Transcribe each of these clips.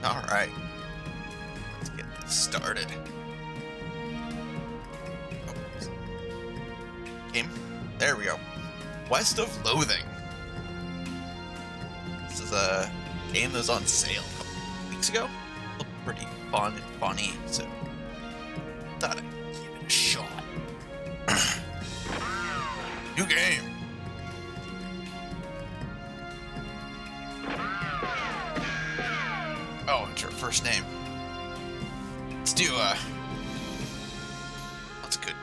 Alright. Let's get this started. Oh. Game. There we go. West of Loathing. This is a game that was on sale a couple weeks ago. Looked pretty fun and funny, so thought I'd give it a shot. New game. Oh, it's your first name. Let's do, what's good?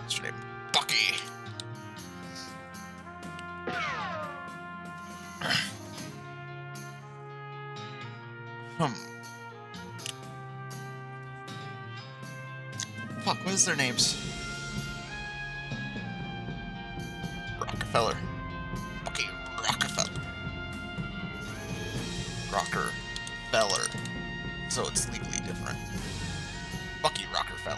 What's your name? Bucky. Fuck, what is their names? Rockefeller. Okay, Rockefeller. Rockefeller. So it's legally different. Bucky Rockefeller.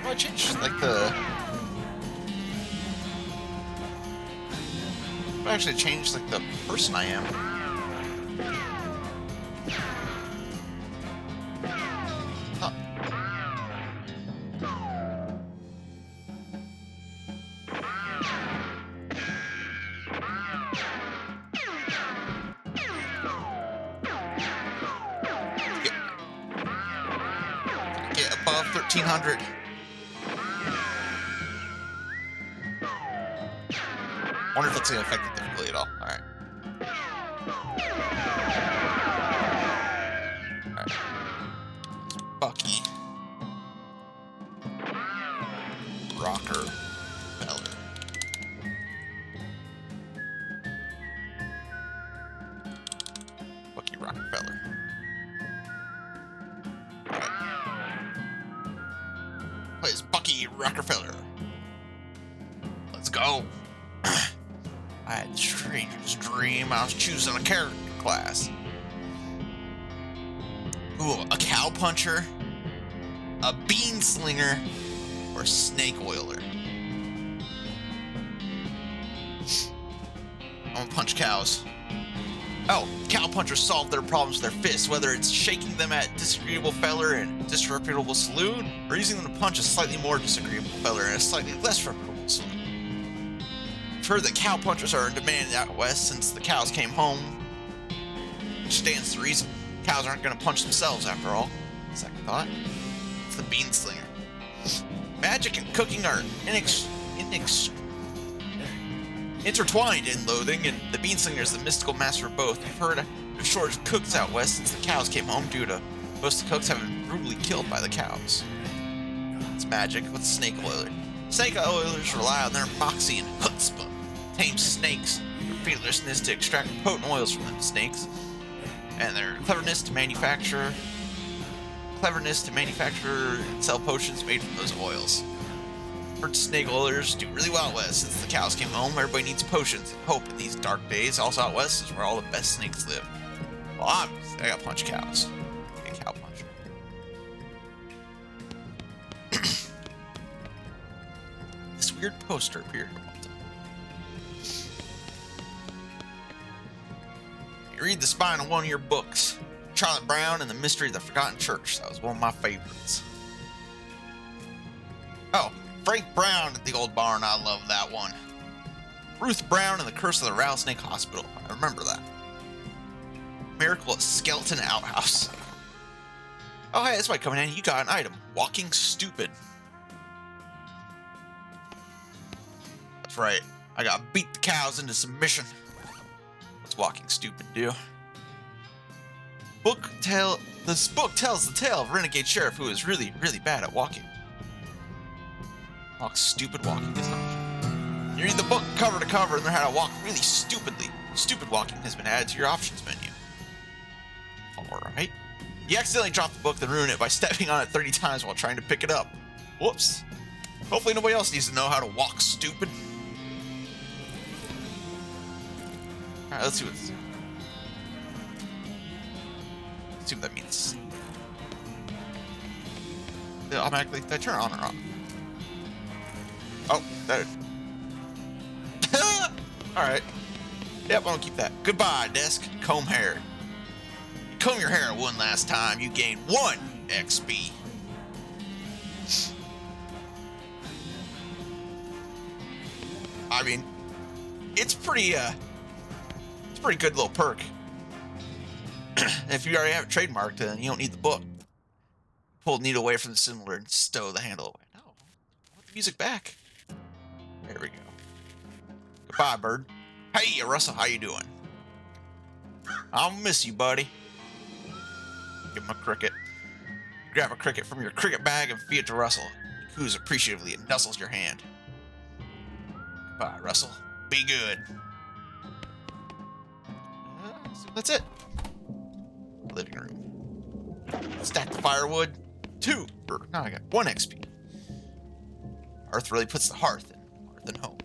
I changed like the. I actually changed like the person I am. Huh. Get above 1300. Wonder if that's going to affect the difficulty at all. Alright. Alright. Bucky. Rockefeller. Bucky Rockefeller. Alright. Plays Bucky Rockefeller. Let's go. I had the strangest dream. I was choosing a character class. Ooh, a cow puncher, a bean slinger, or a snake oiler. I'm gonna punch cows. Oh, cow punchers solve their problems with their fists, whether it's shaking them at disagreeable feller and disreputable saloon, or using them to punch a slightly more disagreeable feller in a slightly less reputable saloon. I've heard that cow punchers are in demand out west since the cows came home. Which stands to reason. Cows aren't going to punch themselves after all. Second thought. It's the bean slinger. Magic and cooking are intertwined in Loathing, and the bean slinger is the mystical master of both. I've heard of a shortage of cooks out west since the cows came home due to most of the cooks having been brutally killed by the cows. It's magic with snake oiler. Snake oilers rely on their moxie and chutzpah. Tame snakes, their fearlessness to extract potent oils from them snakes, and their cleverness to manufacture and sell potions made from those oils. Heard snake oilers do really well out west since the cows came home. Everybody needs potions and hope in these dark days. Also out west is where all the best snakes live. Well, obviously, I gotta punch cows. Be a cow puncher. This weird poster appeared. You read the spine of one of your books. Charlotte Brown and the Mystery of the Forgotten Church. That was one of my favorites. Oh, Frank Brown at the Old Barn. I love that one. Ruth Brown and the Curse of the Rattlesnake Hospital. I remember that. Miracle at Skeleton Outhouse. Oh, hey, that's why coming in. You got an item. Walking Stupid. That's right. I got to beat the cows into submission. What's Walking Stupid do? This book tells the tale of a renegade sheriff who is really, really bad at walking. Walk stupid walking is not. You read the book cover to cover and learn how to walk really stupidly. Stupid walking has been added to your options menu. You accidentally dropped the book, then ruin it by stepping on it 30 times while trying to pick it up. Whoops. Hopefully nobody else needs to know how to walk, stupid. Alright, let's see what that means. Did it automatically, did I turn it on or off? Oh, that. Alright. Yep, I'm gonna keep that. Goodbye, desk. Comb hair. You comb your hair one last time, you gain 1 XP. I mean, it's pretty good little perk. If you already have it trademarked, then you don't need the book. Pull the needle away from the cylinder and stow the handle away. No, I want the music back. There we go. Goodbye, bird. Hey, Russell, how you doing? I'll miss you, buddy. Give him a cricket. Grab a cricket from your cricket bag and feed it to Russell. He coos appreciatively and nuzzles your hand. Goodbye, Russell. Be good. So that's it. Living room. Stack the firewood. 2. No, I got 1 XP. Hearth really puts the hearth in home.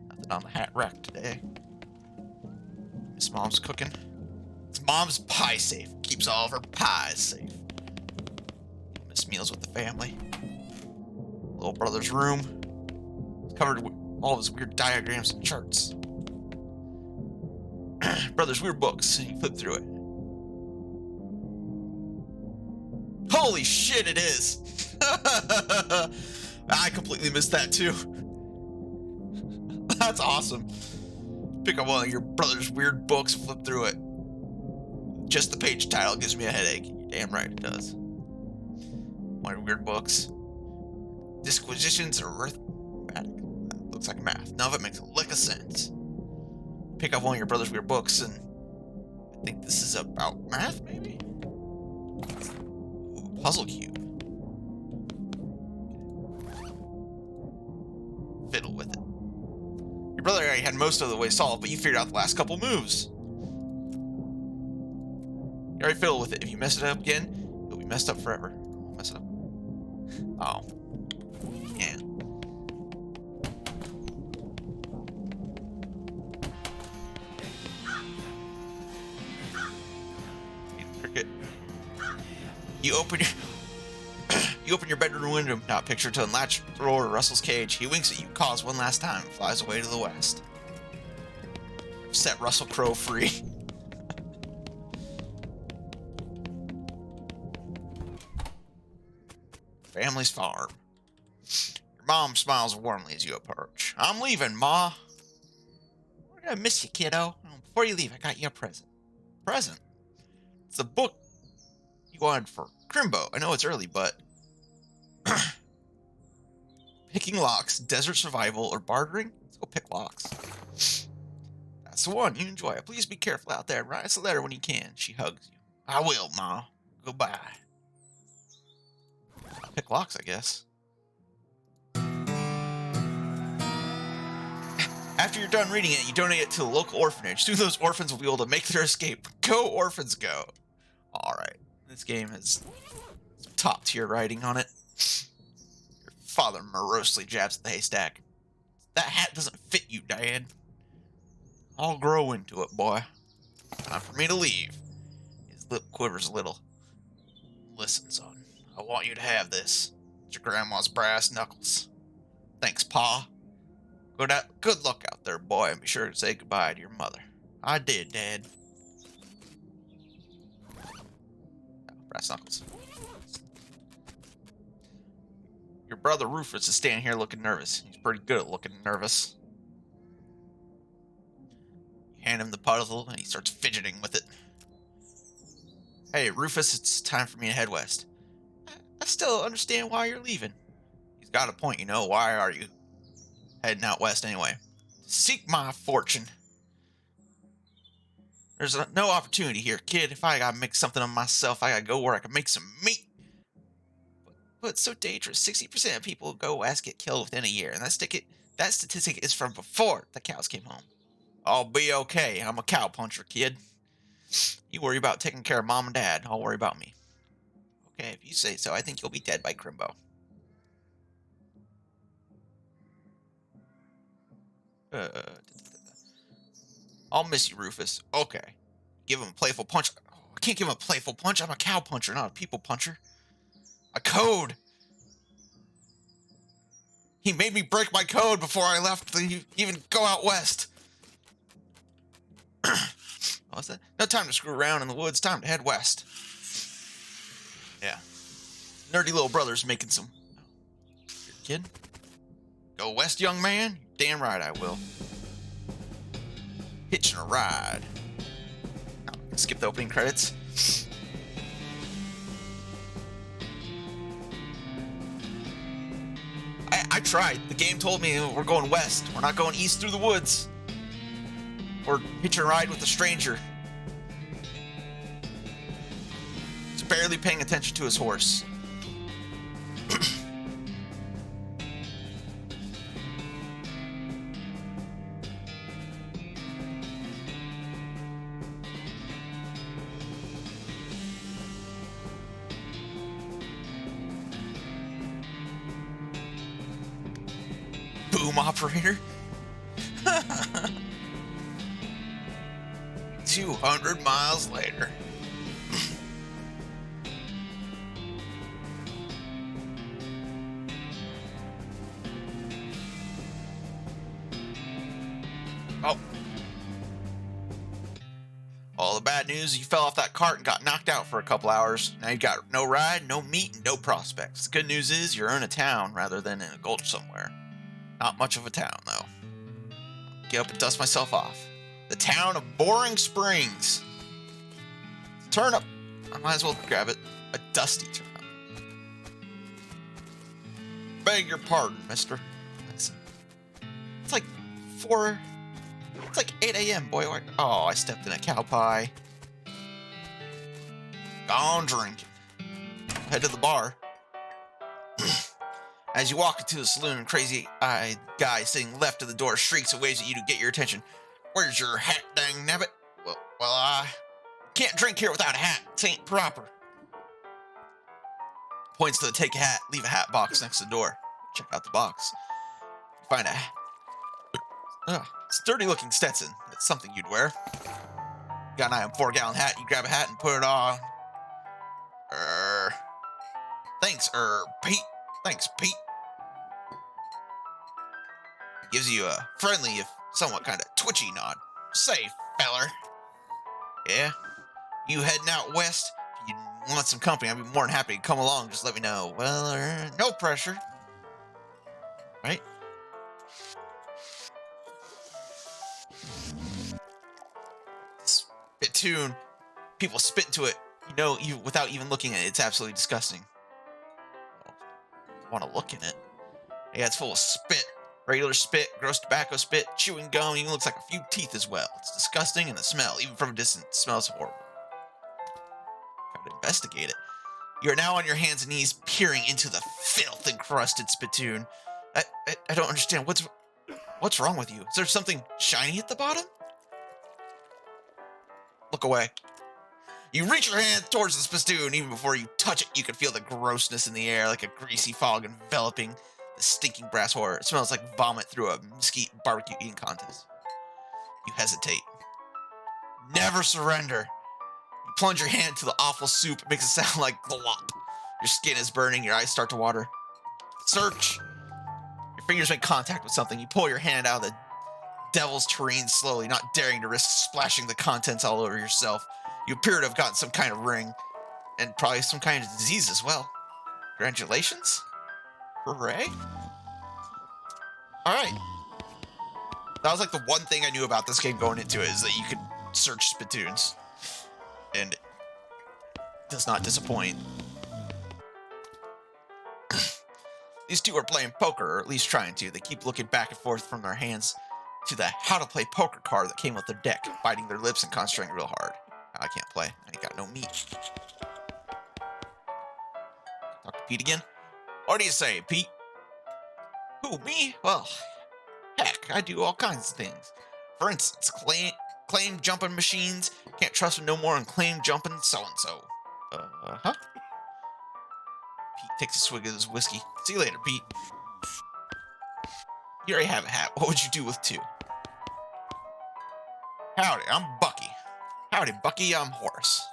Nothing on the hat rack today. Miss Mom's cooking. It's Mom's pie safe. Keeps all of her pies safe. Miss meals with the family. Little brother's room. It's covered with all of his weird diagrams and charts. Brother's weird books. You flip through it. Holy shit, it is! I completely missed that too. That's awesome. Pick up one of your brother's weird books and flip through it. Just the page title gives me a headache. You're damn right it does. One of your weird books. Disquisitions are arithmetic. That looks like math. None of it makes a lick of sense. Pick up one of your brother's weird books and I think this is about math, maybe? Ooh, puzzle cube. Fiddle with it. Your brother already had most of the way solved, but you figured out the last couple moves. You already fiddle with it. If you mess it up again, you'll be messed up forever. Mess it up. Oh. Yeah. Cricket. You open your bedroom window. Now picture to unlatch the door of Russell's cage. He winks at you, caws one last time, and flies away to the west. Set Russell Crowe free. Family's farm. Your mom smiles warmly as you approach. I'm leaving, Ma. We're gonna miss you, kiddo. Before you leave, I got you a present. Present? It's a book you wanted for Crimbo. I know it's early, but picking locks, desert survival, or bartering? Let's go pick locks. That's the one. You enjoy it. Please be careful out there and write us a letter when you can. She hugs you. I will, Ma. Goodbye. I'll pick locks, I guess. After you're done reading it, you donate it to the local orphanage. Soon those orphans will be able to make their escape. Go, orphans, go. Alright. This game has some top-tier writing on it. Your father morosely jabs at the haystack. That hat doesn't fit you, Dad. I'll grow into it, boy. Time for me to leave. His lip quivers a little. Listen, son. I want you to have this. It's your grandma's brass knuckles. Thanks, Pa. Good luck out there, boy, and be sure to say goodbye to your mother. I did, Dad. Oh, brass knuckles. Your brother Rufus is standing here looking nervous. He's pretty good at looking nervous. You hand him the puzzle, and he starts fidgeting with it. Hey, Rufus, it's time for me to head west. I still don't understand why you're leaving. He's got a point, you know. Why are you heading out west anyway? Seek my fortune. There's no opportunity here, kid. If I gotta make something of myself, I gotta go where I can make some meat. But it's so dangerous. 60% of people who go west get killed within a year, and that statistic is from before the cows came home. I'll be okay. I'm a cow puncher, kid. You worry about taking care of Mom and Dad. I'll worry about me. Okay, if you say so, I think you'll be dead by Crimbo. I'll miss you, Rufus. Okay. Give him a playful punch. Oh, I can't give him a playful punch. I'm a cow puncher, not a people puncher. A code. He made me break my code before I left to even go out west. What's that? No time to screw around in the woods. Time to head west. Yeah. Nerdy little brother's making some... You're a kid? Go west, young man? You're damn right I will. Hitching a ride. Oh, skip the opening credits. I tried. The game told me we're going west. We're not going east through the woods. Or hitching a ride with a stranger. He's barely paying attention to his horse. Boom operator. 200 miles later. Oh. All the bad news, you fell off that cart and got knocked out for a couple hours. Now you got no ride, no meat, and no prospects. The good news is you're in a town rather than in a gulch somewhere. Not much of a town, though. Get up and dust myself off. The town of Boring Springs. Turnip. I might as well grab it. A dusty turnip. Beg your pardon, mister. It's like 4... It's like 8 a.m., boy. Oh, I stepped in a cow pie. Gone drinking. Head to the bar. As you walk into the saloon, crazy-eyed guy sitting left of the door shrieks and waves at you to get your attention. Where's your hat, dang nabbit? Well, I can't drink here without a hat. It ain't proper. Points to the take a hat, leave a hat box next to the door. Check out the box. Find a sturdy-looking Stetson. It's something you'd wear. Got an 4-gallon hat. You grab a hat and put it on. Thanks, Pete. Thanks, Pete. Gives you a friendly, if somewhat kind of twitchy nod. Say, feller. Yeah? You heading out west? If you want some company, I'd be more than happy to come along. Just let me know. Well, no pressure. Right? Spittoon. People spit into it. Without even looking at it. It's absolutely disgusting. I want to look in it. Yeah, it's full of spit. Regular spit, gross tobacco spit, chewing gum, even looks like a few teeth as well. It's disgusting, and the smell, even from a distance, smells horrible. Gotta investigate it. You are now on your hands and knees, peering into the filth-encrusted spittoon. I don't understand. What's wrong with you? Is there something shiny at the bottom? Look away. You reach your hand towards the spittoon. Even before you touch it, you can feel the grossness in the air, like a greasy fog enveloping the stinking brass horror. It smells like vomit through a mesquite barbecue eating contest. You hesitate. Never surrender. You plunge your hand to the awful soup. It makes it sound like glop. Your skin is burning. Your eyes start to water. Search. Your fingers make contact with something. You pull your hand out of the devil's tureen slowly, not daring to risk splashing the contents all over yourself. You appear to have gotten some kind of ring, and probably some kind of disease as well. Congratulations. Hooray. Alright. That was like the one thing I knew about this game going into it, is that you could search spittoons. And it does not disappoint. These two are playing poker, or at least trying to. They keep looking back and forth from their hands to the how to play poker card that came with their deck, biting their lips and concentrating real hard. I can't play. I ain't got no meat. Talk to Pete again. What do you say, Pete? Who, me? Well, heck, I do all kinds of things. For instance, claim jumping machines. Can't trust him no more on claim jumping so-and-so. Huh? Pete takes a swig of his whiskey. See you later, Pete. You already have a hat. What would you do with two? Howdy, I'm Bucky. Howdy, Bucky, I'm Horace.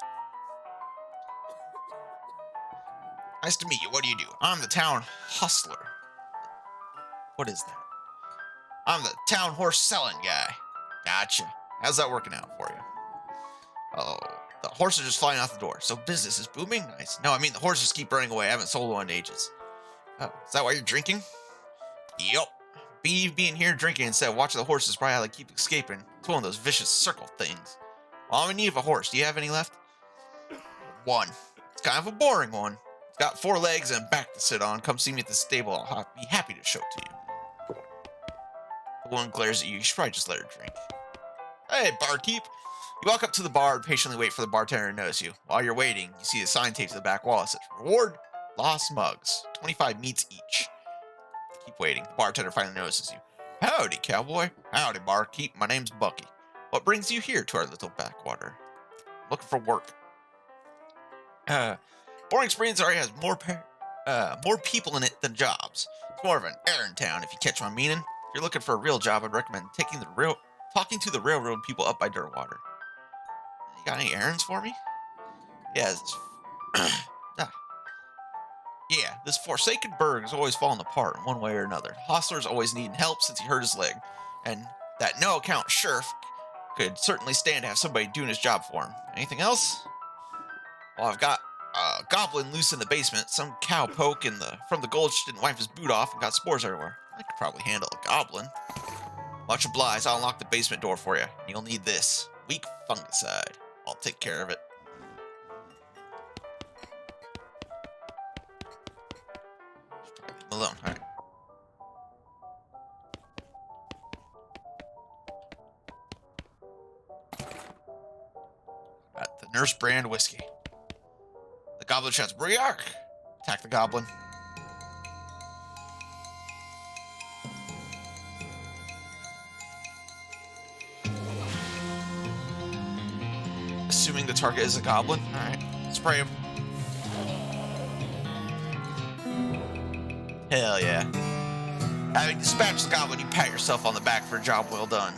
Nice to meet you. What do you do? I'm the town hustler. What is that? I'm the town horse selling guy. Gotcha. How's that working out for you? Oh, the horses are just flying out the door. So business is booming? Nice. No, I mean the horses keep running away. I haven't sold one in ages. Oh, is that why you're drinking? Yup. Being here drinking instead of watching the horses probably how they keep escaping. It's one of those vicious circle things. Well, I'm in need of a horse. Do you have any left? One. It's kind of a boring one. It's got 4 legs and a back to sit on. Come see me at the stable. I'll be happy to show it to you. The woman glares at you. You should probably just let her drink. Hey, barkeep. You walk up to the bar and patiently wait for the bartender to notice you. While you're waiting, you see the sign taped to the back wall that says, Reward, lost mugs, 25 meats each. Keep waiting. The bartender finally notices you. Howdy, cowboy. Howdy, barkeep. My name's Bucky. What brings you here to our little backwater? Looking for work. Boring Springs already has more people in it than jobs. It's more of an errand town, if you catch my meaning. If you're looking for a real job, I'd recommend talking to the railroad people up by Dirtwater. You got any errands for me? Yes. Yeah, this forsaken burg is always falling apart in one way or another. Hostler's always needing help since he hurt his leg, and that no-account sheriff could certainly stand to have somebody doing his job for him. Anything else? Well, I've got a goblin loose in the basement. Some cowpoke from the gulch didn't wipe his boot off and got spores everywhere. I could probably handle a goblin. Much obliged. I'll unlock the basement door for you. You'll need this. Weak fungicide. I'll take care of it. Leave him alone. All right. Got the Nurse brand whiskey. The goblin shouts, Briark! Attack the goblin. Assuming the target is a goblin. Alright. Spray him. Hell yeah. Having dispatched the goblin, you pat yourself on the back for a job well done.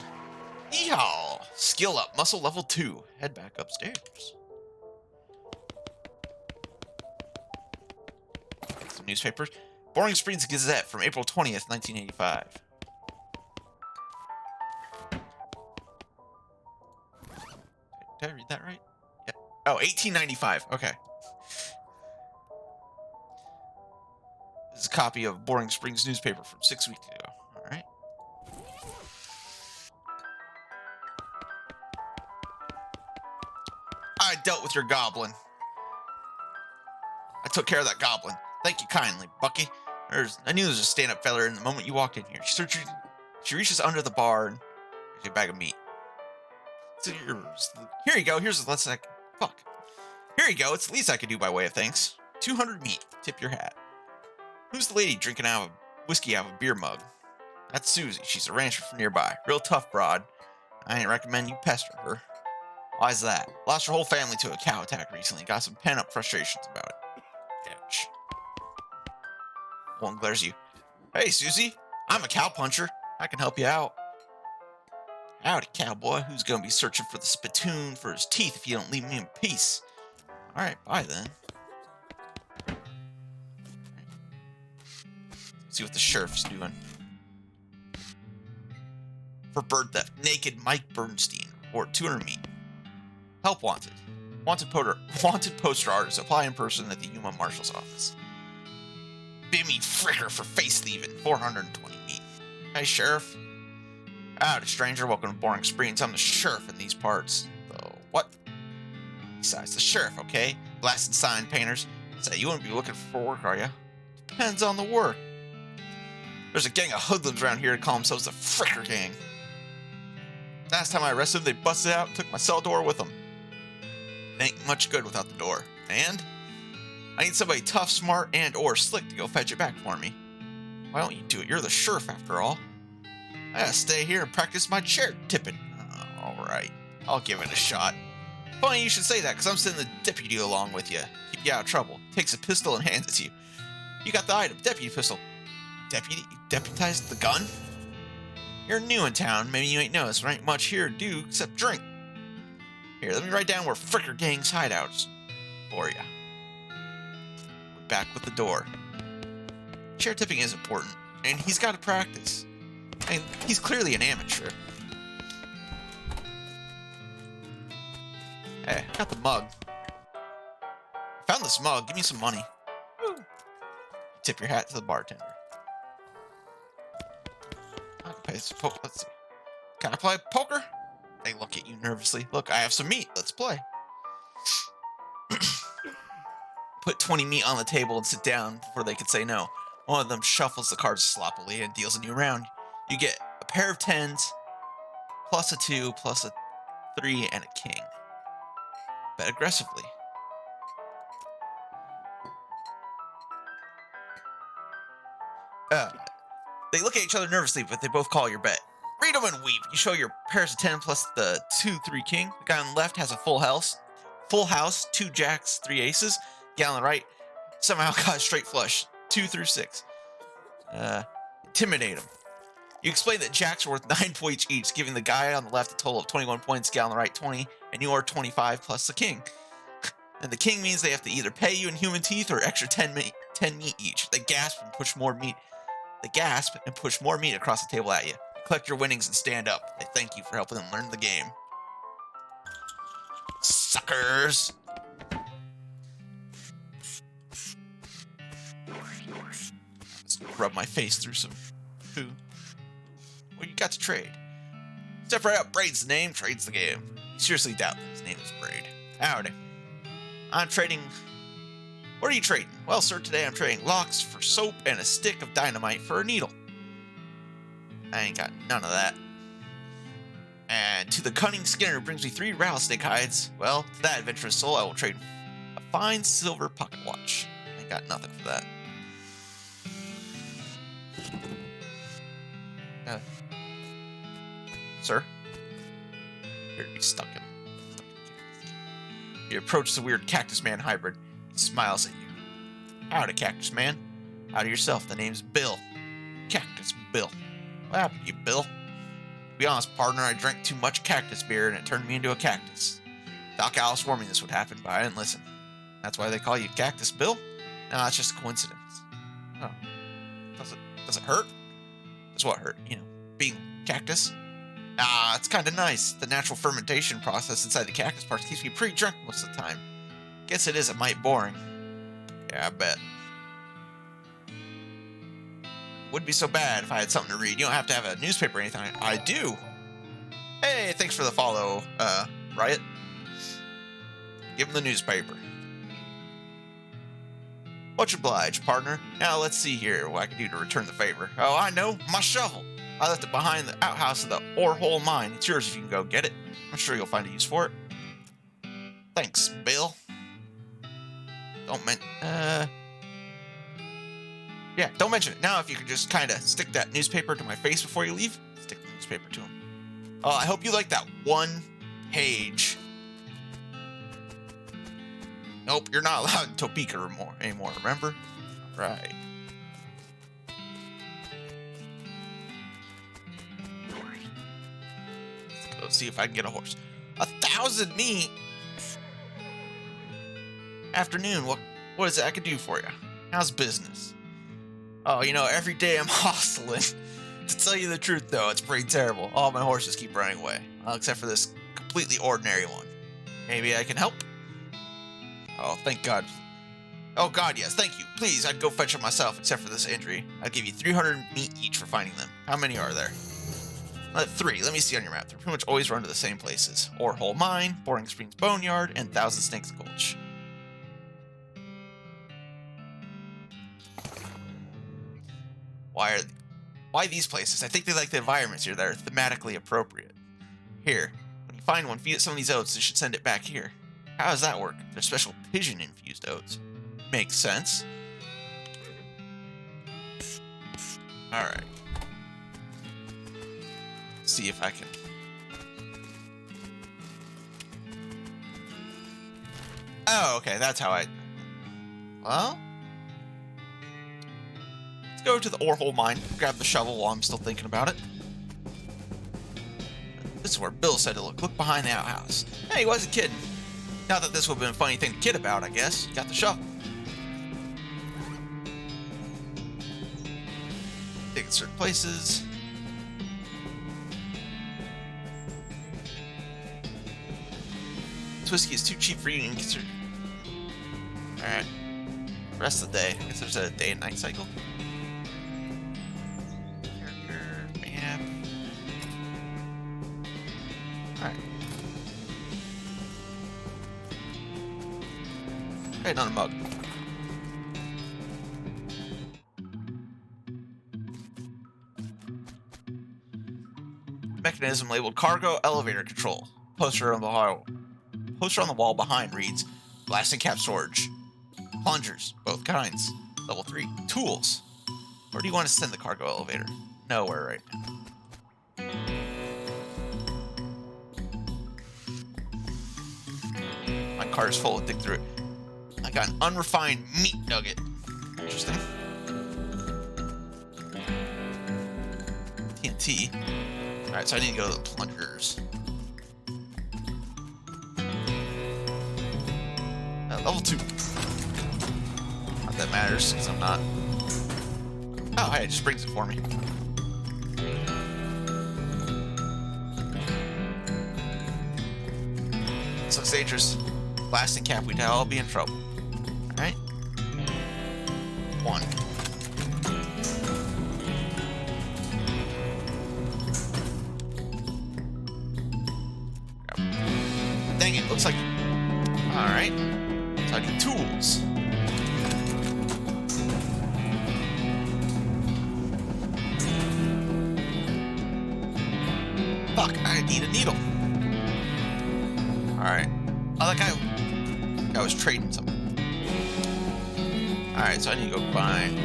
Yeehaw! Skill up. Muscle level 2. Head back upstairs. Some newspapers. Boring Springs Gazette from April 20th, 1985. Did I read that right? Yeah. Oh, 1895. Okay. This is a copy of Boring Springs newspaper from 6 weeks ago. All right. I dealt with your goblin. I took care of that goblin. Thank you kindly, Bucky. I knew there was a stand-up feller in the moment you walked in here. She reaches under the bar and gives you a bag of meat. It's yours. Here you go. Here's the least fuck. Here you go. It's the least I could do by way of thanks. 200 meat. Tip your hat. Who's the lady drinking out of whiskey out of a beer mug? That's Susie. She's a rancher from nearby. Real tough broad. I ain't recommend you pester her. Why's that? Lost her whole family to a cow attack recently. Got some pent-up frustrations about it. Ouch. One glares at you. Hey, Susie. I'm a cow puncher. I can help you out. Howdy, cowboy. Who's gonna be searching for the spittoon for his teeth if you don't leave me in peace? Alright, bye then. See what the sheriff's doing. For bird theft, naked Mike Bernstein, or 200 meat. Help wanted. Wanted poster artist. Apply in person at the Yuma Marshal's office. Bimmy Fricker for face thieving. 420 meat. Hey, sheriff. Howdy, stranger. Welcome to Boring Springs. I'm the sheriff in these parts. What? Besides, the sheriff, okay? Blasted sign painters. Say, you wouldn't be looking for work, are you? Depends on the work. There's a gang of hoodlums around here that call themselves the Fricker Gang. Last time I arrested them, they busted out and took my cell door with them. It ain't much good without the door. And I need somebody tough, smart, and or slick to go fetch it back for me. Why don't you do it? You're the sheriff after all. I gotta stay here and practice my chair tipping. Alright. I'll give it a shot. Funny you should say that, because I'm sending the deputy along with you. Keep you out of trouble. Takes a pistol and hands it to you. You got the item, deputy pistol. Deputy? You deputized the gun? You're new in town. Maybe you ain't noticed. There ain't much here to do except drink. Here, let me write down where Fricker Gang's hideouts for you. Back with the door. Chair tipping is important, and he's got to practice. I mean, he's clearly an amateur. Hey, I got the mug. I found this mug. Give me some money. Woo. Tip your hat to the bartender. Let's see. Can I play poker? They look at you nervously. Look, I have some meat. Let's play. Put 20 meat on the table and sit down before they could say no. One of them shuffles the cards sloppily and deals a new round. You get a pair of 10s, plus a 2, plus a 3, and a king. Bet aggressively. They look at each other nervously, but they both call your bet. Read them and weep. You show your pairs of 10 plus the 2, 3 king. The guy on the left has a full house. Full house, 2 jacks, 3 aces. The guy on the right somehow got a straight flush. 2 through 6. Intimidate him. You explain that jacks are worth 9 points each, giving the guy on the left a total of 21 points, the guy on the right 20, and you are 25 plus the king. And the king means they have to either pay you in human teeth or extra 10 meat each. They gasp and push more meat. Across the table at you. You collect your winnings and stand up. They thank you for helping them learn the game. Suckers! Let's rub my face through some food. What you got to trade? Step right up. Braid's the name. Trades the game. You seriously doubt that his name is Braid. Howdy. I'm trading... What are you trading? Well, sir, today I'm trading locks for soap and a stick of dynamite for a needle. I ain't got none of that. And to the cunning Skinner who brings me 3 rattlesnake hides, well, to that adventurous soul I will trade a fine silver pocket watch. I ain't got nothing for that. Sir? You're to be stuck in. You approach the weird Cactus Man hybrid. He smiles at you. Howdy, Cactus Man. Howdy yourself. The name's Bill. Cactus Bill. What happened to you, Bill? To be honest, partner, I drank too much cactus beer and it turned me into a cactus. Doc Alice warned me this would happen, but I didn't listen. That's why they call you Cactus Bill? No, that's just a coincidence. Oh. Does it hurt? Does what hurt? You know, being cactus? Ah, it's kind of nice. The natural fermentation process inside the cactus parts keeps me pretty drunk most of the time. Guess it is a mite boring. Yeah, I bet. Wouldn't be so bad if I had something to read. You don't have to have a newspaper or anything. I do. Hey, thanks for the follow, Riot. Give him the newspaper. Much obliged, partner. Now let's see here what I can do to return the favor. Oh, I know. My shovel. I left it behind the outhouse of the ore hole mine. It's yours if you can go get it. I'm sure you'll find a use for it. Thanks, Bill. Don't mention it. Now if you could just kind of stick that newspaper to my face before you leave. Stick the newspaper to him. Oh, I hope you like that one page. Nope, you're not allowed in Topeka anymore, remember? Right. Let's go see if I can get a horse. 1,000 meat? Afternoon, what is it I can do for you? How's business? Oh, you know, every day I'm hustling. To tell you the truth, though, it's pretty terrible. All my horses keep running away. Well, except for this completely ordinary one. Maybe I can help? Oh, thank God. Oh, God, yes, thank you. Please, I'd go fetch them myself, except for this injury. I'll give you 300 meat each for finding them. How many are there? 3. Let me see on your map. They pretty much always run to the same places. Ore Hole Mine, Boring Springs Boneyard, and Thousand Snakes Gulch. Why these places? I think they like the environments here that are thematically appropriate. Here, when you find one, feed it some of these oats and should send it back here. How does that work? They're special pigeon-infused oats. Makes sense. Alright. See if I can Oh, okay, that's how I... Well... Let's go to the ore hole mine, grab the shovel while I'm still thinking about it. This is where Bill said to look. Look behind the outhouse. Hey, he wasn't kidding. Not that this would have been a funny thing to kid about, I guess. Got the shovel. Dig in certain places. This whiskey is too cheap for you to consider. Alright. Rest of the day. I guess there's a day and night cycle. Character, map. Alright. Hey, not a mug. Mechanism labeled cargo elevator control. Poster on the wall behind reads blasting cap storage. Plungers, both kinds. Level 3. Tools. Where do you want to send the cargo elevator? Nowhere right now. My car is full. Dig through it. I got an unrefined meat nugget. Interesting. TNT. Alright, so I need to go to the plungers. Level 2. Not that matters, because I'm not... Oh, hey, it just brings it for me. This looks dangerous. Blasting cap, we'd all be in trouble. Alright. 1. Dang it, looks like... Alright. So I need tools. Fuck, I need a needle. Alright. Oh, that guy was trading something. Alright, so I need to go find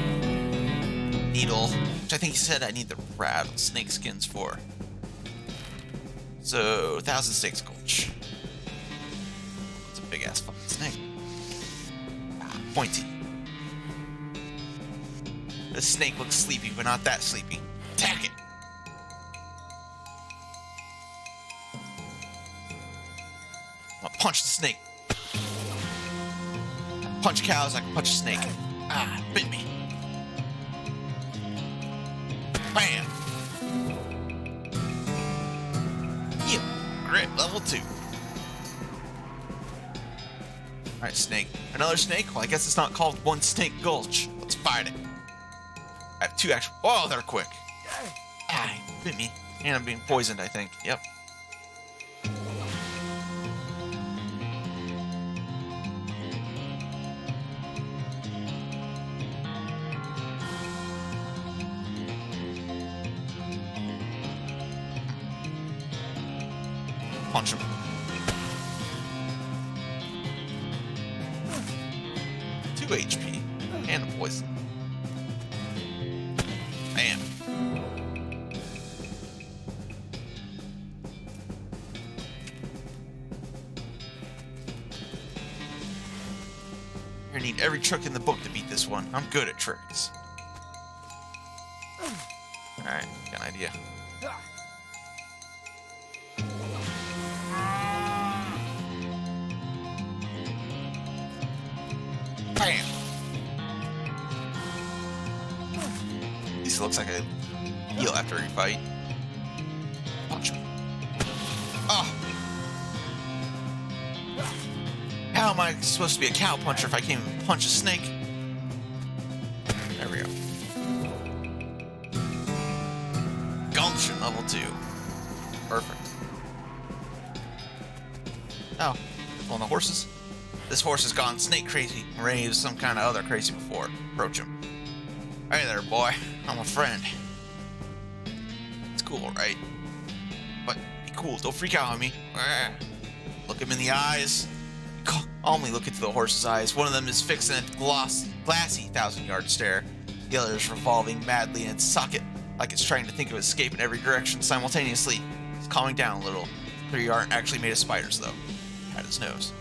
needle, which I think he said I need the rattlesnake skins for. So, 1,006 Gulch. It's a big ass fucking snake. Ah, pointy. This snake looks sleepy, but not that sleepy. Attack it! I'm gonna punch the snake. Punch cows, I can punch a snake. Ah, bit me. Bam! Yeah, grit, level 2. Alright, snake. Another snake? Well, I guess it's not called One Snake Gulch. Let's fight it. I have 2 actual... Oh, they're quick. Ah, bit me. And I'm being poisoned, I think. Yep. Punch him. Two HP and a poison. Bam. I need every trick in the book to beat this one. I'm good at tricks. Alright, got an idea. Bam! At least it looks like a heal after every fight. Punch him. Oh! How am I supposed to be a cow puncher if I can't even punch a snake? There we go. Gumption level 2. Perfect. Oh, one of the horses. This horse has gone snake crazy. Ray was some kind of other crazy before. Approach him. Hey there, boy. I'm a friend. It's cool, right? But be cool. Don't freak out on me. Look him in the eyes. Only look into the horse's eyes. One of them is fixing a glassy 1,000-yard stare. The other is revolving madly in its socket, like it's trying to think of escape in every direction simultaneously. It's calming down a little. 3 aren't actually made of spiders, though. At his nose.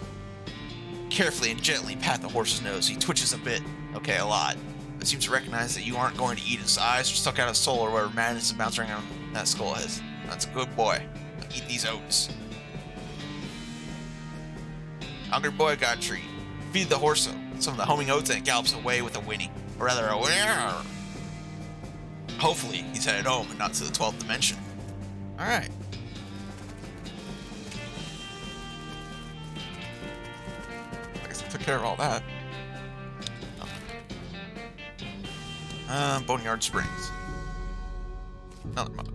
carefully and gently pat the horse's nose. He twitches a bit, okay, a lot, but seems to recognize that you aren't going to eat his eyes or suck out his soul or whatever madness is bouncing around that skull has. That's a good boy. Eat these oats. Hungry boy got a treat. Feed the horse some of the homing oats and it gallops away with a whinny. Or rather, a whinny. Hopefully, he's headed home and not to the 12th dimension. Alright. I guess I took care of all that. Boneyard Springs. Another mug.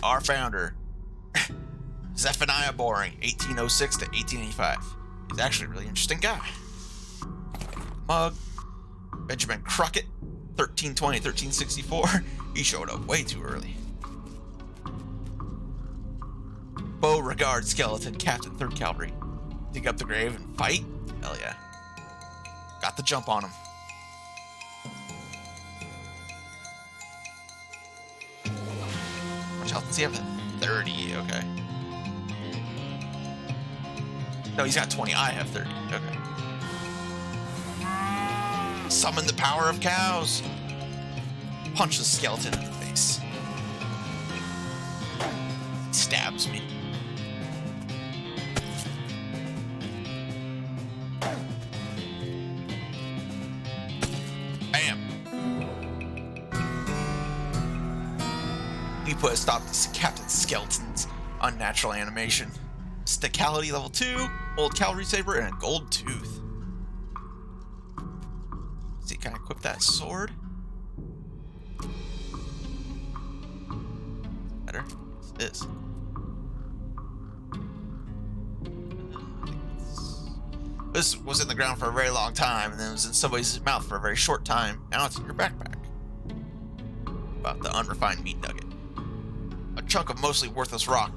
Our founder, Zephaniah Boring, 1806 to 1885. He's actually a really interesting guy. Mug. Benjamin Crockett, 1320, 1364. He showed up way too early. Beauregard Skeleton, Captain, 3rd Cavalry. Dig up the grave and fight? Hell yeah. Got the jump on him. How much health does he have? 30, okay. No, he's got 20. I have 30. Okay. Summon the power of cows. Punch the skeleton in the face. He stabs me. Bam. We put a stop to Captain Skeleton's unnatural animation. Sticality level 2, old cavalry saber, and a gold tooth. Let's see, can I equip that sword? Better? Yes, it is. This was in the ground for a very long time, and then it was in somebody's mouth for a very short time. Now it's in your backpack. About the unrefined meat nugget. A chunk of mostly worthless rock,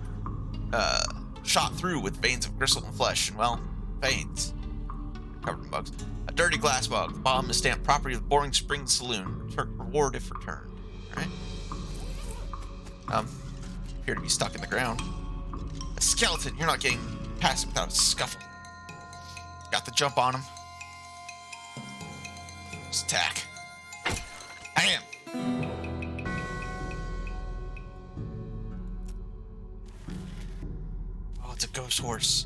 shot through with veins of gristle and flesh, and well, veins covered in bugs. A dirty glass mug. The bottom is stamped property of the Boring Springs Saloon. Reward if returned. Alright. Appear to be stuck in the ground. A skeleton. You're not getting past it without a scuffle. Got the jump on him. Just attack. Bam! It's a ghost horse.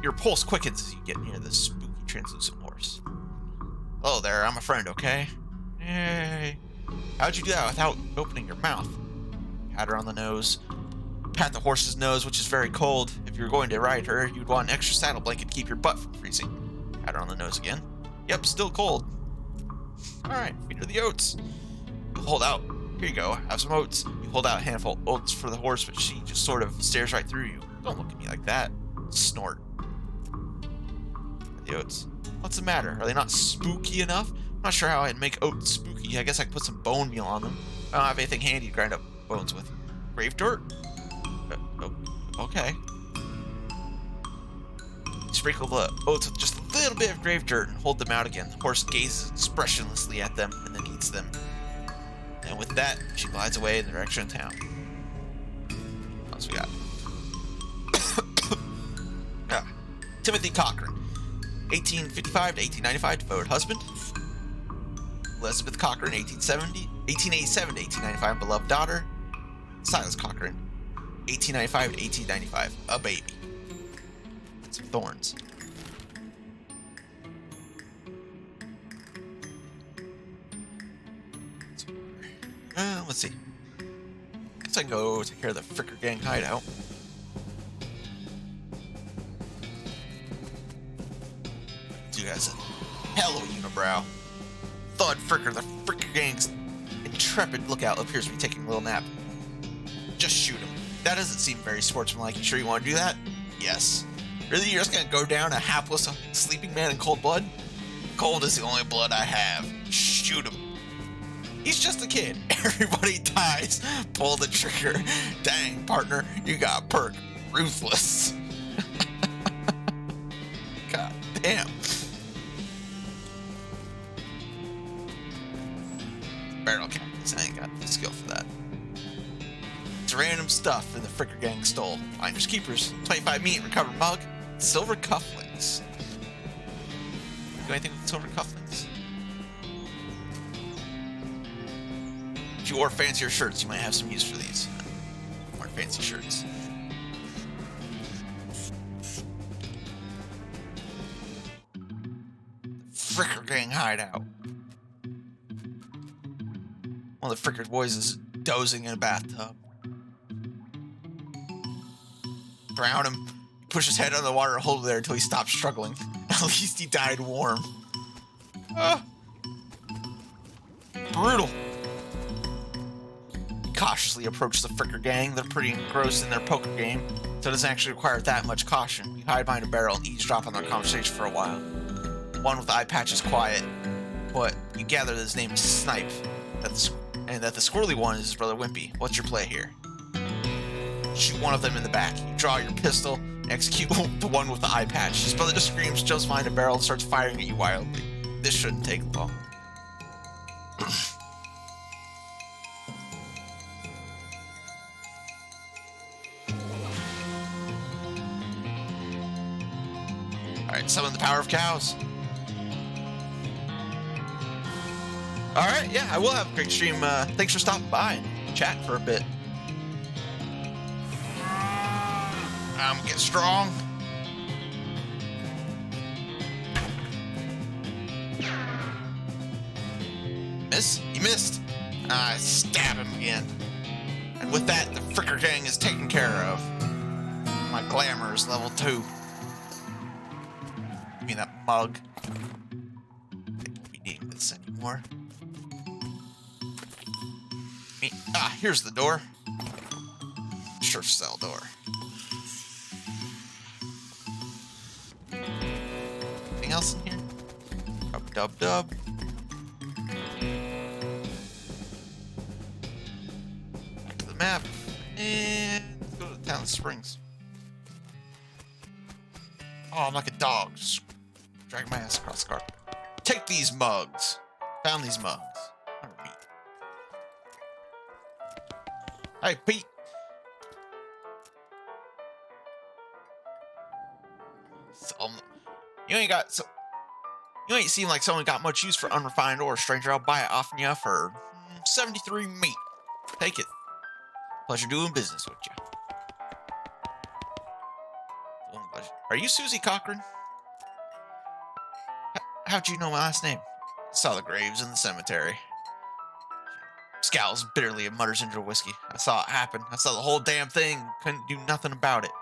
Your pulse quickens as you get near this spooky translucent horse. Hello there, I'm a friend, okay? Hey. How'd you do that without opening your mouth? Pat her on the nose. Pat the horse's nose, which is very cold. If you were going to ride her, you'd want an extra saddle blanket to keep your butt from freezing. Pat her on the nose again. Yep, still cold. Alright, feed her the oats. You hold out. Here you go, have some oats. You hold out a handful of oats for the horse, but she just sort of stares right through you. Don't look at me like that. Snort. The oats. What's the matter? Are they not spooky enough? I'm not sure how I'd make oats spooky. I guess I could put some bone meal on them. I don't have anything handy to grind up bones with. Grave dirt? Okay. Sprinkle the oats with just a little bit of grave dirt and hold them out again. The horse gazes expressionlessly at them and then eats them. And with that, she glides away in the direction of town. What else we got? Timothy Cochran, 1855 to 1895, devoted husband. Elizabeth Cochran, 1887 to 1895, beloved daughter. Silas Cochran, 1895 to 1895, a baby. Some thorns. Let's see. Guess I can go take care of the Fricker Gang hideout. Dude has a hell of a unibrow. Thud Fricker, the Fricker Gang's intrepid lookout, appears to be taking a little nap. Just shoot him. That doesn't seem very sportsmanlike. You sure you want to do that? Yes. Really, you're just gonna go down a hapless sleeping man in cold blood? Cold is the only blood I have. Shoot him. He's just a kid. Everybody dies. Pull the trigger. Dang, partner, you got a perk. Ruthless. God damn. Barrel cactus. I ain't got the skill for that. bunch of random stuff in the Fricker gang stole. Finders keepers, 25 meat, recovered mug, silver cufflinks. Do anything with silver cufflinks? If you wore fancier shirts, you might have some use for these. More fancy shirts. Fricker gang hideout. One of the Fricker boys is dozing in a bathtub. Drown him. Push his head under the water and hold it there until he stops struggling. At least he died warm. Brutal. Cautiously approach the Fricker gang. They're pretty engrossed in their poker game, so it doesn't actually require that much caution. You hide behind a barrel and eavesdrop on their conversation for a while. One with the eye patch is quiet, but you gather that his name is Snipe, and that the squirrely one is his brother Wimpy. What's your play here? Shoot one of them in the back. You draw your pistol and execute the one with the eye patch. His brother just screams, jumps behind a barrel, and starts firing at you wildly. This shouldn't take long. Alright, summon the power of cows. Alright, yeah, I will have a great stream. Thanks for stopping by and chat for a bit. I'm gonna get strong. Miss? He missed. I stab him again. And with that, the Fricker gang is taken care of. My glamour is level 2. Give me that mug. I won't be needing this anymore. Here's the door. Surf cell door. Anything else in here? Dub. Back to the map. And let's go to the town of Springs. Oh, I'm like a dog. Just drag my ass across the carpet. Take these mugs. Found these mugs. Hey, Pete. You ain't seem like someone got much use for unrefined ore, stranger. I'll buy it off you for 73 meat. Take it. Pleasure doing business with you. Are you Susie Cochran? How'd you know my last name? Saw the graves in the cemetery. Scowls bitterly and mutters into her whiskey. I saw it happen. I saw the whole damn thing. Couldn't do nothing about it.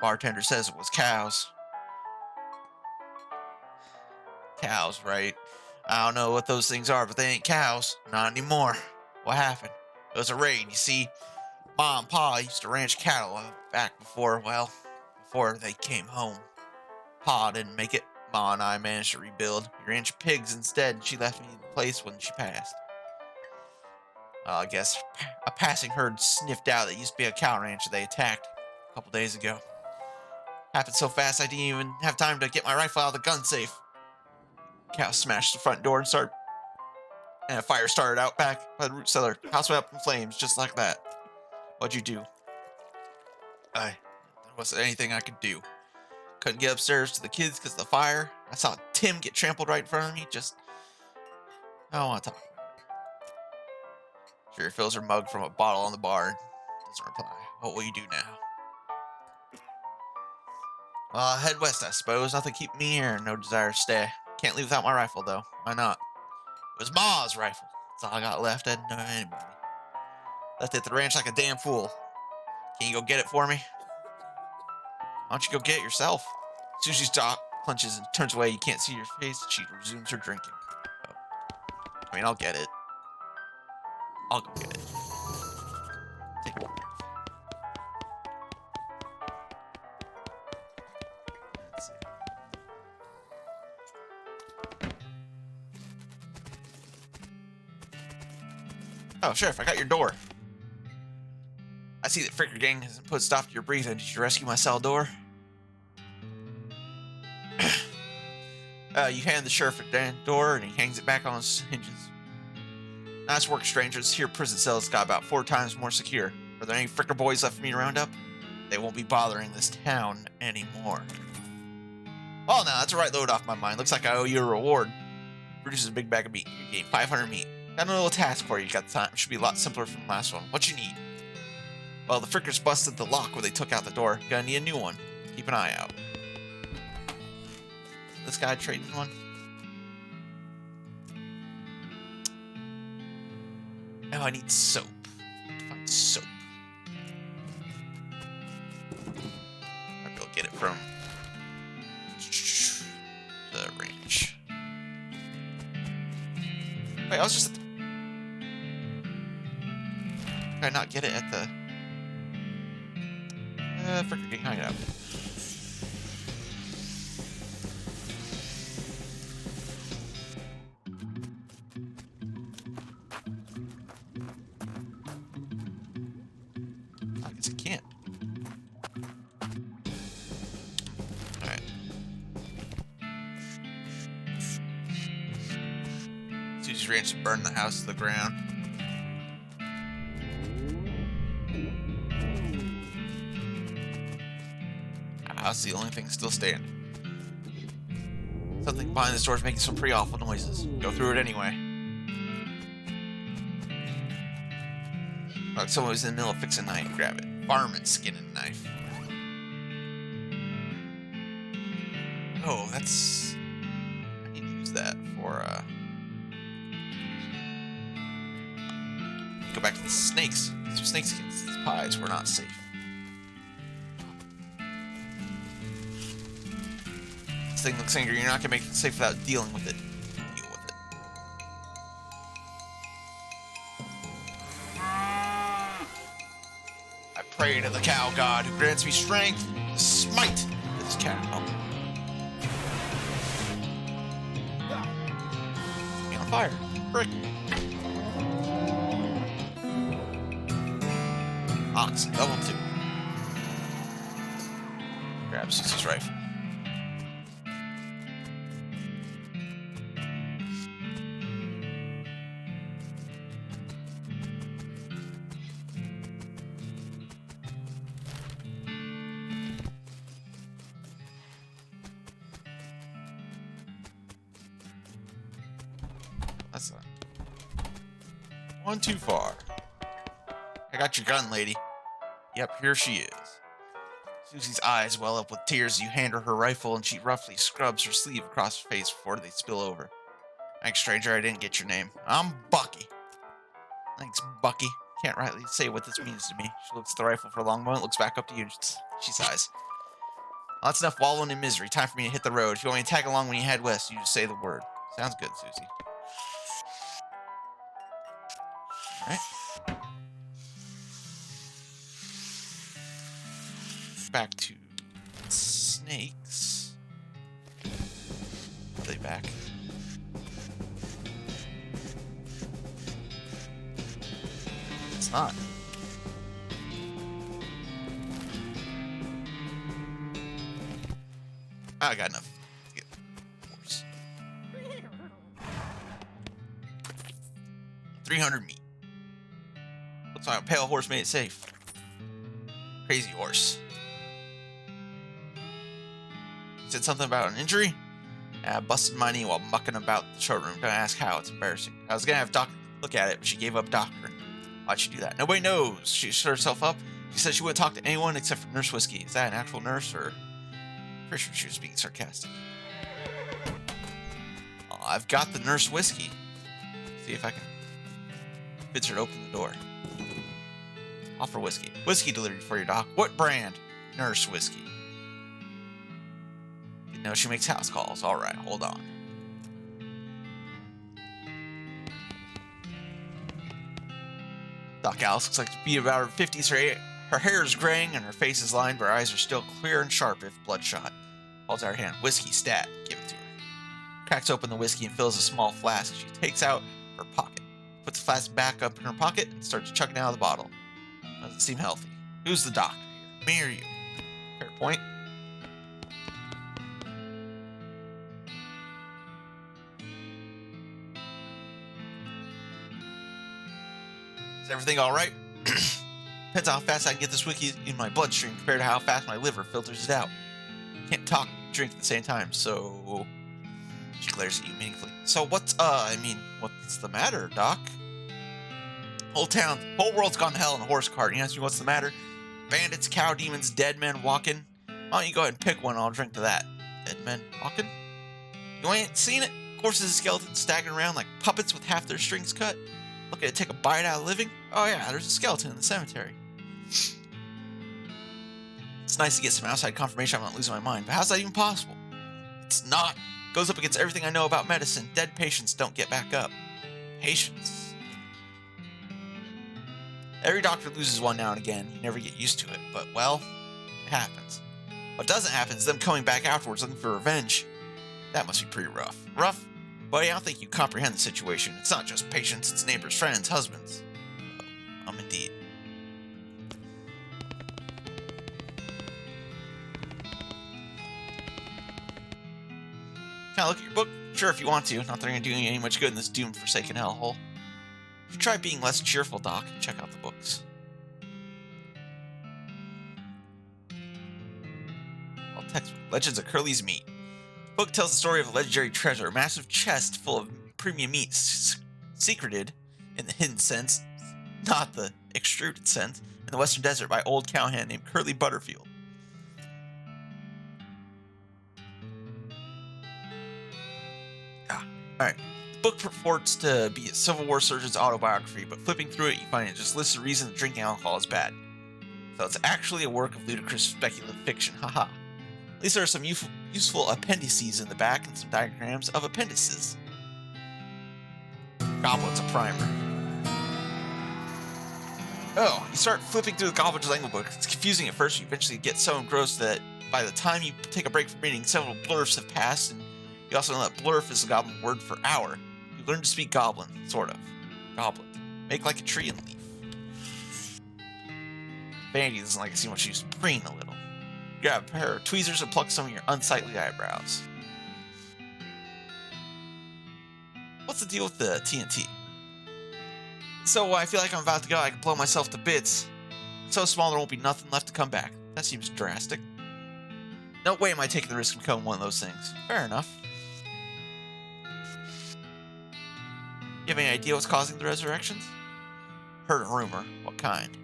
Bartender says it was cows. Cows, right? I don't know what those things are, but they ain't cows. Not anymore. What happened? It was a raid, you see. Ma and Pa used to ranch cattle back before they came home. Pa didn't make it. Ma and I managed to rebuild. We ranched pigs instead. She left me the place when she passed. I guess a passing herd sniffed out that used to be a cow ranch that they attacked a couple days ago. Happened so fast I didn't even have time to get my rifle out of the gun safe. Cow smashed the front door and a fire started out back by the root cellar. House went up in flames just like that. What'd you do? There wasn't anything I could do. Couldn't get upstairs to the kids because of the fire. I saw Tim get trampled right in front of me. I don't want to talk about it. Sherry fills her mug from a bottle on the bar and doesn't reply. What will you do now? Well, I'll head west, I suppose. Nothing keeping me here and no desire to stay. Can't leave without my rifle, though. Why not? It was Ma's rifle. That's all I got left. I didn't know anybody. Left it at the ranch like a damn fool. Can you go get it for me? Why don't you go get it yourself? Susie's jaw clenches and turns away. You can't see your face. She resumes her drinking. I'll get it. I'll go get it. Take it. Let's see. Oh, Sheriff, I got your door. I see that Fricker Gang hasn't put a stop to your breathing. Did you rescue my cell door? You hand the sheriff a door and he hangs it back on his hinges. Nice work, strangers. Here, prison cells got about 4 times more secure. Are there any fricker boys left for me to round up? They won't be bothering this town anymore. Oh, no, that's a right load off my mind. Looks like I owe you a reward. Produces a big bag of meat. You gain 500 meat. Got a little task for you. You got the time. Should be a lot simpler from the last one. What you need? Well, the frickers busted the lock where they took out the door. Gonna need a new one. Keep an eye out. This guy trading one? Oh, I need soap. Find soap. Might be able to get it from the range. Wait, I was just at the... Did I not get it at the... Fricker getting hung up. I guess I can't. Alright. Susie's ranch to burn the house to the ground. That's the only thing still standing. Something behind this door is making some pretty awful noises. Go through it anyway. Like someone was in the middle of fixing a knife. Grab it. Varmint skin and knife. Oh, that's... I need to use that for, go back to the snakes. Some snake skins. These pies were not safe. Thing looks angry. You're not gonna make it safe without dealing with it. Deal with it. I pray to the cow god who grants me strength to smite this cow. Be on fire. Frick. Ox, level 2. Grab Susie's rifle. That's not one too far. I got your gun, lady. Yep, here she is. Susie's eyes well up with tears as you hand her her rifle, and she roughly scrubs her sleeve across her face before they spill over. Thanks, stranger. I didn't get your name. I'm Bucky. Thanks, Bucky. Can't rightly say what this means to me. She looks at the rifle for a long moment, looks back up to you, and she sighs. Well, that's enough wallowing in misery. Time for me to hit the road. If you want me to tag along when you head west, you just say the word. Sounds good, Susie. Alright. Back to snakes. Are they back? It's not. I got enough to get a horse. 300 meat. Looks like a pale horse made it safe. Crazy horse. You said something about an injury? Yeah, I busted my knee while mucking about the showroom. Don't ask how, it's embarrassing. I was gonna have Doc look at it, but she gave up doctoring. Why'd she do that? Nobody knows. She stood herself up. She said she wouldn't talk to anyone except for Nurse Whiskey. Is that an actual nurse, or... Pretty sure she was being sarcastic. Oh, I've got the Nurse Whiskey. See if I can convince her to open the door. Offer whiskey. Whiskey delivered for your doc. What brand? Nurse Whiskey. Didn't know she makes house calls. Alright, hold on. Doc Alice looks like to be about her 50s. Her hair is graying and her face is lined, but her eyes are still clear and sharp if bloodshot. Holds out her hand. Whiskey, stat. Give it to her. Cracks open the whiskey and fills a small flask she takes out her pocket. Puts the flask back up in her pocket and starts chugging out of the bottle. Doesn't seem healthy. Who's the doctor here? Me or you? Fair point. Is everything alright? Depends on how fast I can get this wiki in my bloodstream compared to how fast my liver filters it out. Can't talk and drink at the same time, so... She glares at you meaningfully. So what's the matter, Doc? Whole world's gone to hell in a horse cart. You ask me what's the matter? Bandits, cow demons, dead men walking. Why don't you go ahead and pick one and I'll drink to that. Dead men walking? You ain't seen it? Horses and skeletons staggering around like puppets with half their strings cut. Looking to take a bite out of living? Oh yeah, there's a skeleton in the cemetery. It's nice to get some outside confirmation I'm not losing my mind, but how's that even possible? It's not. Goes up against everything I know about medicine. Dead patients don't get back up. Patients. Every doctor loses one now and again. You never get used to it, but well, it happens. What doesn't happen is them coming back afterwards looking for revenge. That must be pretty rough. Rough? Buddy, I don't think you comprehend the situation. It's not just patients, it's neighbors, friends, husbands. Indeed. Can I look at your book? Sure, if you want to. Not that they're going to do you any much good in this doomed, forsaken hellhole. You should try being less cheerful, Doc, and check out the books. Well, textbook. Legends of Curly's Meat. The book tells the story of a legendary treasure, a massive chest full of premium meat, secreted, in the hidden sense, not the extruded sense, in the western desert by old cowhand named Curly Butterfield. Alright. The book purports to be a Civil War surgeon's autobiography, but flipping through it, you find it just lists the reason that drinking alcohol is bad. So it's actually a work of ludicrous speculative fiction, haha. At least there are some useful appendices in the back and some diagrams of appendices. Goblet's a primer. Oh, you start flipping through the Goblet's language book. It's confusing at first, you eventually get so engrossed that by the time you take a break from reading, several blurfs have passed, and you also know that blurf is the goblin word for hour. You learn to speak goblin, sort of. Goblin. Make like a tree and leaf. Vanity doesn't like to see much use preen a little. Grab a pair of tweezers and pluck some of your unsightly eyebrows. What's the deal with the TNT? So I feel like I'm about to go, I can blow myself to bits. It's so small there won't be nothing left to come back. That seems drastic. No way am I taking the risk of becoming one of those things. Fair enough. You have any idea what's causing the resurrections? Heard a rumor. What kind?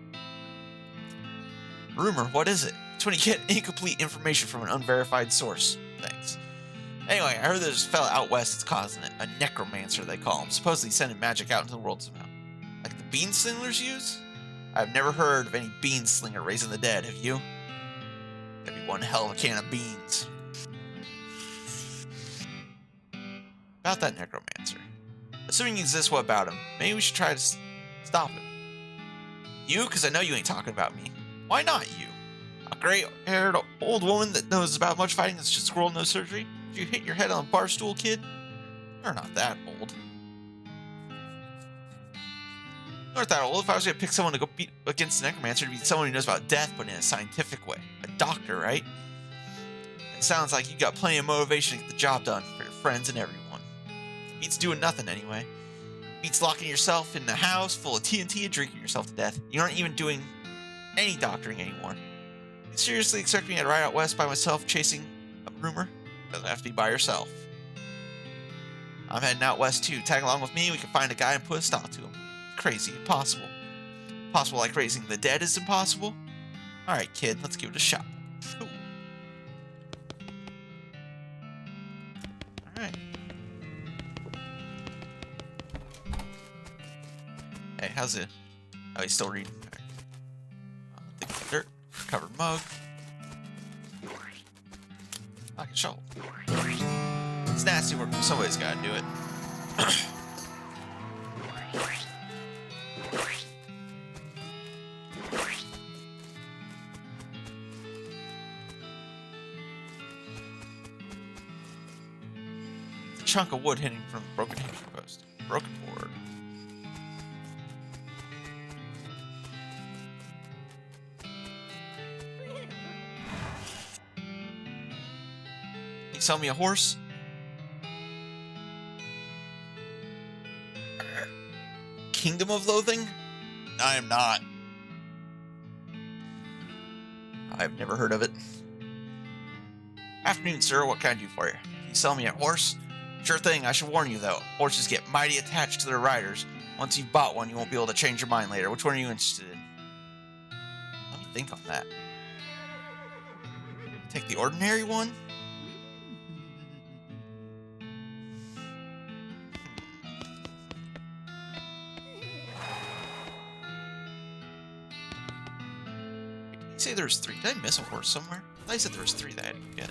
Rumor? What is it? It's when you get incomplete information from an unverified source. Thanks. Anyway, I heard there's a fella out west that's causing it. A necromancer, they call him. Supposedly sending magic out into the world somehow. Like the bean slingers use? I've never heard of any bean slinger raising the dead, have you? That'd be one hell of a can of beans. About that necromancer. Assuming he exists, what about him? Maybe we should try to stop him. You? Because I know you ain't talking about me. Why not you? A gray-haired old woman that knows about much fighting that's just squirrel no surgery? Did you hit your head on a bar stool, kid? You're not that old. You aren't that old. If I was going to pick someone to go beat against the necromancer, it'd be someone who knows about death, but in a scientific way. A doctor, right? It sounds like you got plenty of motivation to get the job done for your friends and everyone. Beats doing nothing anyway. Beats locking yourself in a house full of TNT and drinking yourself to death. You aren't even doing any doctoring anymore. You seriously expect me to ride out west by myself chasing a rumor? Doesn't have to be by yourself. I'm heading out west too. Tag along with me, we can find a guy and put a stop to him. Crazy, impossible. Possible like raising the dead is impossible? Alright kid, let's give it a shot. Cool. Alright. Hey, how's it? Oh, he's still reading. Right. Think of the dirt. Covered mug. I can shovel. It's nasty work, but somebody's gotta do it. It's a chunk of wood hitting from the broken hitching post. Broken board. You sell me a horse? Kingdom of Loathing? I am not. I've never heard of it. Afternoon, sir. What can I do for you? Can you sell me a horse? Sure thing. I should warn you, though. Horses get mighty attached to their riders. Once you've bought one, you won't be able to change your mind later. Which one are you interested in? Let me think on that. Take the ordinary one? Did you say there was 3? Did I miss a horse somewhere? I thought you said there was 3 that I had to get.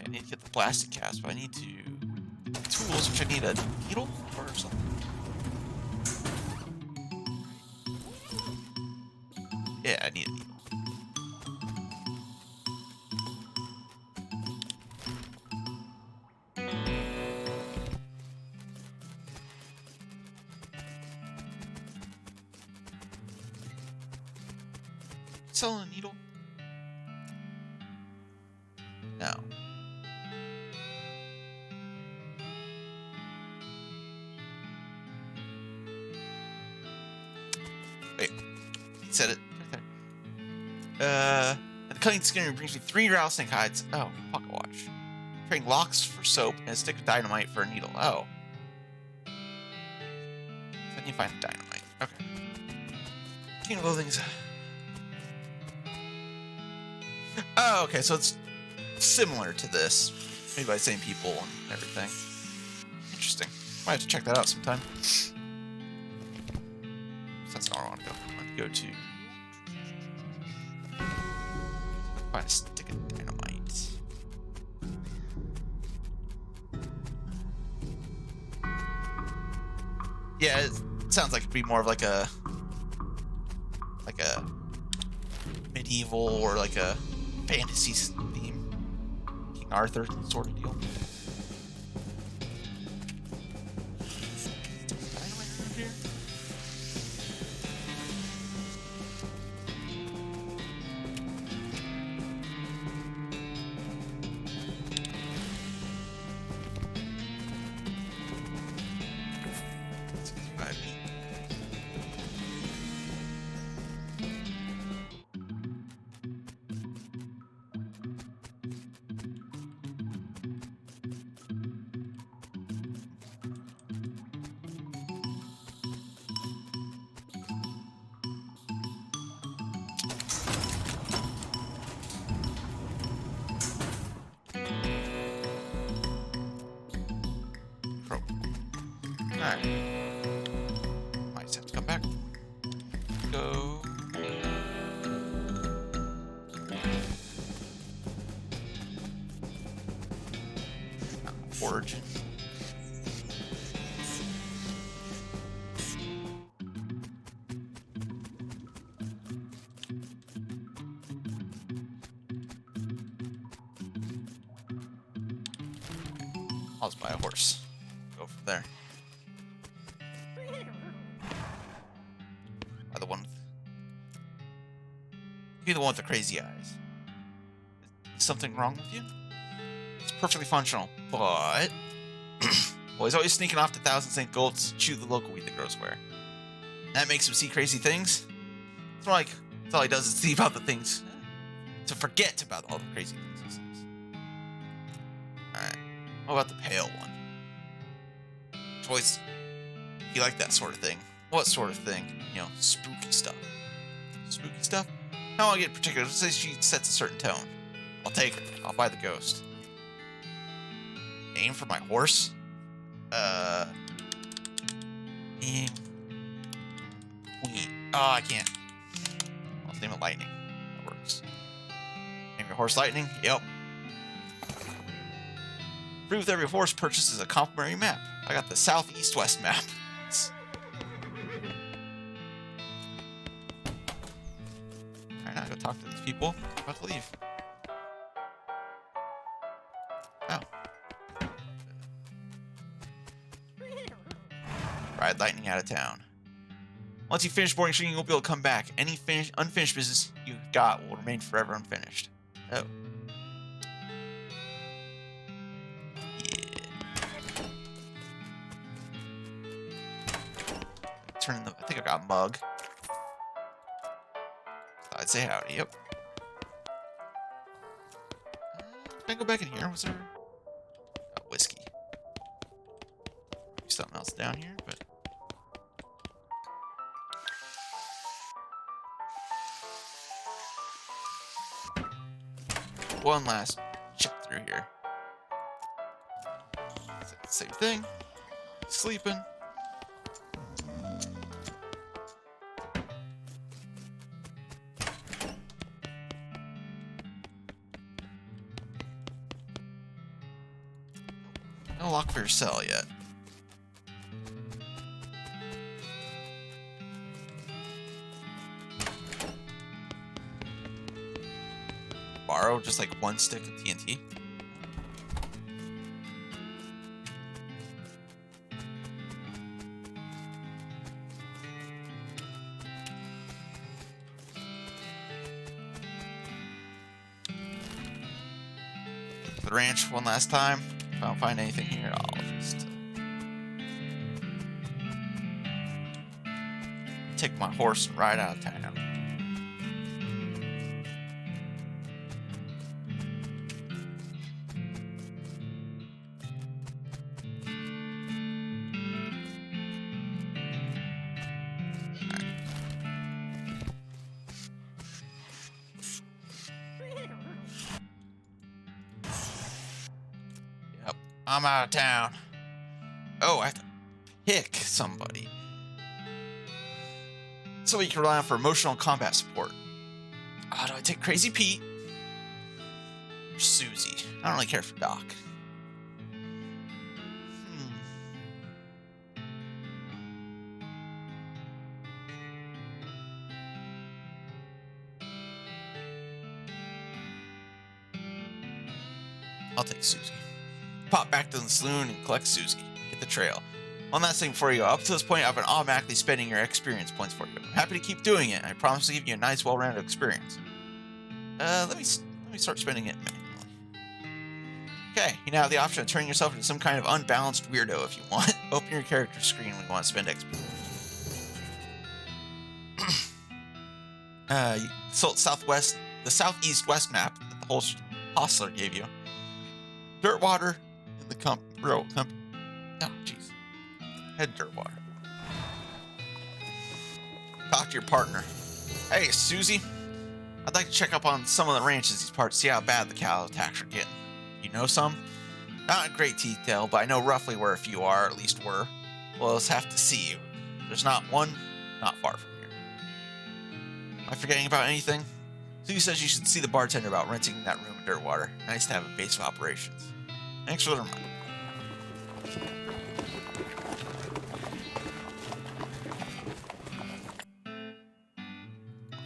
I need to get the plastic cast, but I need to get the tools, which I need a needle or something. Yeah, I need a needle. Selling a needle? No. Wait. He said it. Right there. The cutting skinner brings me 3 rattlesnake hides. Oh, pocket watch. Trading locks for soap and a stick of dynamite for a needle. Oh. So I need to find the dynamite. Okay. King of Loathing's. Oh, okay, so it's similar to this. Made by the same people and everything. Interesting. Might have to check that out sometime. That's not where I want to go. I want to go to... find a stick of dynamite. Yeah, it sounds like it'd be more of like a medieval or like a fantasy theme, King Arthur sort of deal. Dynamite around here? Alright. Might just have to come back. Go. Origin. I'll just buy a horse. Go from there. Buy the one with... Be the one with the crazy eyes. Is something wrong with you? It's perfectly functional, but... well, he's always sneaking off to Thousand St. Gold to chew the local weed that grows where. That makes him see crazy things? It's more like, that's all he does is see about the things. To forget about all the crazy things he sees. Alright. What about the pale one? Toys. You like that sort of thing. What sort of thing? You know, spooky stuff. Spooky stuff? I don't want to get particular. Let's say she sets a certain tone. I'll take her. I'll buy the ghost. Aim for my horse? Aim. Queen. Oh, I can't. I'll name it Lightning. That works. Name your horse Lightning? Yep. Free with every horse purchase is a complimentary map. I got the southeast-west map. Alright, now go talk to these people. I'm about to leave. Oh. Ride Lightning out of town. Once you finish boarding shooting, you won't be able to come back. Any unfinished business you've got will remain forever unfinished. Oh. got a mug. I'd say howdy. Yep. Can I go back in here? Was there whiskey? Something else down here, but one last check through here. Same thing. Sleeping. No lock for your cell yet. Borrow just like one stick of TNT. The ranch one last time. If I don't find anything here, I'll just take my horse and ride out of town. I'm out of town. Oh, I have to pick somebody. So you can rely on for emotional and combat support. Oh, do I take Crazy Pete? Or Susie? I don't really care for Doc. I'll take Susie. Pop back to the saloon and collect Susie. Hit the trail. One last thing before you go. Up to this point, I've been automatically spending your experience points for you. I'm happy to keep doing it. I promise to give you a nice, well-rounded experience. Let me start spending it manually. Okay, you now have the option of turning yourself into some kind of unbalanced weirdo if you want. Open your character screen when you want to spend XP. You sold the southeast-west map that the whole hostler gave you. Dirtwater in the company. Oh, jeez. Head Dirtwater. Talk to your partner. Hey, Susie. I'd like to check up on some of the ranches these parts, see how bad the cow attacks are getting. You know some? Not in great detail, but I know roughly where a few are, or at least were. Well, let's have to see you. There's not one, not far from here. Am I forgetting about anything? Susie says you should see the bartender about renting that room in Dirtwater. Nice to have a base of operations. Thanks for the reminder.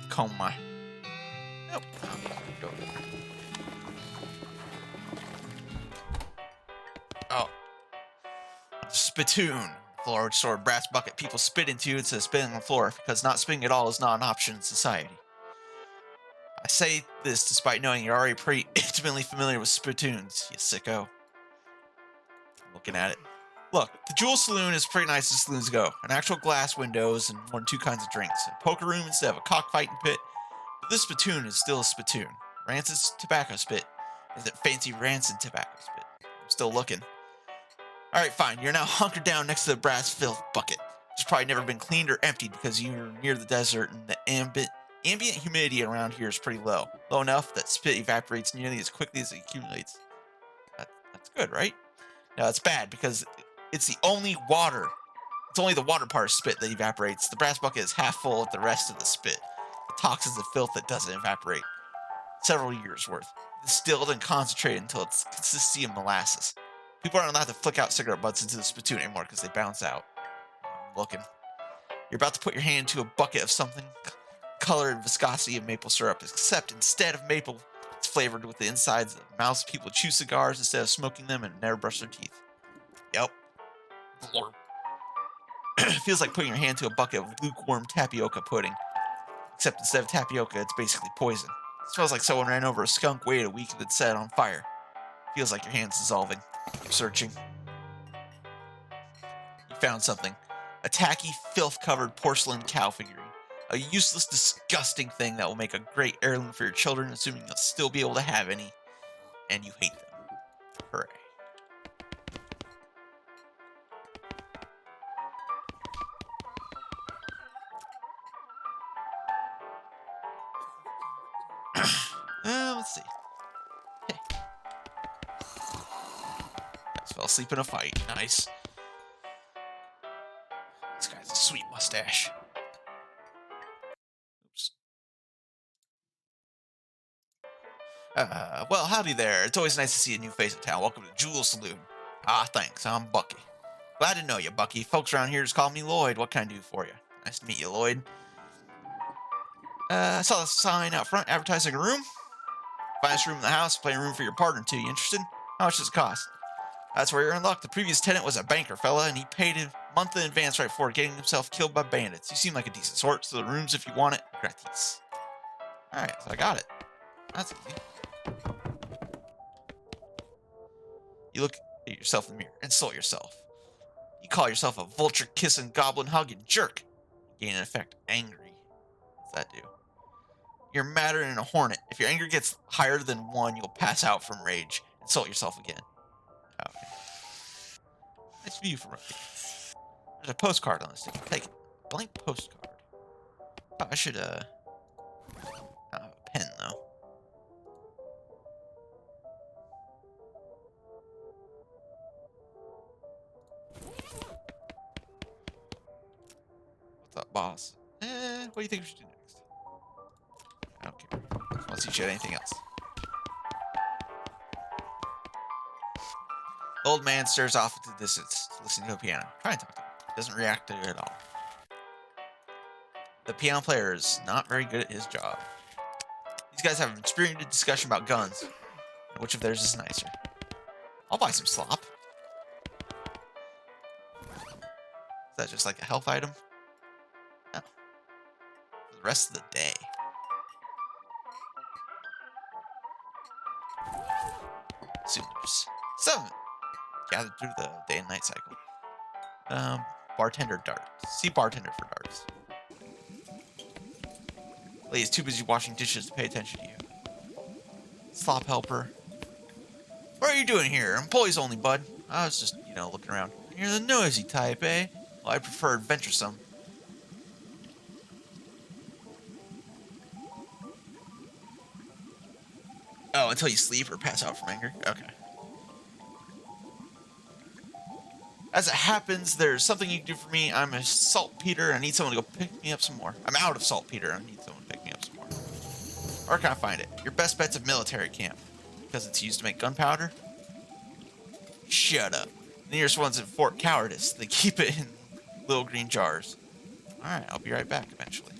Comb my. Nope. Oh. Spittoon. Floor stored brass bucket people spit into instead of spitting on the floor because not spitting at all is not an option in society. I say this despite knowing you're already pretty intimately familiar with spittoons, you sicko. Looking at it. Look, the Jewel Saloon is pretty nice as saloons go. An actual glass windows and 1 or 2 kinds of drinks. A poker room instead of a cockfighting pit. But this spittoon is still a spittoon. Rancid tobacco spit isn't fancy rancid tobacco spit. I'm still looking. Alright, fine. You're now hunkered down next to the brass filth bucket. It's probably never been cleaned or emptied because you're near the desert and the ambient humidity around here is pretty low. Low enough that spit evaporates nearly as quickly as it accumulates. That's good, right? No, it's bad because it's the only water. It's only the water part of spit that evaporates. The brass bucket is half full of the rest of the spit. The toxins and filth that doesn't evaporate. Several years worth. Distilled and concentrated until it's consistency of molasses. People aren't allowed to flick out cigarette butts into the spittoon anymore because they bounce out. I'm looking. You're about to put your hand into a bucket of something color and viscosity of maple syrup, except instead of maple, it's flavored with the insides of mouths. People chew cigars instead of smoking them and never brush their teeth. Yep. Feels like putting your hand to a bucket of lukewarm tapioca pudding. Except instead of tapioca, it's basically poison. It smells like someone ran over a skunk, waited a week, and then set it on fire. Feels like your hand's dissolving. Keep searching. You found something. A tacky, filth-covered porcelain cow figurine. A useless, disgusting thing that will make a great heirloom for your children, assuming you'll still be able to have any, and you hate them. Hooray. Let's see. Hey. Guys fell asleep in a fight. Nice. This guy's a sweet mustache. Oops. Well, howdy there. It's always nice to see a new face in town. Welcome to Jewel Saloon. Ah, thanks. I'm Bucky. Glad to know you, Bucky. Folks around here just call me Lloyd. What can I do for you? Nice to meet you, Lloyd. I saw the sign out front advertising a room. Finest room in the house, playing room for your partner too. You interested? How much does it cost? That's where you're in luck. The previous tenant was a banker fella, and he paid a month in advance right before getting himself killed by bandits. You seem like a decent sort, so the rooms, if you want it, gratis. Alright, so I got it. That's easy. You look at yourself in the mirror, insult yourself. You call yourself a vulture-kissing, goblin-hugging jerk. You gain an effect, angry. What's that do? You're madder than a hornet. If your anger gets higher than 1, you'll pass out from rage. Insult yourself again. Okay. Nice view from up here. There's a postcard on this thing. Take it. Blank postcard. Oh, I should, not have a pen, though. What's up, boss? What do you think we should do next? I don't care. Just want to see if you had anything else. The old man stares off into the distance, listening to a piano. Trying to talk to him. Doesn't react to it at all. The piano player is not very good at his job. These guys have a spirited discussion about guns. Which of theirs is nicer? I'll buy some slop. Is that just like a health item? No. For the rest of the day. Sooners. 7. Gathered through the day and night cycle. Bartender darts. See bartender for darts. Lady's too busy washing dishes to pay attention to you. Slop helper. What are you doing here? Employees only, bud. I was just, looking around. You're the noisy type, eh? Well, I prefer adventuresome. Oh, until you sleep or pass out from anger? Okay. As it happens, there's something you can do for me. I'm a saltpeter. I need someone to go pick me up some more. I'm out of saltpeter. I need someone to pick me up some more. Where can I find it? Your best bet's a military camp. Because it's used to make gunpowder? Shut up. The nearest one's in Fort Cowardice. They keep it in little green jars. Alright, I'll be right back eventually.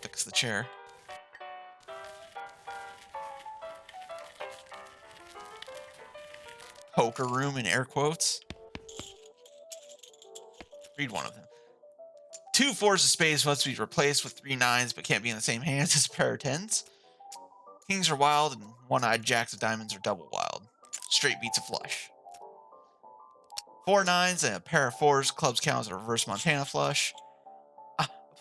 Fix the chair. Poker room in air quotes. Read one of them. 2 4s of spades must be replaced with 3 9s, but can't be in the same hands as a pair of 10s. Kings are wild, and one-eyed jacks of diamonds are double wild. Straight beats a flush. 4 9s and a pair of 4s. Clubs count as a reverse Montana flush.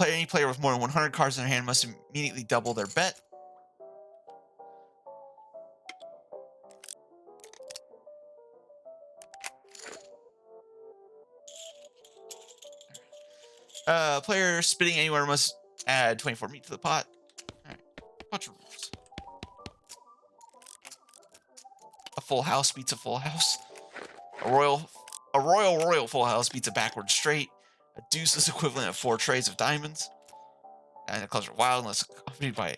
Any player with more than 100 cards in their hand must immediately double their bet. Player spitting anywhere must add 24 meat to the pot. Alright. Bunch of rules. A full house beats a full house. A royal full house beats a backward straight. A deuce is equivalent of 4 trays of diamonds. And the clubs are wild unless accompanied by...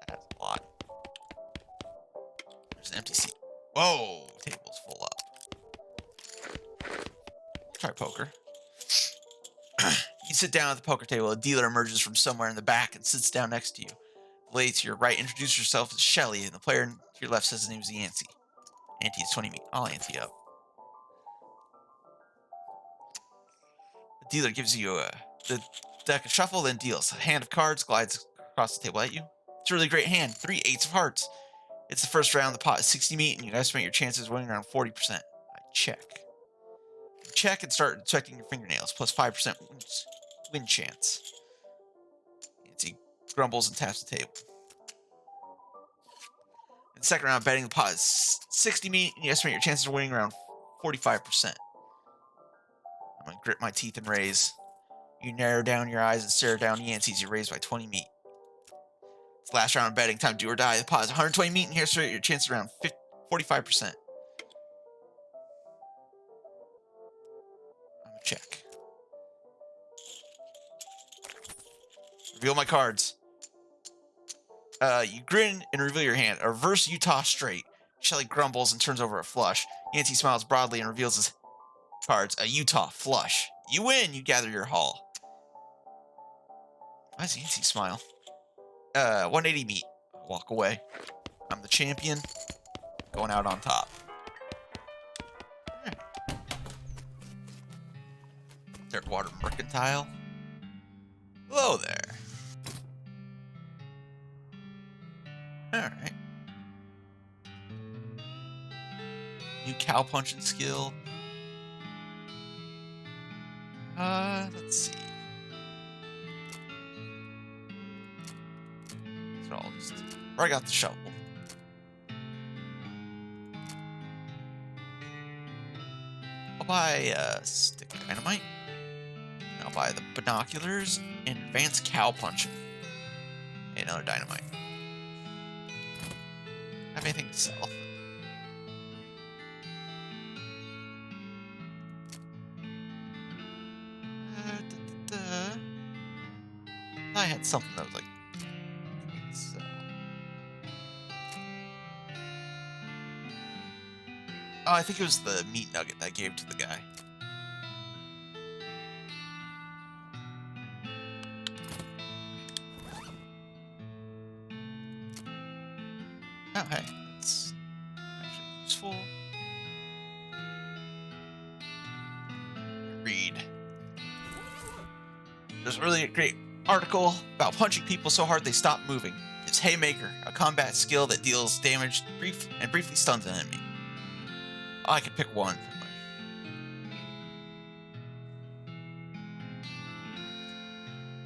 That's a lot. There's an empty seat. Whoa! Table's full up. Try poker. You sit down at the poker table. A dealer emerges from somewhere in the back and sits down next to you. The lady to your right introduces herself as Shelly, and the player to your left says his name is Yancey. Ante is 20 meat. I'll ante up. The dealer gives you the deck of shuffle, then deals. A hand of cards glides across the table at you. It's a really great hand. 3 eights of hearts. It's the first round. The pot is 60 meat, and you estimate your chances of winning around 40%. I check. Check and start checking your fingernails. Plus 5% win chance. He grumbles and taps the table. In the second round, betting the pot is 60 meat, and you estimate your chances of winning around 45%. I'm going to grit my teeth and raise. You narrow down your eyes and stare down Yancey's. You raise by 20 meat. It's the last round of betting. Time to do or die. The pot is 120 meat, and here's your chances around 45%. I'm going to check. Reveal my cards. You grin and reveal your hand. A reverse Utah straight. Shelly grumbles and turns over a flush. Yancey smiles broadly and reveals his cards. A Utah flush. You win. You gather your haul. Why does Yancey smile? 180 meat. Walk away. I'm the champion. Going out on top. Dirtwater Mercantile. Hello there. Alright. New cow punching skill. Let's see. So I'll just... I got the shovel. I'll buy a stick of dynamite. I'll buy the binoculars and advanced cow punching. And another dynamite. Have anything to sell? I had something that was like, so. Oh, I think it was the meat nugget that I gave to the guy. Oh, hey, it's actually useful. Read. There's a really great article about punching people so hard they stop moving. It's Haymaker, a combat skill that deals damage briefly stuns an enemy. Oh, I can pick one.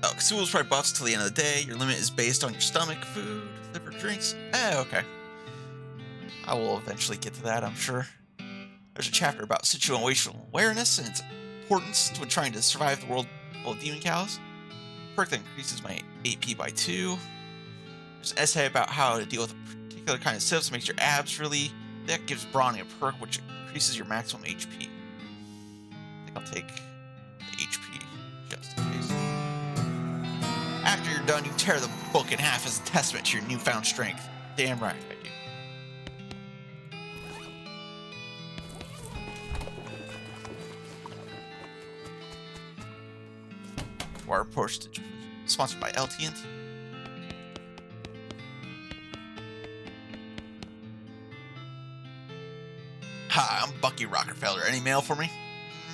Oh, consumables provide buffs till the end of the day. Your limit is based on your stomach, food, liver, drinks. Oh, okay. I will eventually get to that, I'm sure. There's a chapter about situational awareness and its importance when trying to survive the world full of demon cows. Perk that increases my AP by 2. There's an essay about how to deal with a particular kind of sips that makes your abs really thick. Gives brawny a perk which increases your maximum HP. I think I'll take the HP just in case. After you're done, you tear the book in half as a testament to your newfound strength. Damn right I do. Water postage sponsored by LTNT. Hi, I'm Bucky Rockefeller. Any mail for me?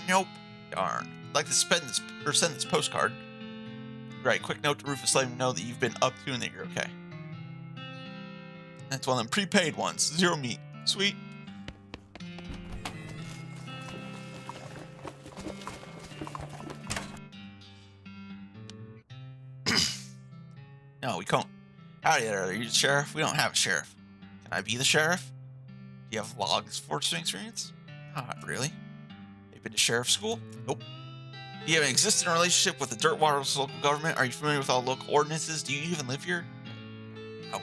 Nope. Darn. I'd like to send this postcard. Write a quick note to Rufus letting him know that you've been up to and that you're okay. That's one of them prepaid ones. 0 meat. Sweet. No, we can't. Howdy there, are you the sheriff? We don't have a sheriff. Can I be the sheriff? Do you have logs for experience? Not really. You been to sheriff school? Nope. Do you have an existing relationship with the Dirtwater's local government? Are you familiar with all local ordinances? Do you even live here? No.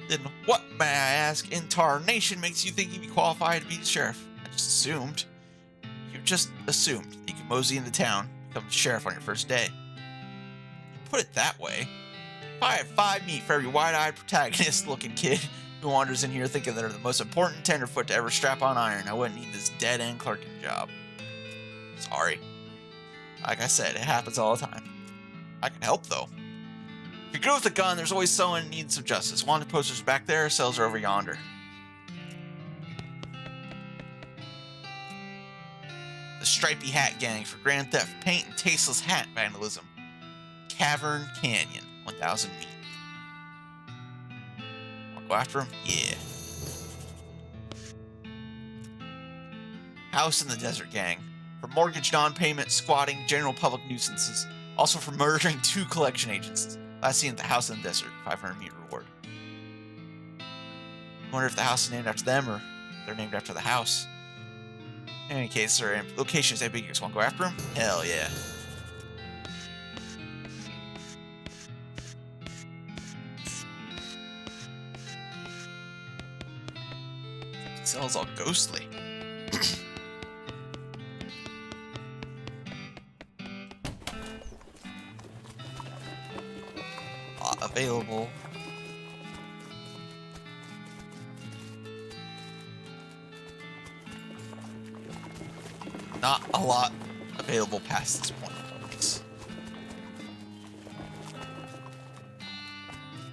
Then what, may I ask, in tarnation makes you think you'd be qualified to be the sheriff? I just assumed. You just assumed that you could mosey into town, become the sheriff on your first day. You put it that way. If I had 5 meat for every wide-eyed protagonist-looking kid who wanders in here thinking they're the most important tenderfoot to ever strap on iron, I wouldn't need this dead-end clerking job. Sorry. Like I said, it happens all the time. I can help, though. If you're good with a gun, there's always someone who needs some justice. Wanted posters back there, cells are over yonder. The Stripey Hat Gang for grand theft, paint, and tasteless hat vandalism. Cavern Canyon, 1,000 feet. Wanna go after him? Yeah. House in the Desert Gang. For mortgage non-payment, squatting, general public nuisances. Also for murdering 2 collection agents. Last seen at the House in the Desert, 500-meter reward. I wonder if the house is named after them or they're named after the house. In any case, their location is ambiguous. Want to go after him? Hell yeah. Cell's all ghostly. Available. Not a lot available past this point, folks.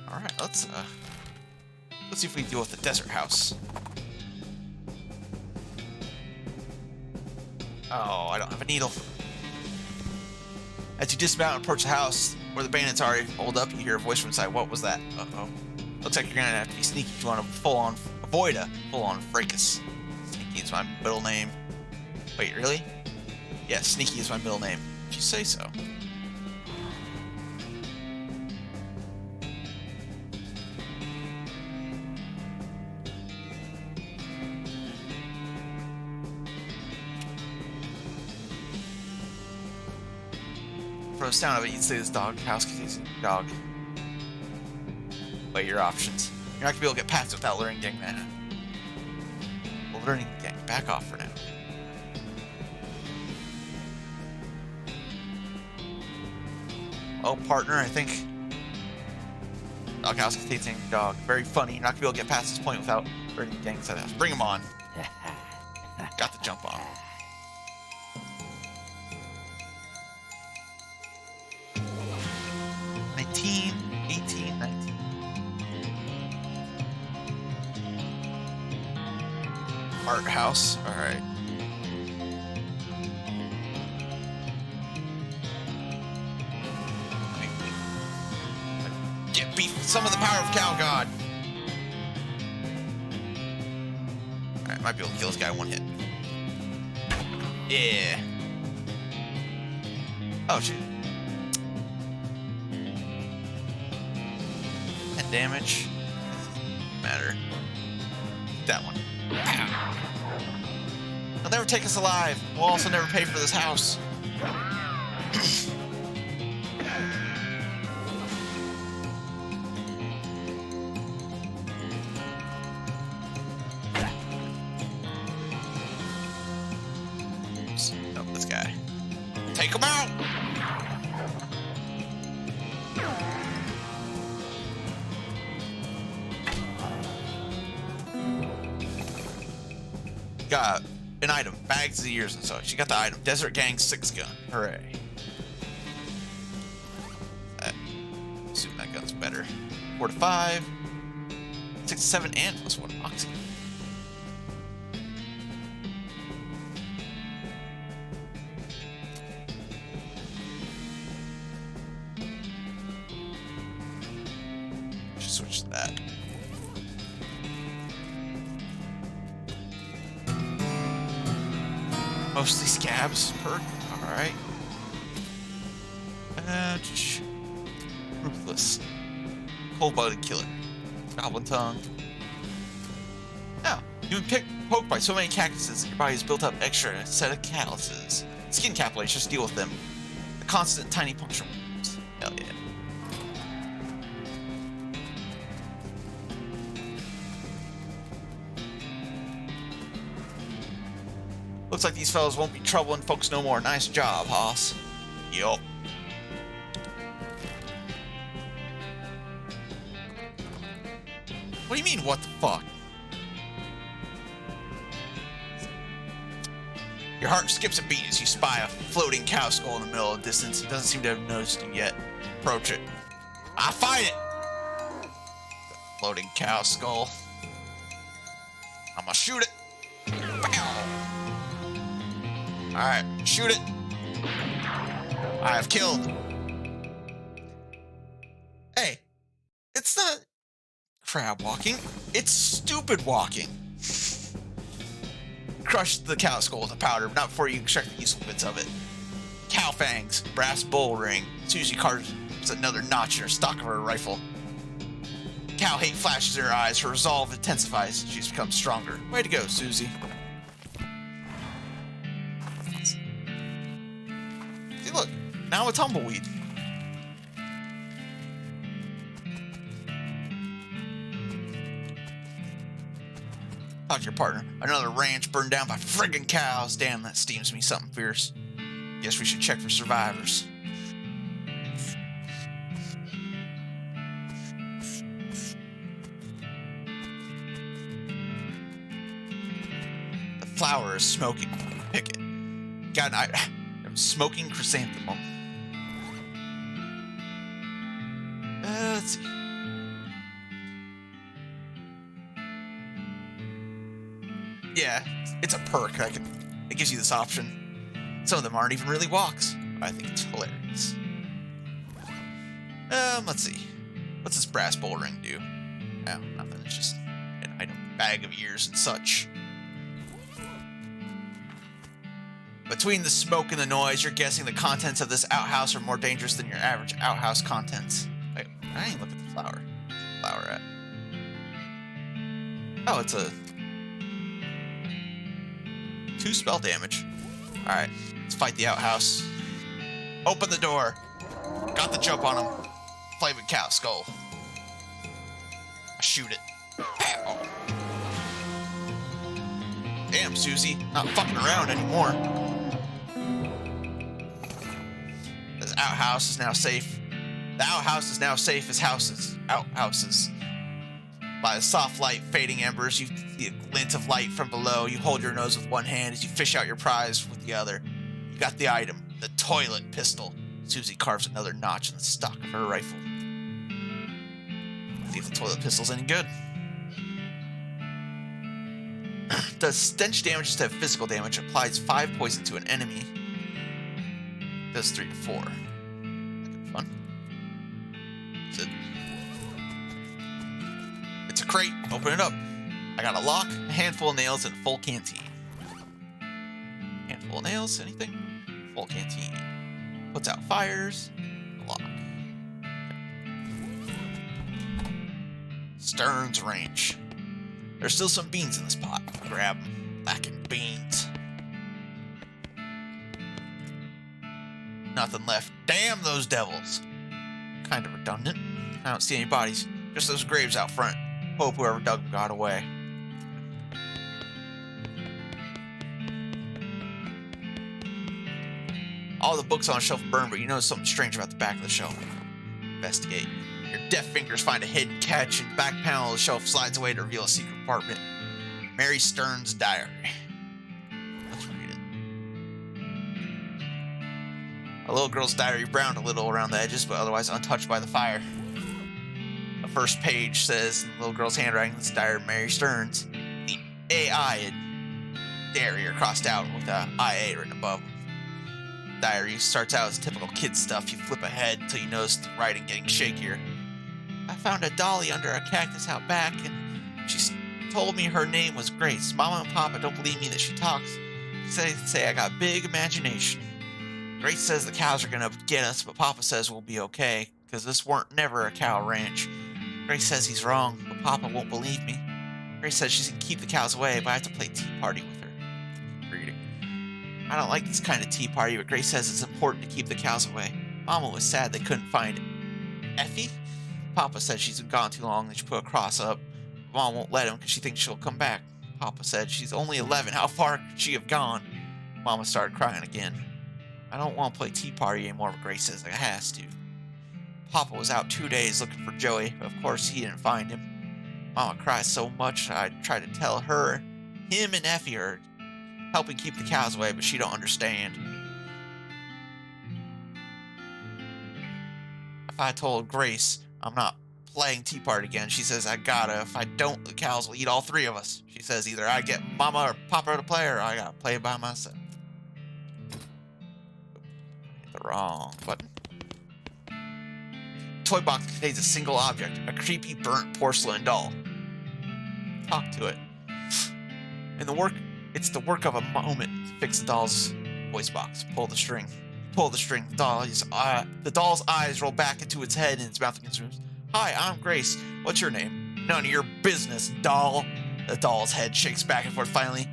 All right, let's see if we can deal with the desert house. Oh, I don't have a needle. As you dismount and approach the house where the bandits already holed up, you hear a voice from inside. What was that? Uh-oh. Looks like you're gonna have to be sneaky if you want to avoid a full-on fracas. Sneaky is my middle name. Wait, really? Yeah, Sneaky is my middle name. If you say so. From the sound of it, you'd say this dog house contains a dog. Weigh your options. You're not gonna be able to get past it without luring gang man. Well, luring gang, back off for now. Oh, partner, I think. Doghouse contains a dog. Very funny. You're not gonna be able to get past this point without luring gang inside the house. Bring him on. Got the jump on. Art house. All right. Get beef. Some of the power of Cow God. All right, might be able to kill this guy in one hit. Yeah. Oh shit. 10 damage. Matter. That one. They'll never take us alive. We'll also never pay for this house. Help this guy. Take him out! Got an item, bags of the years and such. You got the item, Desert Gang 6 gun. Hooray. Assume that gun's better. 4 to 5, 6 to 7, and plus 1 oxy. Should switch to that. Mostly scabs perk. Alright. Ruthless. Cold-blooded killer. Goblin tongue. Now, you've been poked by so many cactuses that your body has built up extra set of calluses. Skin capillaries, just deal with them. The constant tiny puncture wounds. Hell yeah. Looks like these fellas won't be troubling folks no more. Nice job, Hoss. Yup. What do you mean, what the fuck? Your heart skips a beat as you spy a floating cow skull in the middle of the distance. It doesn't seem to have noticed you yet. Approach it. I fight it! Floating cow skull. I'm gonna shoot it. Bow. Alright, shoot it. I have killed. Hey, it's not crab walking, it's stupid walking. Crush the cow skull with a powder, but not before you extract the useful bits of it. Cow fangs, brass bull ring. Susie carves another notch in her stock of her rifle. Cow hate flashes in her eyes, her resolve intensifies. She's become stronger. Way to go, Susie. See, look, now a tumbleweed. Talk to your partner. Another ranch burned down by friggin' cows. Damn, that steams me something fierce. Guess we should check for survivors. The flower is smoking. Pick it. Got an smoking chrysanthemum. Let's see. Yeah, it's a perk. It gives you this option. Some of them aren't even really walks. I think it's hilarious. Let's see. What's this brass bull ring do? Oh, nothing. It's just an item. Bag of ears and such. Between the smoke and the noise, you're guessing the contents of this outhouse are more dangerous than your average outhouse contents. Wait, I didn't look at the flower. Where's the flower at? Oh, it's a 2 spell damage. Alright, let's fight the outhouse. Open the door. Got the jump on him. Flaming cow skull. I shoot it. Pow. Damn, Susie. Not fucking around anymore. This outhouse is now safe. The outhouse is now safe as outhouses. By the soft light, fading embers, you see a glint of light from below. You hold your nose with one hand as you fish out your prize with the other. You got the item, the toilet pistol. Susie carves another notch in the stock of her rifle. See if the toilet pistol's any good. Does stench damage instead of physical damage. Applies 5 poison to an enemy. Does 3 to 4. That could be fun. It's a crate. Open it up. I got a lock, a handful of nails, and a full canteen. Handful of nails, anything? Full canteen. Puts out fires. A lock. Stearns range. There's still some beans in this pot. Grab them. Lacking beans. Nothing left. Damn those devils. Kind of redundant. I don't see any bodies. Just those graves out front. Hope whoever dug them got away. All the books on the shelf burn, but you notice something strange about the back of the shelf. Investigate. Your deft fingers find a hidden catch, and the back panel of the shelf slides away to reveal a secret compartment. Mary Stearns' diary. Let's read it. A little girl's diary browned a little around the edges, but otherwise untouched by the fire. The first page says, in the little girl's handwriting, this diary of Mary Stearns. The AI diary are crossed out with a IA written above. The diary starts out as typical kid stuff. You flip ahead until you notice the writing getting shakier. I found a dolly under a cactus out back, and she told me her name was Grace. Mama and Papa don't believe me that she talks. They say I got big imagination. Grace says the cows are gonna get us, but Papa says we'll be okay, because this weren't never a cow ranch. Grace says he's wrong, but Papa won't believe me. Grace says she can keep the cows away, but I have to play tea party with her. Reading. I don't like this kind of tea party, but Grace says it's important to keep the cows away. Mama was sad they couldn't find Effie. Papa said she's been gone too long and she put a cross up. Mom won't let him because she thinks she'll come back. Papa said she's only 11. How far could she have gone? Mama started crying again. I don't want to play tea party anymore, but Grace says I has to. Papa was out 2 days looking for Joey, but of course he didn't find him. Mama cries so much I tried to tell her him and Effie are helping keep the cows away, but she don't understand. If I told Grace I'm not playing tea party again, she says I gotta. If I don't, the cows will eat all 3 of us. She says either I get Mama or Papa to play, or I gotta play by myself. Wrong button. Toy box contains a single object, a creepy burnt porcelain doll. Talk to it. It's the work of a moment to fix the doll's voice box. Pull the string. Pull the string. The doll's eyes roll back into its head and its mouth against rooms. Hi, I'm Grace. What's your name? None of your business, doll. The doll's head shakes back and forth finally.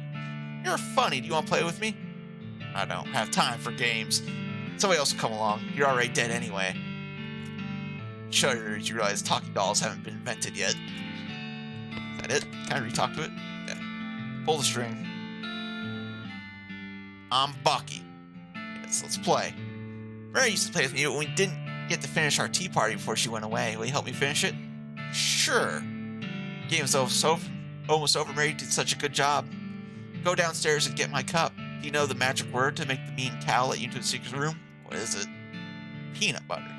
You're funny. Do you want to play with me? I don't have time for games. Somebody else will come along. You're already dead anyway. Shudders, you realize talking dolls haven't been invented yet. Is that it? Can I re-talk to it? Yeah. Pull the string. I'm Bucky. Yes, let's play. Mary used to play with me, but we didn't get to finish our tea party before she went away. Will you help me finish it? Sure. Game's almost over. Mary did such a good job. Go downstairs and get my cup. Do you know the magic word to make the mean cow let you into the secret room? What is it? Peanut butter.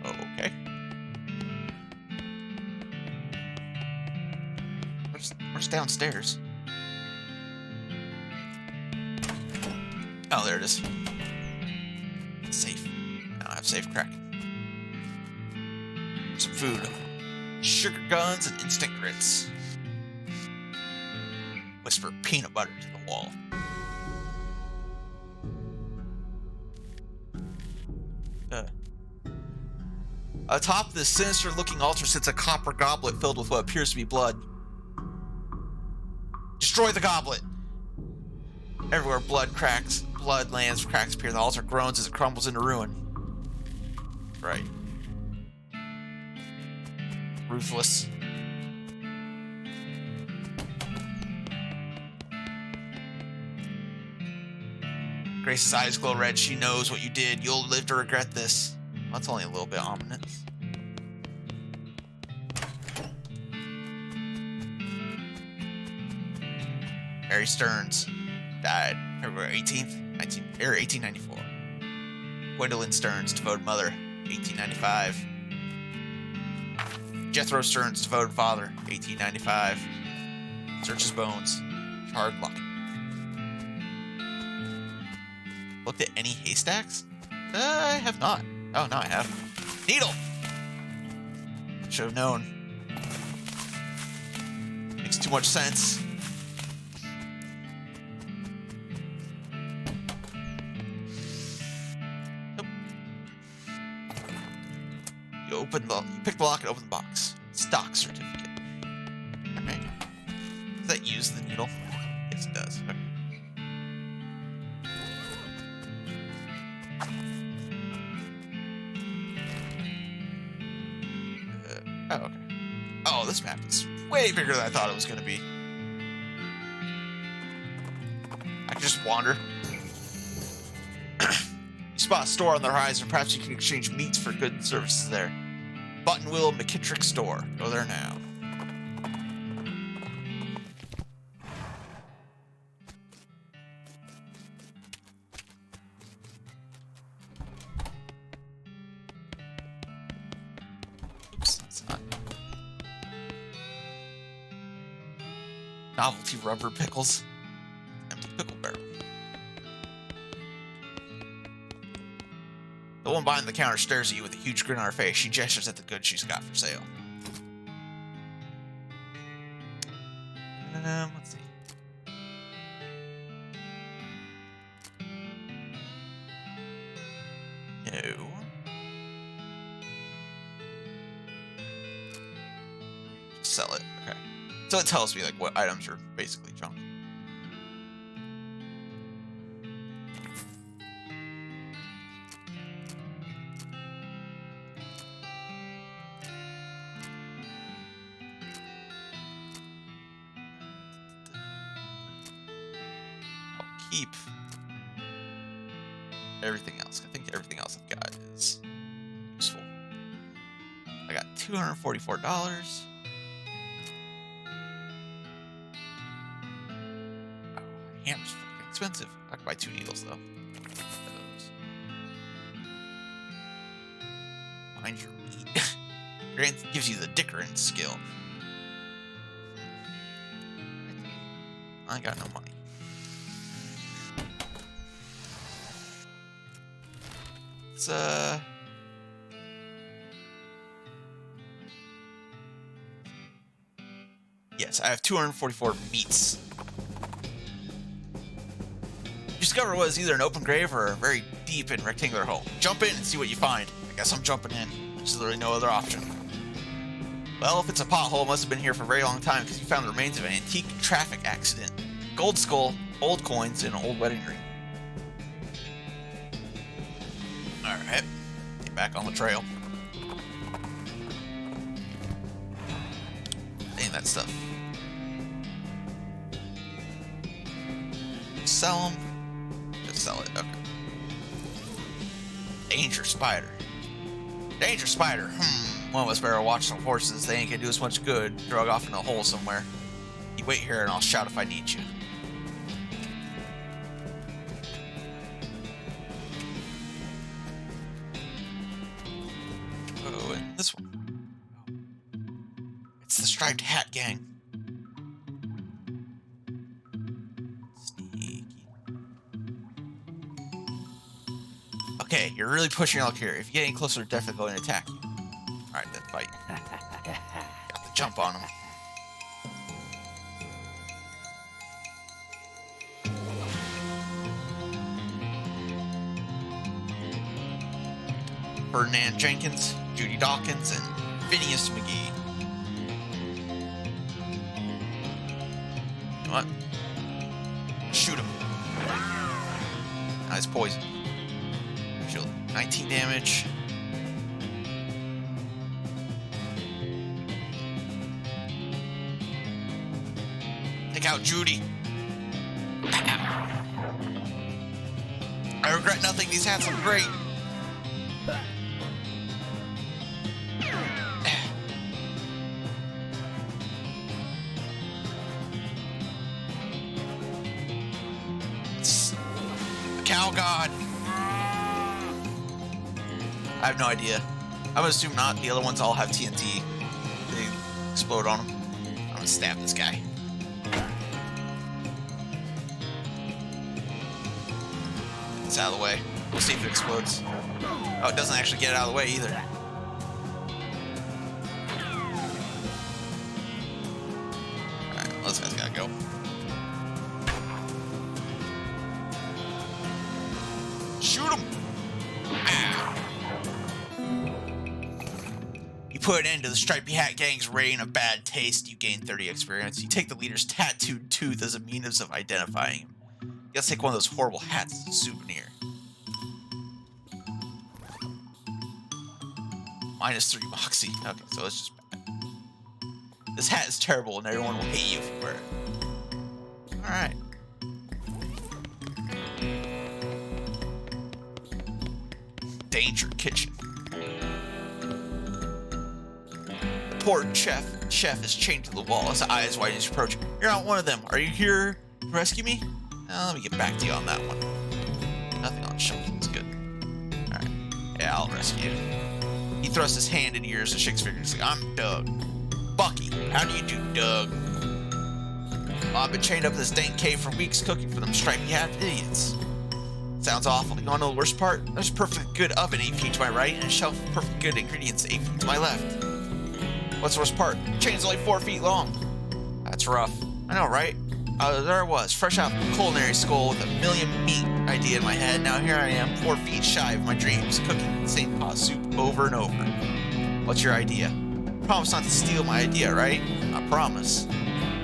Okay. Where's downstairs? Oh, there it is. Safe. I don't have safe cracking. Some food. Sugar guns and instant grits. Whisper peanut butter to the wall. Atop this sinister-looking altar sits a copper goblet filled with what appears to be blood. Destroy the goblet! Everywhere blood lands, cracks appear. The altar groans as it crumbles into ruin. Right. Ruthless. Grace's eyes glow red. She knows what you did. You'll live to regret this. That's only a little bit ominous. Mary Stearns died February 18th, 1894. Gwendolyn Stearns, devoted mother, 1895. Jethro Stearns, devoted father, 1895. Searches bones, charred luck. Looked at any haystacks? I have not. Oh, no, I have. Needle! Should have known. Makes too much sense. Nope. You pick the lock and open the box. Stock certificate. Okay. Does that use the needle? Yes, it does. Okay. Oh, okay. Oh, this map is way bigger than I thought it was going to be. I can just wander. You spot a store on the horizon. Perhaps you can exchange meats for goods and services there. Buttonwheel McKittrick store. Go there now. Novelty rubber pickles. Empty pickle barrel. The woman behind the counter stares at you with a huge grin on her face. She gestures at the goods she's got for sale. Let's see. No. Just sell it. Okay. So it tells me like what items are basically junk. I'll keep everything else. I think everything else I've got is useful. I got $244. Hammer's fucking expensive. I could buy 2 needles though. Mind your meat. Grant gives you the dickering skill. I got no money. Let's yes, I have 244 meats. You discover what is either an open grave or a very deep and rectangular hole. Jump in and see what you find. I guess I'm jumping in. There's literally no other option. Well, if it's a pothole, it must have been here for a very long time because you found the remains of an antique traffic accident. Gold skull, old coins, and an old wedding ring. Alright, get back on the trail. Dang, that stuff. Sell them. Just sell it, okay. Danger spider. Danger spider. One of us better watch some horses. They ain't gonna do us much good. Drug off in a hole somewhere. You wait here and I'll shout if I need you. Oh, and this one. It's the Striped Hat Gang. Sneaky. Okay, you're really pushing your luck here. If you get any closer, they're definitely going to attack you. Alright, then fight. Got to jump on him. Ferdinand Jenkins, Judy Dawkins, and Phineas McGee. You know what? Shoot him. Nice poison. Shield 19 damage. Take out Judy. I regret nothing. These hats look great. It's a cow god. I have no idea. I'm gonna assume not. The other ones all have TNT. They explode on them. I'm gonna stab this guy. It's out of the way. We'll see if it explodes. Oh, it doesn't actually get out of the way either. Alright, well, this guy's gotta go. Shoot him! Ah. You put an end to the Stripy Hat Gang's reign of bad taste. You gain 30 experience. You take the leader's tattooed tooth as a means of identifying him. You gotta take one of those horrible hats as a souvenir. -3 moxie. Okay, so it's just bad. This hat is terrible and everyone will hate you if you wear it. Alright. Danger Kitchen. The poor chef is chained to the wall, his eyes wide as you approach. You're not one of them. Are you here to rescue me? Let me get back to you on that one. Nothing on the shelf. That's good. Alright. Yeah, I'll rescue you. He thrusts his hand into yours and shakes fingers. Like, I'm Doug. Bucky, how do you do, Doug? Well, I've been chained up in this dank cave for weeks cooking for them stripy hat idiots. Sounds awful. You wanna know the worst part? There's a perfectly good oven 8 feet to my right and a shelf of perfectly good ingredients 8 feet to my left. What's the worst part? The chain's only 4 feet long. That's rough. I know, right? There I was, fresh out of culinary school with a million meat idea in my head. Now here I am, 4 feet shy of my dreams, cooking the same pot of soup over and over. What's your idea? Promise not to steal my idea, right? I promise.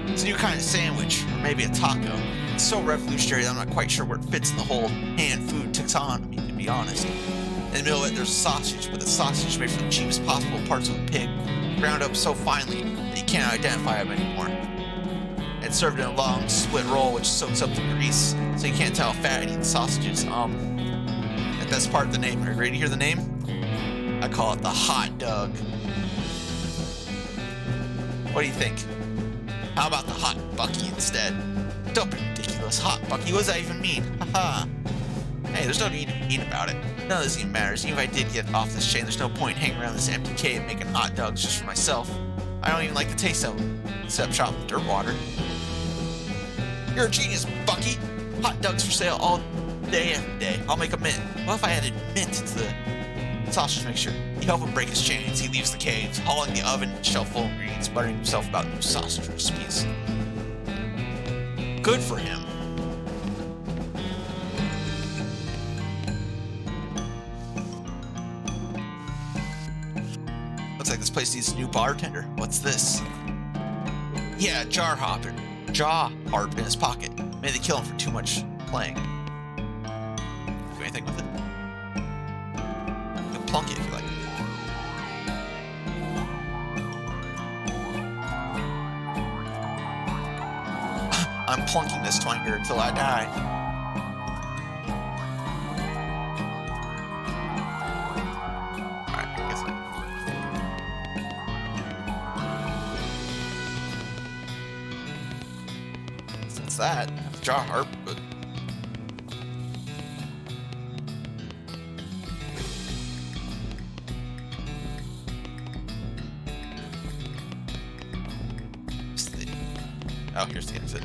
It's a new kind of sandwich, or maybe a taco. It's so revolutionary that I'm not quite sure where it fits in the whole hand food taxonomy, to be honest. In the middle of it, there's a sausage, but the sausage is made from the cheapest possible parts of a pig, ground up so finely that you can't identify them anymore. It's served in a long, split roll, which soaks up the grease, so you can't tell how fatty the sausage is. And that's part of the name. Are you ready to hear the name? I call it the Hot Dog. What do you think? How about the Hot Bucky instead? Don't be ridiculous. Hot Bucky, what does that even mean? Haha. Hey, there's no need to be mean about it. None of this even matters. Even if I did get off this chain, there's no point hanging around this empty cave making hot dogs just for myself. I don't even like the taste of them, except chopped dirt water. You're a genius, Bucky. Hot dogs for sale all day after day. I'll make a mint. What if I added mint to the sausage mixture? You help him break his chains. He leaves the caves, hauling the oven and shelf full of ingredients, muttering himself about new sausage recipes. Good for him. Looks like this place needs a new bartender. What's this? Yeah, jaw harp in his pocket. Maybe they kill him for too much playing. Do anything with it? You can plunk it if you like. I'm plunking this twanger until I die. Alright, I guess that's that. That's jaw harp, but oh, here's the exit.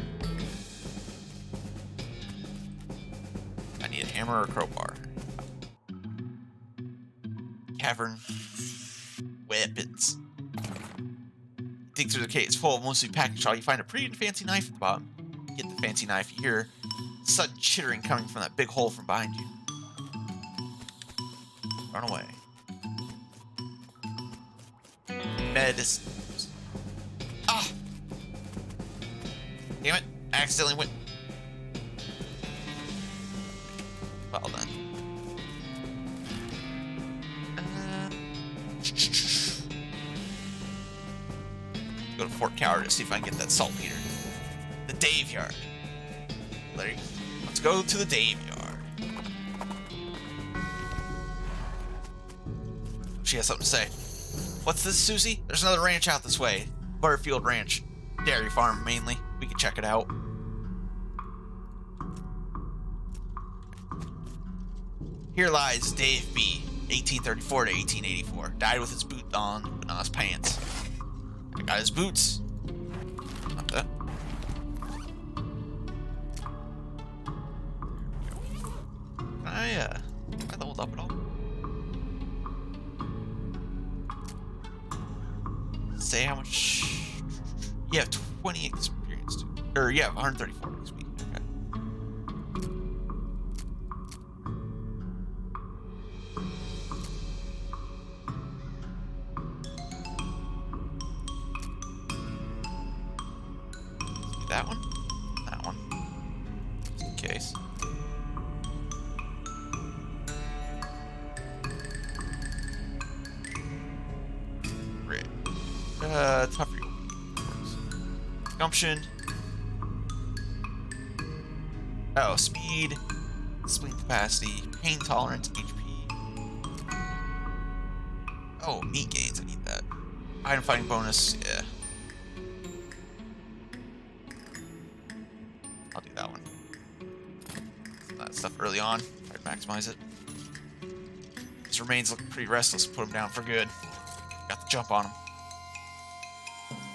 I need a hammer or a crowbar. Cavern weapons. Dig through the cave. It's full of mostly packaged all. You find a pretty fancy knife at the bottom. Get the fancy knife. You hear sudden chittering coming from that big hole from behind you. Run away. Medicine. Ah! Damn it. I accidentally went. Well done. Go to Fort Coward to see if I can get that saltpeter. The Dave Yard. Let's go to the Dave Yard. She has something to say. What's this, Susie? There's another ranch out this way. Butterfield Ranch. Dairy farm, mainly. We can check it out. Here lies Dave B., 1834 to 1884. Died with his boot on, but not his pants. I got his boots. Not that. Can I leveled up at all? Say how much... You have 20 experience, too. Or, you have 134 XP. Okay. That one? That one. Just in case. Great. Tough for you. Gumption. Oh, speed. Spleen capacity. Pain tolerance. HP. Oh, meat gains. I need that. Item fighting bonus. Yeah. I'll do that one. That stuff early on. Try to maximize it. His remains looking pretty restless. Put him down for good. Got the jump on him.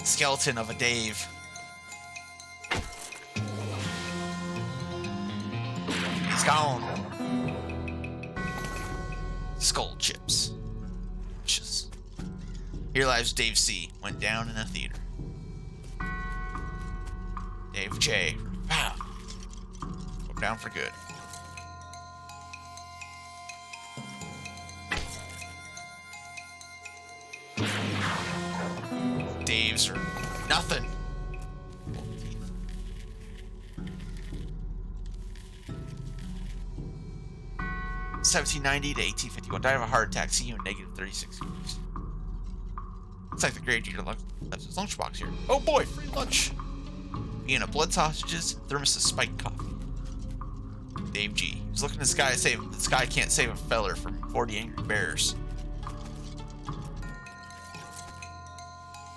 Skeleton of a Dave. He's gone. Skull chips. Here lies Dave C. Went down in a theater. Dave J. Wow. Go down for good. Dave's are nothing. 1790 to 1851. Died of a heart attack. See you in negative 36 years. Looks like the grade eater left his lunchbox here. Oh boy, free lunch. Vienna blood sausages, thermos of spiked coffee. Dave G. He's looking at this guy to save him. This guy can't save a feller from 40 angry bears.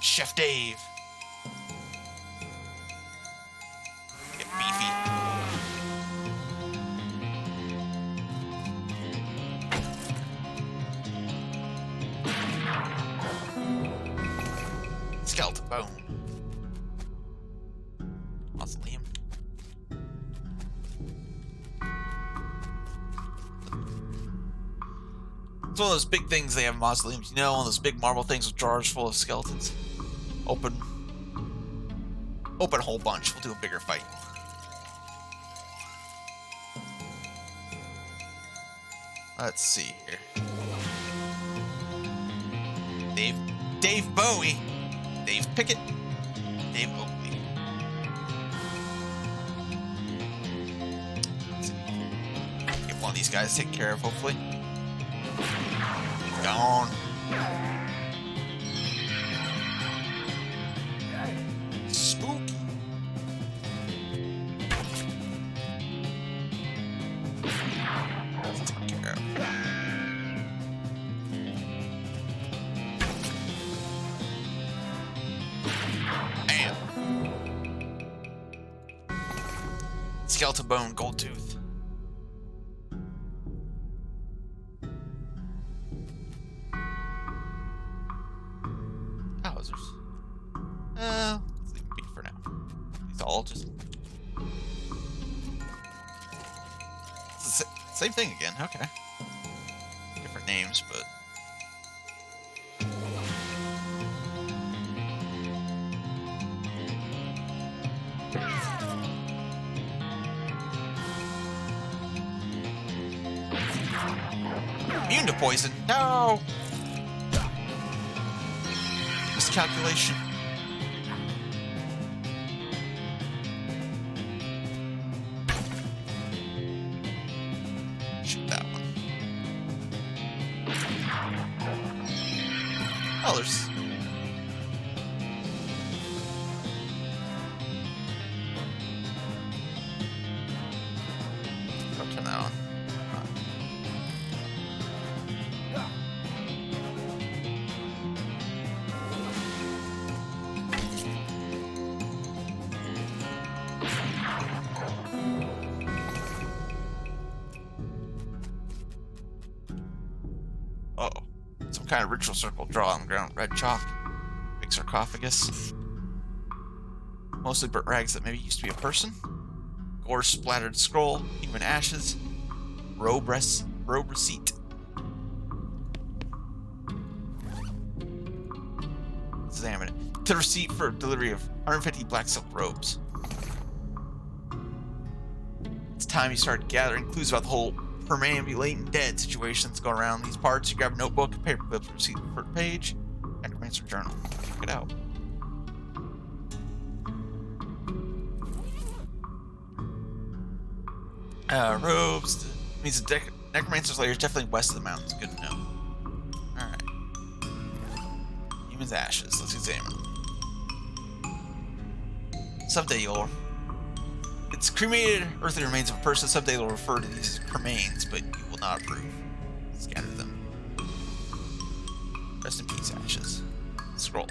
Chef Dave. Get beefy. Skeleton bone. Mausoleum. It's one of those big things they have in mausoleums, you know, one of those big marble things with jars full of skeletons. Open a whole bunch. We'll do a bigger fight. Let's see here. Dave Bowie. Dave Pickett. Dave Oakley. Get one of these guys taken care of, hopefully. Gone. Spooky. Let's take care of. Bam. Skeleton bone, gold tooth. Let's leave it be for now. These all just... It's the same thing again, okay. Different names, but... Immune to poison. No! Miscalculation. Shoot that one. Oh, there's... I'll turn that on. Uh-oh. Some kind of ritual circle drawn on the ground. Red chalk. Big sarcophagus. Mostly burnt rags that maybe used to be a person. Gore splattered scroll. Human ashes. Robe receipt. Examine it. To receipt for delivery of 150 black silk robes. It's time you started gathering clues about the whole perambulating dead situation that's going around these parts. You grab a notebook, a paper clip to receipt the first page, Necromancer Journal. Check it out. Robes. Means the Necromancer's lair is definitely west of the mountains. Good to know. Alright. Human's ashes. Let's examine them. Someday you'll... It's cremated earthly remains of a person. Someday they'll refer to these as cremains, but you will not approve. Scatter them. Rest in peace, ashes. Scroll.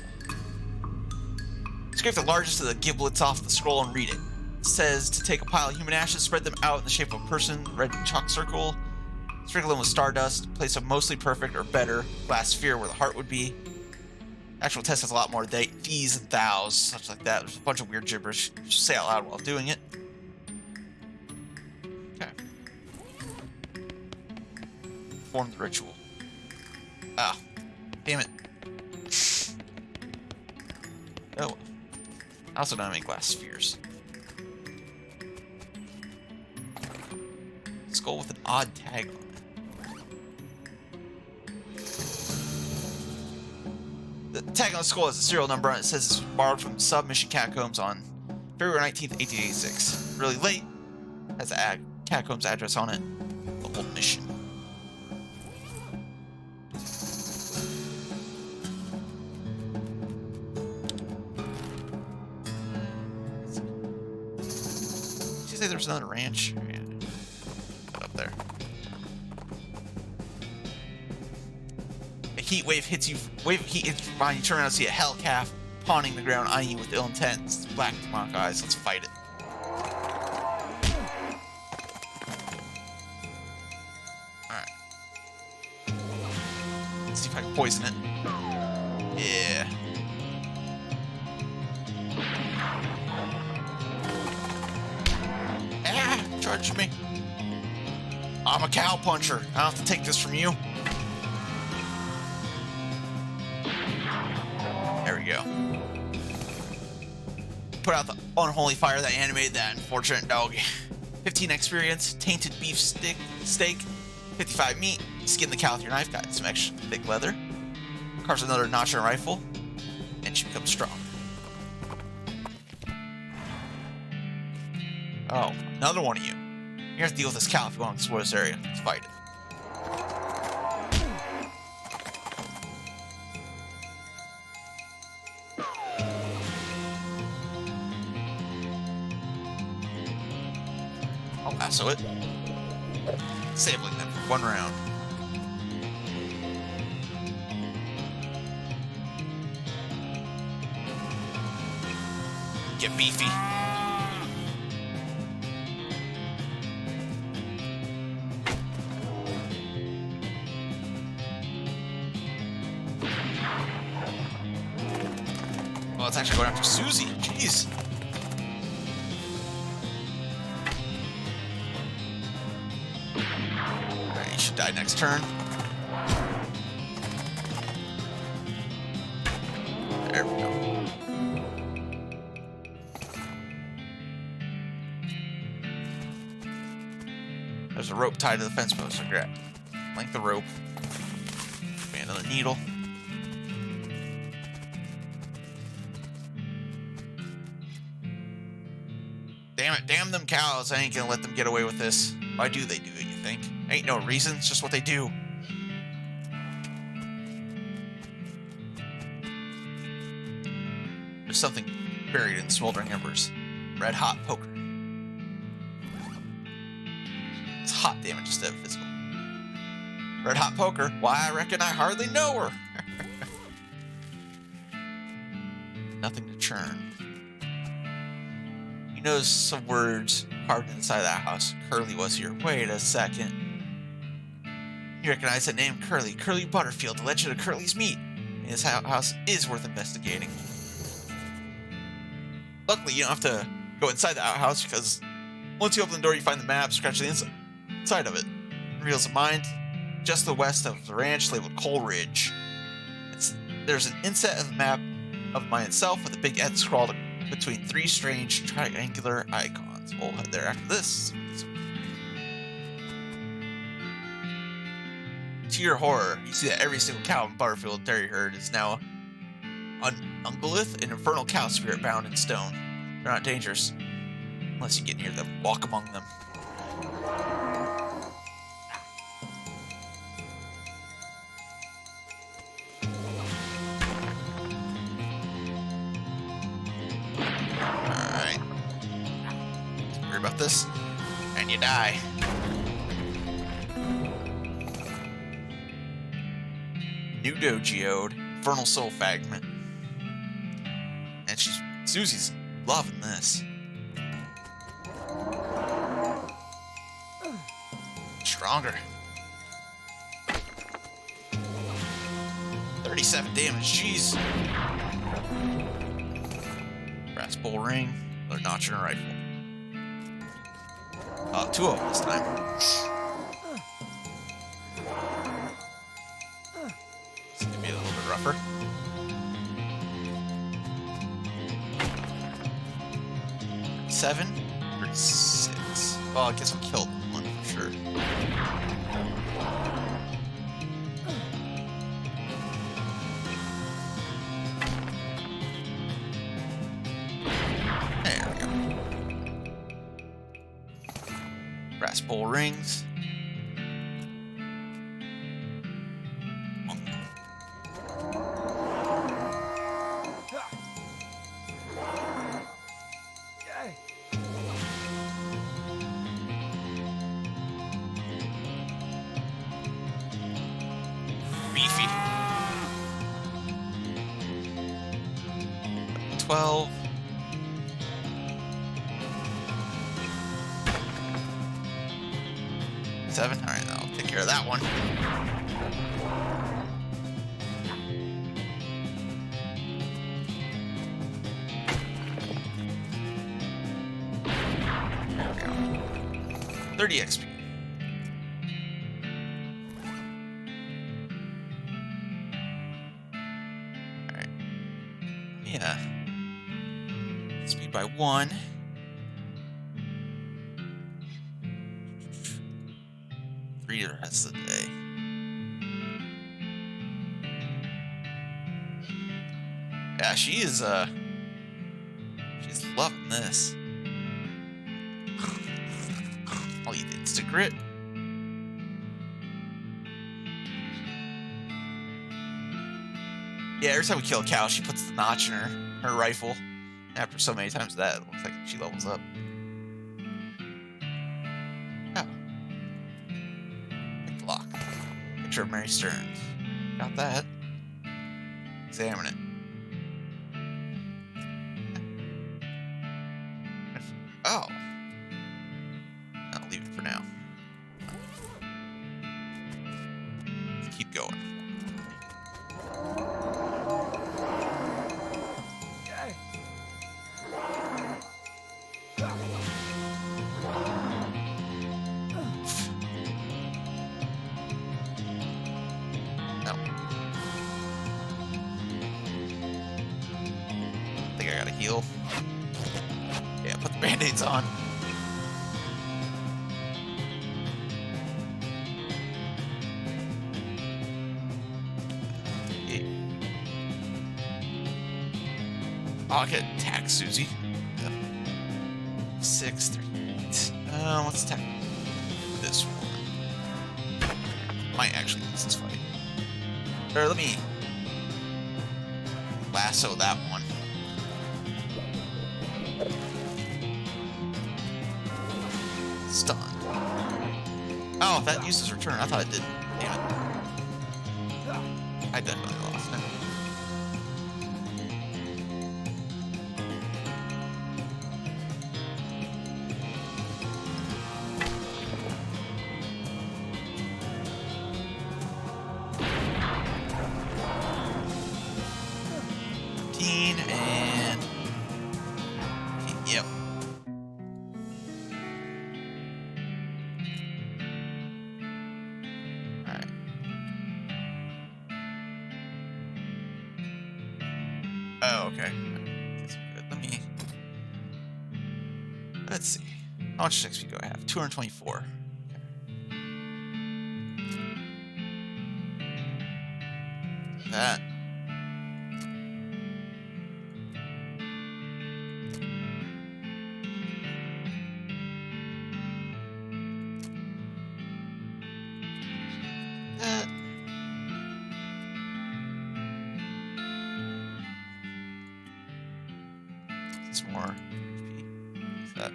Scrape the largest of the giblets off the scroll and read it. It says to take a pile of human ashes, spread them out in the shape of a person, red chalk circle, sprinkle them with stardust, place a mostly perfect or better glass sphere where the heart would be. Actual test has a lot more these and thous, such like that. There's a bunch of weird gibberish. Just say out loud while doing it. Okay. Perform the ritual. Ah. Damn it. Oh. I also don't have any glass spheres. Skull with an odd tag on it. The tag on the skull has a serial number on it. It says it's borrowed from Submission Catacombs on February 19th, 1886. Really late. Has a Catacombs address on it. The whole mission. Did you say there's another ranch? Yeah. Up there. A heat wave hits you. Wave of heat hits your mind. You turn around and see a hell calf pawning the ground, eyeing you with ill intent. It's black demonic eyes. Let's fight it. Alright. Let's see if I can poison it. Yeah. Ah! Charged me. I'm a cow puncher. I don't have to take this from you. put out the unholy fire that animated that unfortunate dog. 15 experience, tainted beef steak, 55 meat, skin the cow with your knife, got some extra thick leather, carves another notch in a rifle, and she becomes strong. Oh, another one of you. You have to deal with this cow if you want to explore this area. Let's fight it. I'll lasso it. Disabling them for 1 round. Get beefy. Well, it's actually going after Susie. Jeez. Alright, you should die next turn. There we go. There's a rope tied to the fence post, so grab. Length the rope. And another needle. Damn it, damn them cows. I ain't gonna let them get away with this. Why do they do it, you think? Ain't no reason, it's just what they do. There's something buried in smoldering embers. Red hot poker. It's hot damage instead of physical. Red hot poker? Why, I reckon I hardly know her. Nothing to churn. You notice some words carved inside that house. Curly was here. Wait a second. You recognize that name, Curly. Curly Butterfield, the legend of Curly's meat. And his house is worth investigating. Luckily, you don't have to go inside the outhouse because once you open the door, you find the map, scratch the inside of it. It reveals a mine just to the west of the ranch labeled Coal Ridge. There's an inset of the map of the mine itself with a big X scrawled between 3 strange triangular icons. We'll head there after this. To your horror, you see that every single cow in Butterfield dairy herd is now Ungolith, an infernal cow spirit bound in stone. They're not dangerous unless you get near them. Walk among them. Alright. Don't worry about this. And you die. Nudo geode, infernal soul fragment. And Susie's loving this. Stronger. 37 damage, jeez. Brass bull ring, another notch in a rifle. 2 of them this time. It's gonna be a little bit rougher. Seven or 6. Well, I guess we killed one for sure. There we go. Brass bowl rings. Beefy. 12. Seven. All right, I'll take care of that one. There we go. 30 XP. Yeah. Speed by 1. Three the rest of the day. Yeah, she's loving this. I'll eat instant grit. Yeah, every time we kill a cow, she puts the notch in her rifle. After so many times that, it looks like she levels up. Oh. Pick the lock. Picture of Mary Stearns. Got that. Examine it. Oh. I'll leave it for now. Let's keep going. No. I think I gotta heal. Yeah, put the band-aids on. Yeah. Oh, I can attack Susie. 6, 3, 8. Let's attack this one. Might actually lose this fight. Or let me lasso that one. Stunned. Oh, that uses return. I thought it didn't. Damn it. I definitely lost it. And yep. All right. Oh, okay. That's good. Let's see. How much XP do I have? 224. Okay. That. It's more HP. Use that.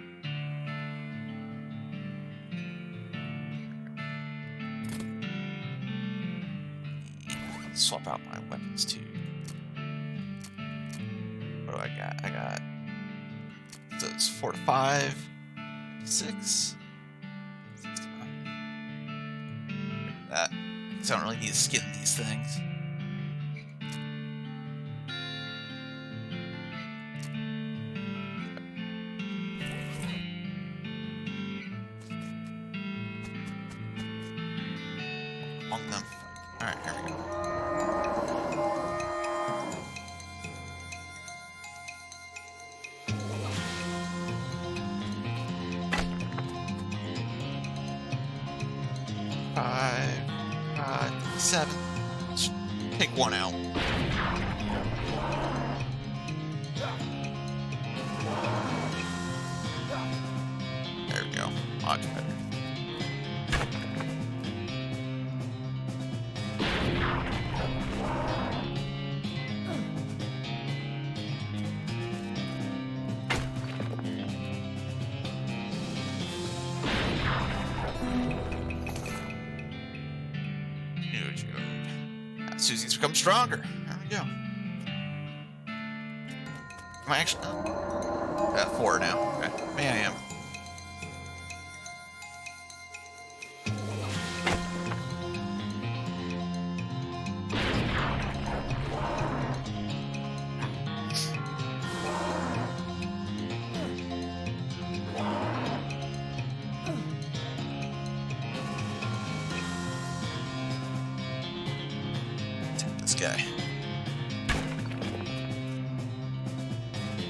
Swap out my weapons too. What do I got? I got so it's 4 to 5, 6. 6 to 5. That. Because I don't really need to skin these things. Among them. Alright, here we go. Five, 7. Let's take one out. There we go. Much better. Susie's become stronger. There we go. Am I actually? Got 4 now. Okay. Maybe I am. Guy.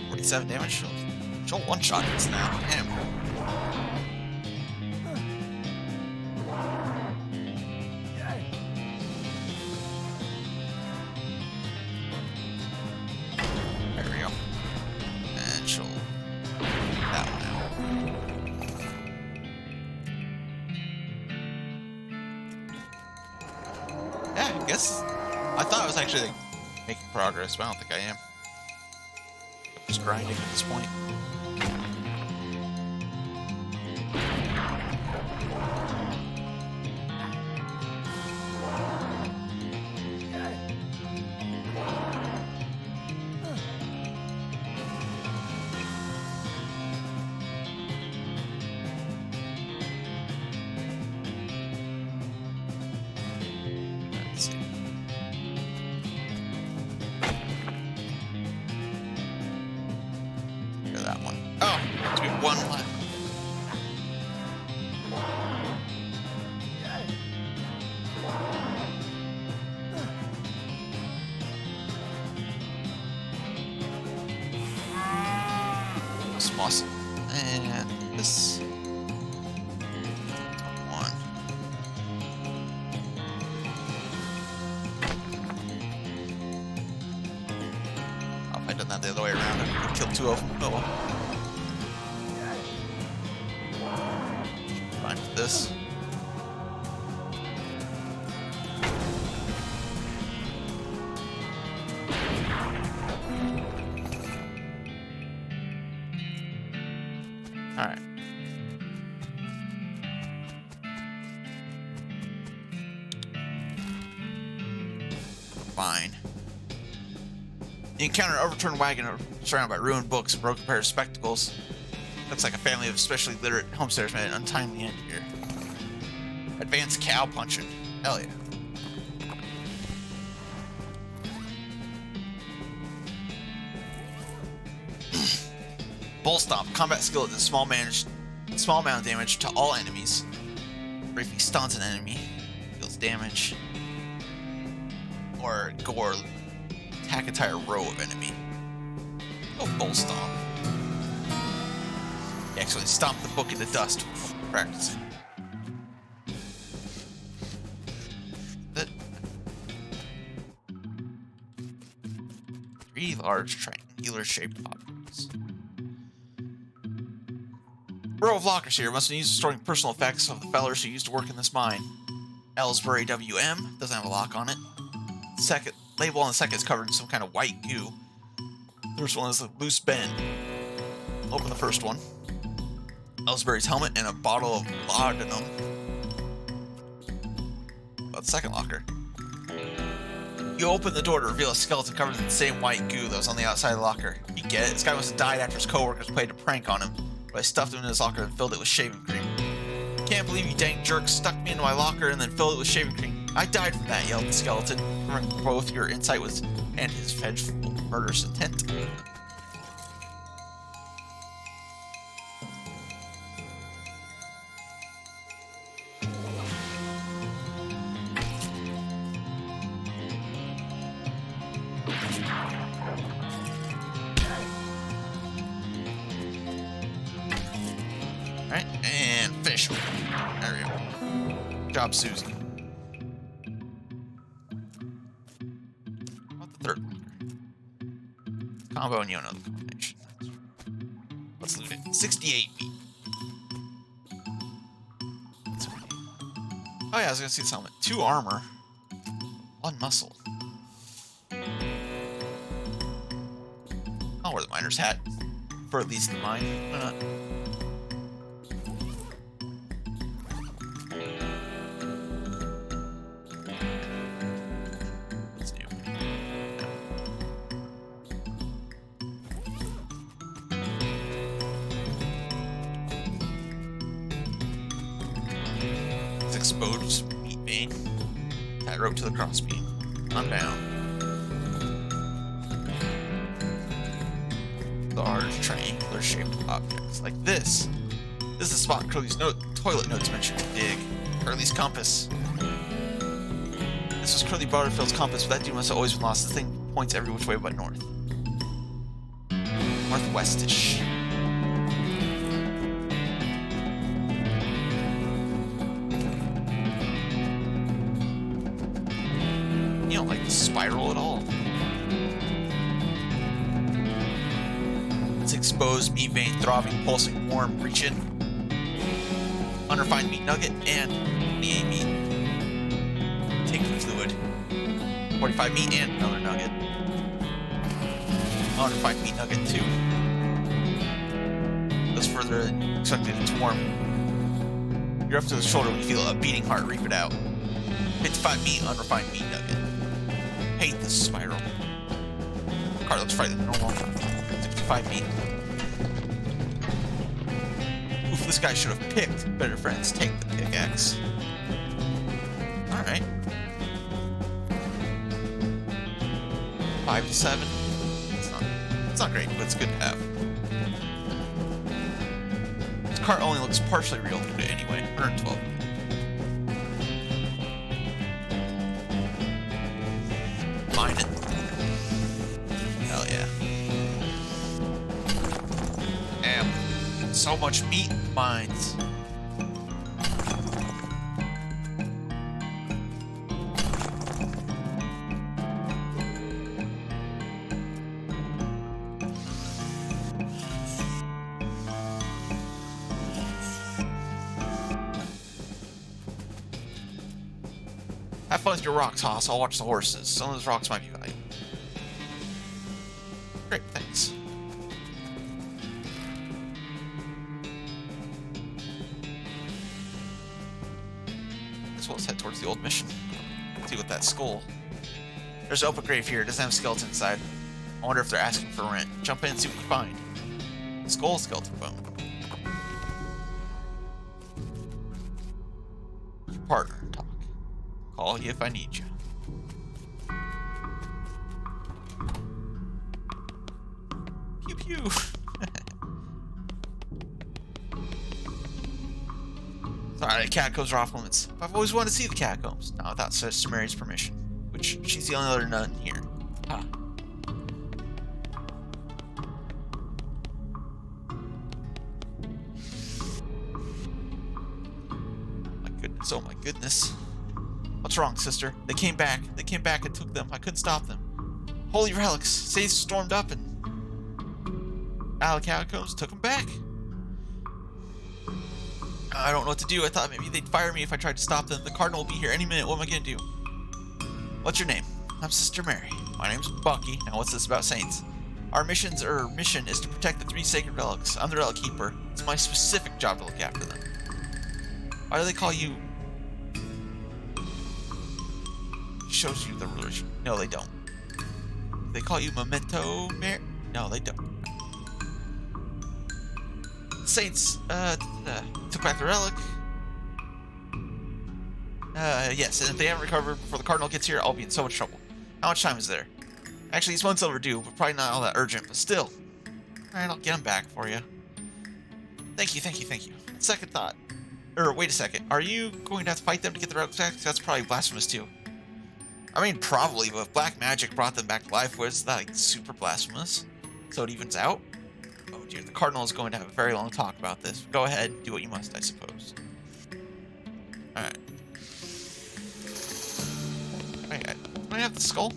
47 damage shield. She'll one-shot this now. Damn. There we go. And she'll... that one out. Yeah, I guess... I thought I was actually like, making progress, but I don't think I am. I'm just grinding at this point. Let's see. Look at that one. Oh, must be one left. This muscle. And this one. Oh, if I'd done that the other way around, I would kill two of them. Oh well. Fine with this. Alright. Fine. You encounter an overturned wagon surrounded by ruined books and broken pair of spectacles. Looks like a family of especially literate homesteaders made an untimely end here. Advanced cow punching. Hell yeah. Bull Stomp. Combat skill that does small amount of damage to all enemies. Briefly stuns an enemy. Deals damage. Or gore. Attack entire row of enemy. Oh, Bull Stomp. You actually stomp the book into dust while practicing. That. 3 large triangular-shaped objects. Row of lockers here must be used for storing personal effects of the fellers who used to work in this mine. Ellsbury WM doesn't have a lock on it. Second label on the second is covered in some kind of white goo. The first one is a loose bend. Open the first one. Ellsbury's helmet and a bottle of laudanum. About the second locker. You open the door to reveal a skeleton covered in the same white goo that was on the outside of the locker. You get it? This guy must have died after his coworkers played a prank on him. But I stuffed him in his locker and filled it with shaving cream. Can't believe you dang jerk stuck me into my locker and then filled it with shaving cream. I died from that, yelled the skeleton, remembering both your insight was and his vengeful murderous intent. Alright, and fish. There we go. Good job, Susie. What the third locker? Combo and you don't know the combination. Let's loot it. 68 feet. Oh yeah, I was gonna see this helmet. 2 armor. 1 muscle. I'll wear the miner's hat. For at least the mine. Why not? Exposed meat vein. Tie rope to the crossbeam. I'm down. Large triangular shaped objects like this. This is the spot Curly's toilet notes mentioned to dig. Curly's compass. This was Curly Butterfield's compass, but that dude must have always been lost. This thing points every which way but north. Northwestish. like the spiral at all. It's exposed, meat vein, throbbing, pulsing, warm, reach in. Unrefined meat nugget and 28 meat. Take the fluid. 45 meat and another nugget. Unrefined meat nugget 2. Goes further than expected, it's warm. You're up to the shoulder when you feel a beating heart, reap it out. 55 meat, unrefined meat nugget. Hate this spiral. Card looks frightened than normal. 65 meat. Oof, this guy should have picked. Better friends, take the pickaxe. Alright. 5 to 7. It's not great, but it's good to have. This cart only looks partially real to it anyway. 112. Mine it. Hell yeah. Damn. So much meat in mines. Have fun with your rock toss. I'll watch the horses. Some of those rocks might be valuable. Great, thanks. Guess we'll head towards the old mission. See what that skull. There's an open grave here. It doesn't have a skeleton inside. I wonder if they're asking for rent. Jump in and see what you find. Skull, skeleton bone. Your partner. Talk. Call you if I need you. Pew pew. Sorry, the catacombs are off limits. I've always wanted to see the catacombs. Not without Sister Mary's permission. Which, she's the only other nun here. Huh. My goodness, oh my goodness. What's wrong, sister? They came back. They came back and took them. I couldn't stop them. Holy relics. Say stormed up and out of the catacombs, took them back. I don't know what to do. I thought maybe they'd fire me if I tried to stop them. The cardinal will be here any minute. What am I gonna do? What's your name? I'm Sister Mary. My name's Bucky. Now what's this about saints? Our mission is to protect the 3 sacred relics. I'm the relic keeper. It's my specific job to look after them. Why do they call you? Shows you the religion. No, they don't. They call you Memento Mary? No, they don't. Saints, took back the relic. Yes, and if they haven't recovered before the cardinal gets here, I'll be in so much trouble. How much time is there? Actually, it's months overdue, but probably not all that urgent, but still. Alright, I'll get them back for you. Thank you, thank you, thank you. Second thought. Wait a second. Are you going to have to fight them to get the relics back? That's probably blasphemous, too. I mean, probably, but if black magic brought them back to life, was that, like, super blasphemous? So it evens out? Oh dear, the cardinal is going to have a very long talk about this. Go ahead, do what you must, I suppose. Alright. Wait, do I have the skull?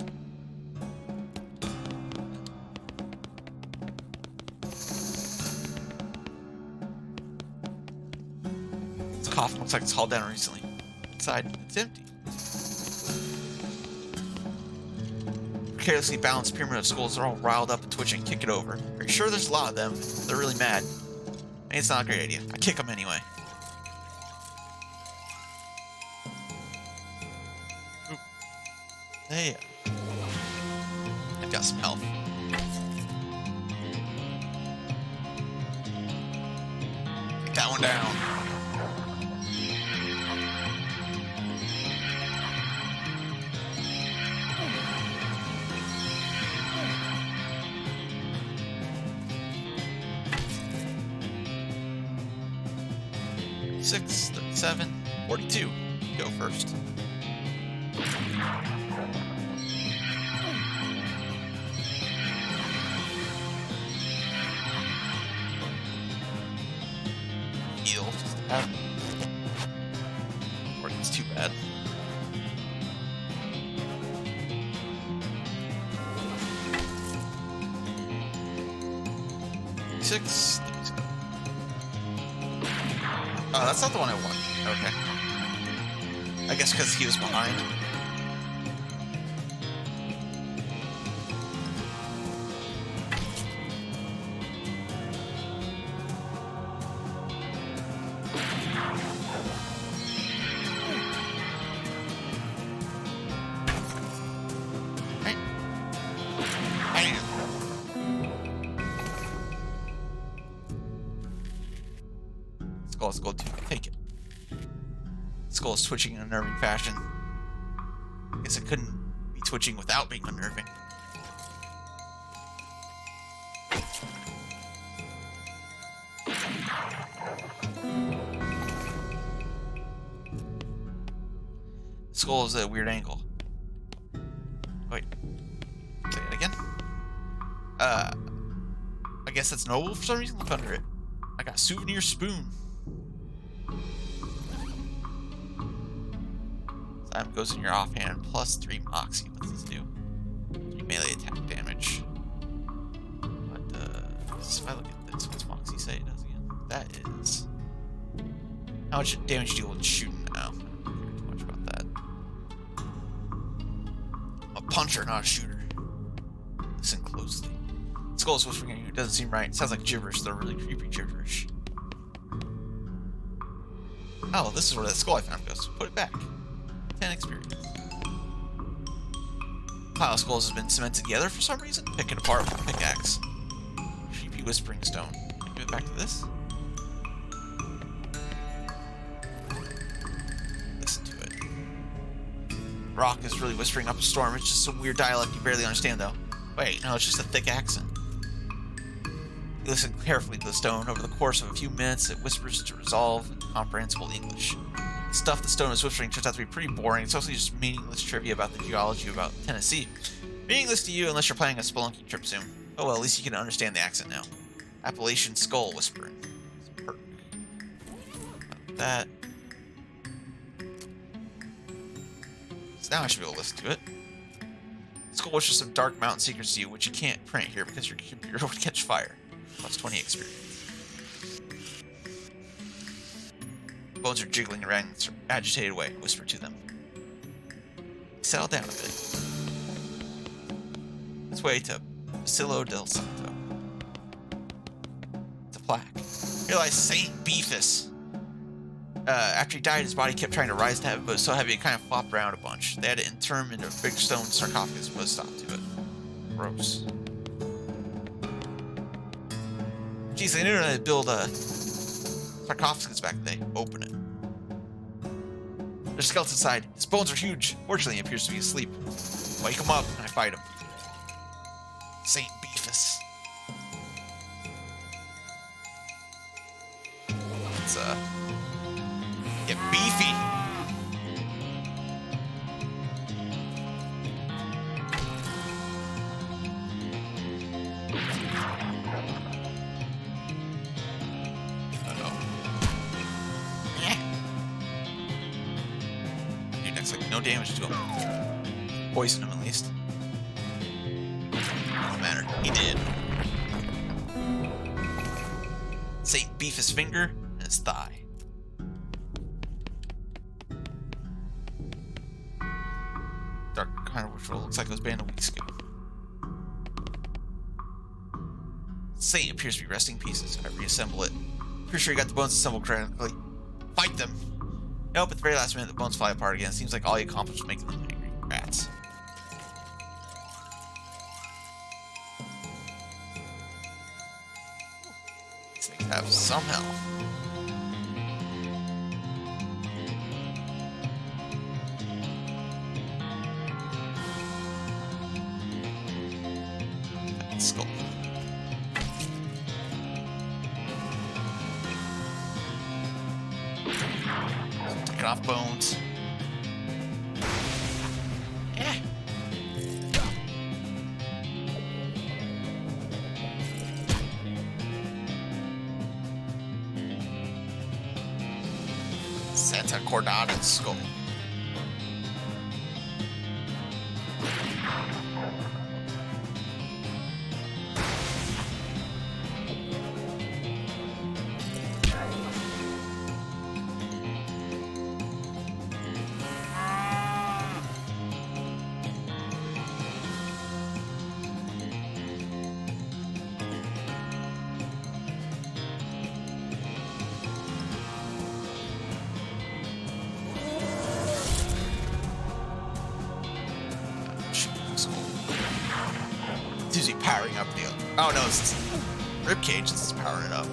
This coffin looks like it's hauled down recently. Inside, it's empty. Carelessly balanced pyramid of skulls are all riled up and twitching. Kick it over. Are you sure there's a lot of them? They're really mad. Maybe it's not a great idea. I kick them anyway. Oop. Hey. I got some health. Take that one down. Six, 37, 42. Go first. Heal. Or it's too bad. 36. Oh, that's not the one I want. Okay. I guess because he was behind. Let's go take it. Skull is twitching in a unnerving fashion. I guess it couldn't be twitching without being unnerving. The skull is at a weird angle. Wait. Say it again. I guess that's noble for some reason. Look under it. I got a souvenir spoon. Time goes in your offhand, plus 3 moxie. What's this do? 3 melee attack damage. What does, if I look at this, what's moxie say it does again? That is how much damage you deal with shooting now. I don't care too much about that. I'm a puncher, not a shooter. Listen closely. Skull is whispering at you. It doesn't seem right. It sounds like gibberish, though really creepy gibberish. Oh, this is where that skull I found goes. Put it back. 10 experience. Pile of skulls has been cemented together for some reason. Pick it apart with a pickaxe. Creepy whispering stone. Can I give it back to this? Listen to it. Rock is really whispering up a storm. It's just some weird dialect you barely understand, though. Wait, no, it's just a thick accent. You listen carefully to the stone. Over the course of a few minutes, it whispers to resolve into comprehensible English. The stuff the stone is whispering turns out to be pretty boring. It's mostly just meaningless trivia about the geology about Tennessee. Meaningless to you unless you're planning a spelunking trip soon. Oh well, at least you can understand the accent now. Appalachian skull whispering. Perk. That. So now I should be able to listen to it. Skull whispers some dark mountain secrets to you, which you can't print here because your computer would catch fire. Plus 20 experience. Bones are jiggling around in an agitated way. Whisper to them. Settle down a bit. This way to Basilio del Santo. It's a plaque. Here lies Saint Beefus. After he died, his body kept trying to rise to heaven, but it was so heavy it kind of flopped around a bunch. They had to inter him into a big stone sarcophagus and put a stop to it. Gross. Geez, they knew how to build sarcophagus back then. Open it. There's a skeleton inside. His bones are huge. Fortunately, he appears to be asleep. Wake him up, and I fight him. Saint Beefus. Let's get beefy. No damage to him. Poison him at least. Doesn't matter. He did. Saint Beefus' finger and his thigh. Dark kind of ritual. Looks like it was banned a week ago. Saint appears to be resting in pieces. I reassemble it. Pretty sure you got the bones assembled correctly. Fight them! Nope, at the very last minute, the bones fly apart again. Seems like all you accomplished was making them angry. Rats. These things have some health. Skull. Taking off bones. Yeah. Santa Cordata's skull. seems to be powering up the other. Oh no, it's ribcage that's powering it up.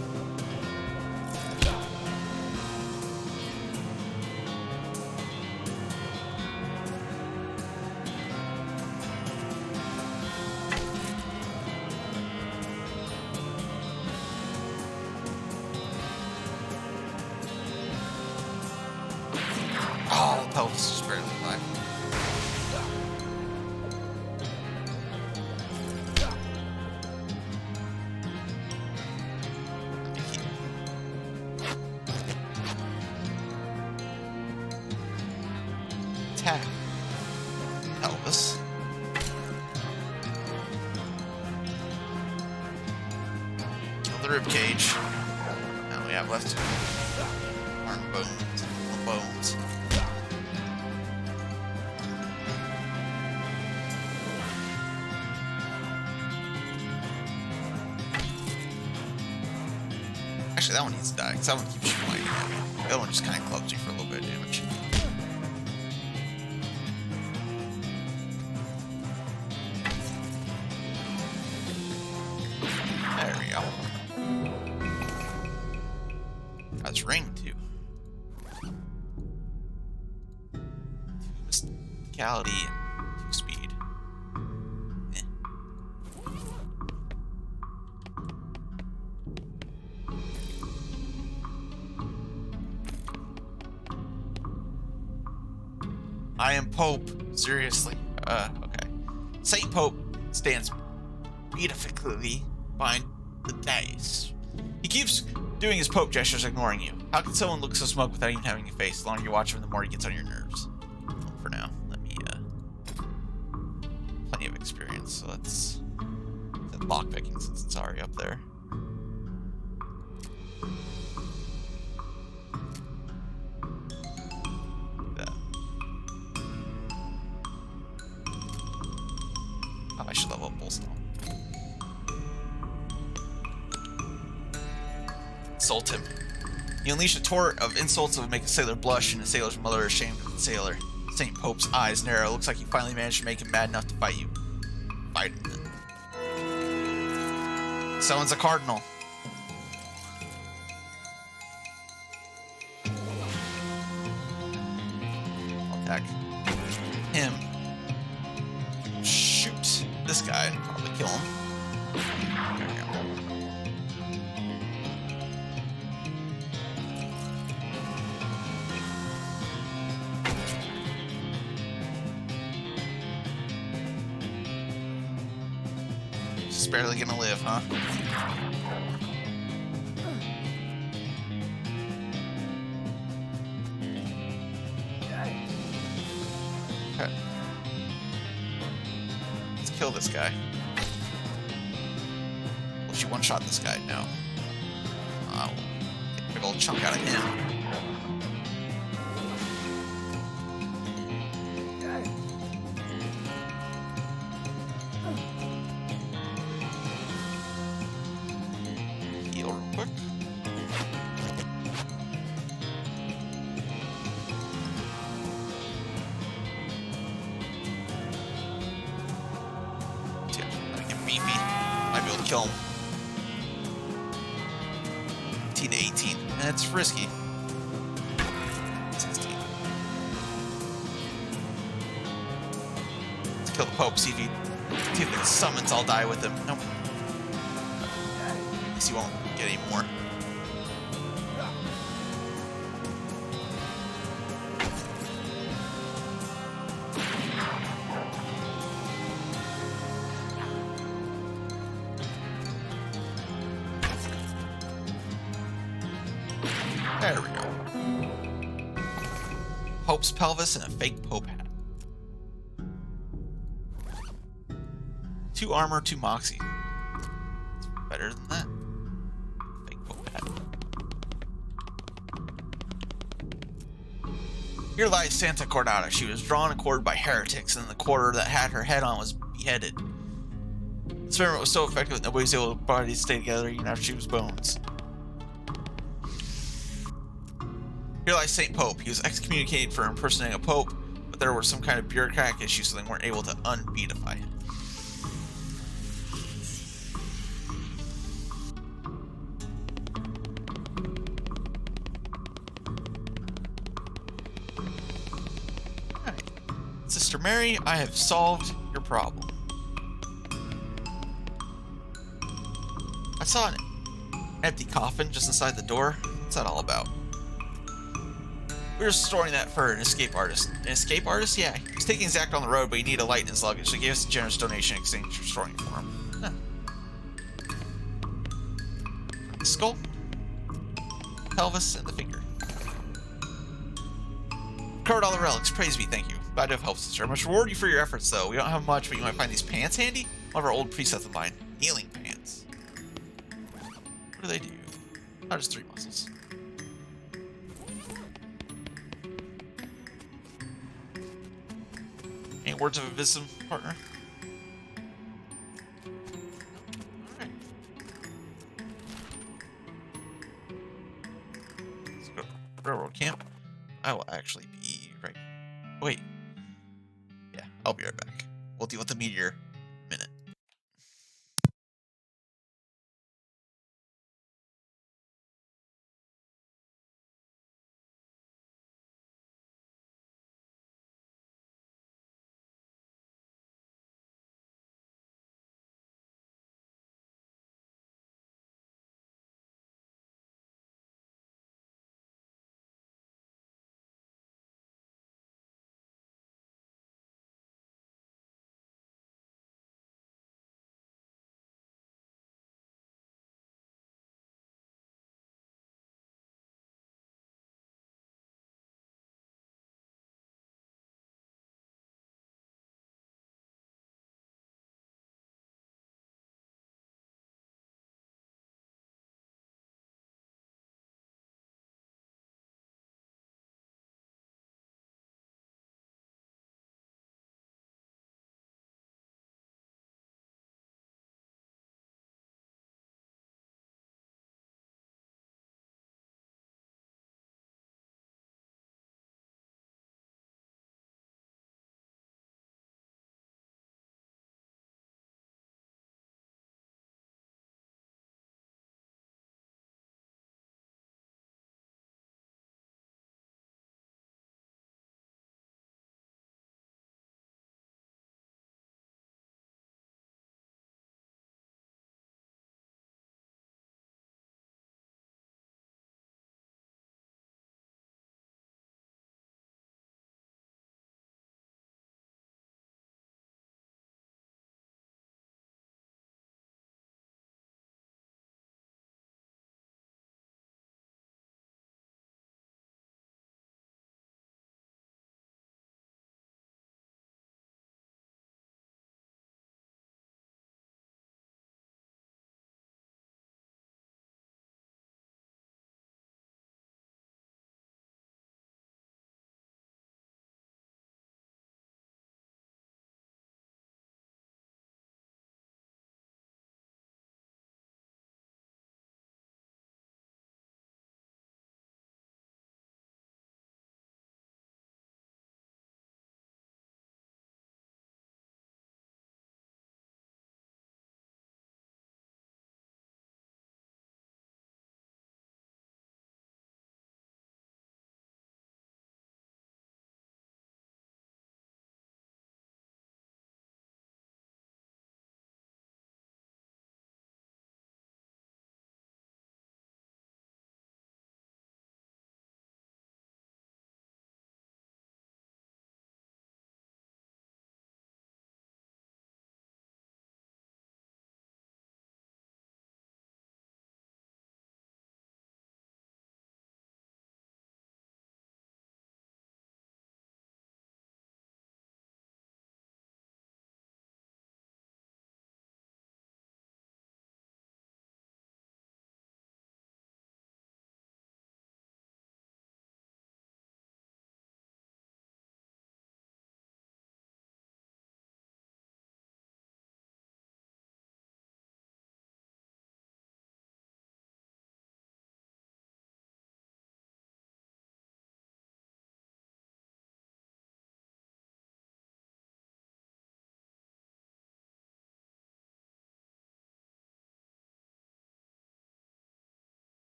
Oh, the pelvis is just barely alive. Attack pelvis. Kill the rib cage. Now we have left arm bones, bones. Actually, that one needs to die because that one keeps shooting at me. The other one just kind of clubs you for a little bit of damage. There we go. That's ring 2. 2 mysticality and 2 speed. Eh. I am Pope. Seriously. Okay. Saint Pope stands beatifically behind the dais. He keeps doing his Pope gestures, ignoring you. How can someone look so smug without even having a face? The longer you watch him, the more he gets on your nerves. Well, for now, let me, plenty of experience, so let's lockpicking since it's already up there. I should level up Bullstone. Insult him. You unleash a torrent of insults that would make a sailor blush, and a sailor's mother is ashamed of the sailor. St. Pope's eyes narrow. Looks like you finally managed to make him mad enough to fight you. Fight him then. Someone's a cardinal. I'll attack him. Shoot this guy and probably kill him. There we go. Just barely gonna live, huh? Okay. Let's kill this guy. Will she one-shot this guy? No. We'll get a big old chunk out of him. Heal real quick. Beefy. Might be able to kill him. 18 to 18. That's risky. 16. Let's kill the Pope. See if it summons, I'll die with him. Nope. At least he won't get any more. There we go. Pope's pelvis and a fake Pope hat. 2 armor, 2 moxie. It's better than that. Fake Pope hat. Here lies Santa Cordata. She was drawn and quartered by heretics, and the quarter that had her head on was beheaded. The experiment was so effective that nobody was able to bodies stay together even after she was bones. Here lies St. Pope. He was excommunicated for impersonating a pope, but there were some kind of bureaucratic issues, so they weren't able to unbeatify him. Sister Mary, I have solved your problem. I saw an empty coffin just inside the door. What's that all about? We were storing that for an escape artist. An escape artist? Yeah. He's taking Zach on the road, but he needed a light in his luggage, so he gave us a generous donation in exchange for storing it for him. Huh. The skull, pelvis, and the finger. Covered all the relics. Praise be, thank you. Glad to have helped, sister. I must reward you for your efforts, though. We don't have much, but you might find these pants handy. One of our old presets of mine. Healing pants. What do they do? Oh, just 3 muscles. Any words of wisdom, partner? Alright. Let's go to railroad camp. I will actually be right. Wait. Yeah, I'll be right back. We'll deal with the meteor in a minute.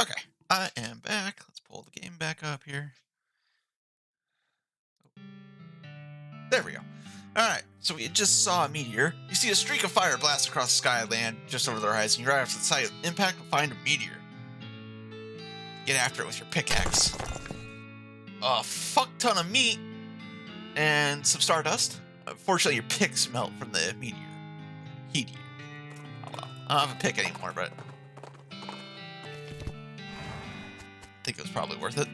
Okay, I am back. Let's pull the game back up here. There we go. Alright, so we just saw a meteor. You see a streak of fire blast across the sky and land just over their eyes, and you arrive at the site of impact and find a meteor. Get after it with your pickaxe. A fuck ton of meat and some stardust. Unfortunately, your picks melt from the meteor. Heat. Oh well. I don't have a pick anymore, but I think it was probably worth it.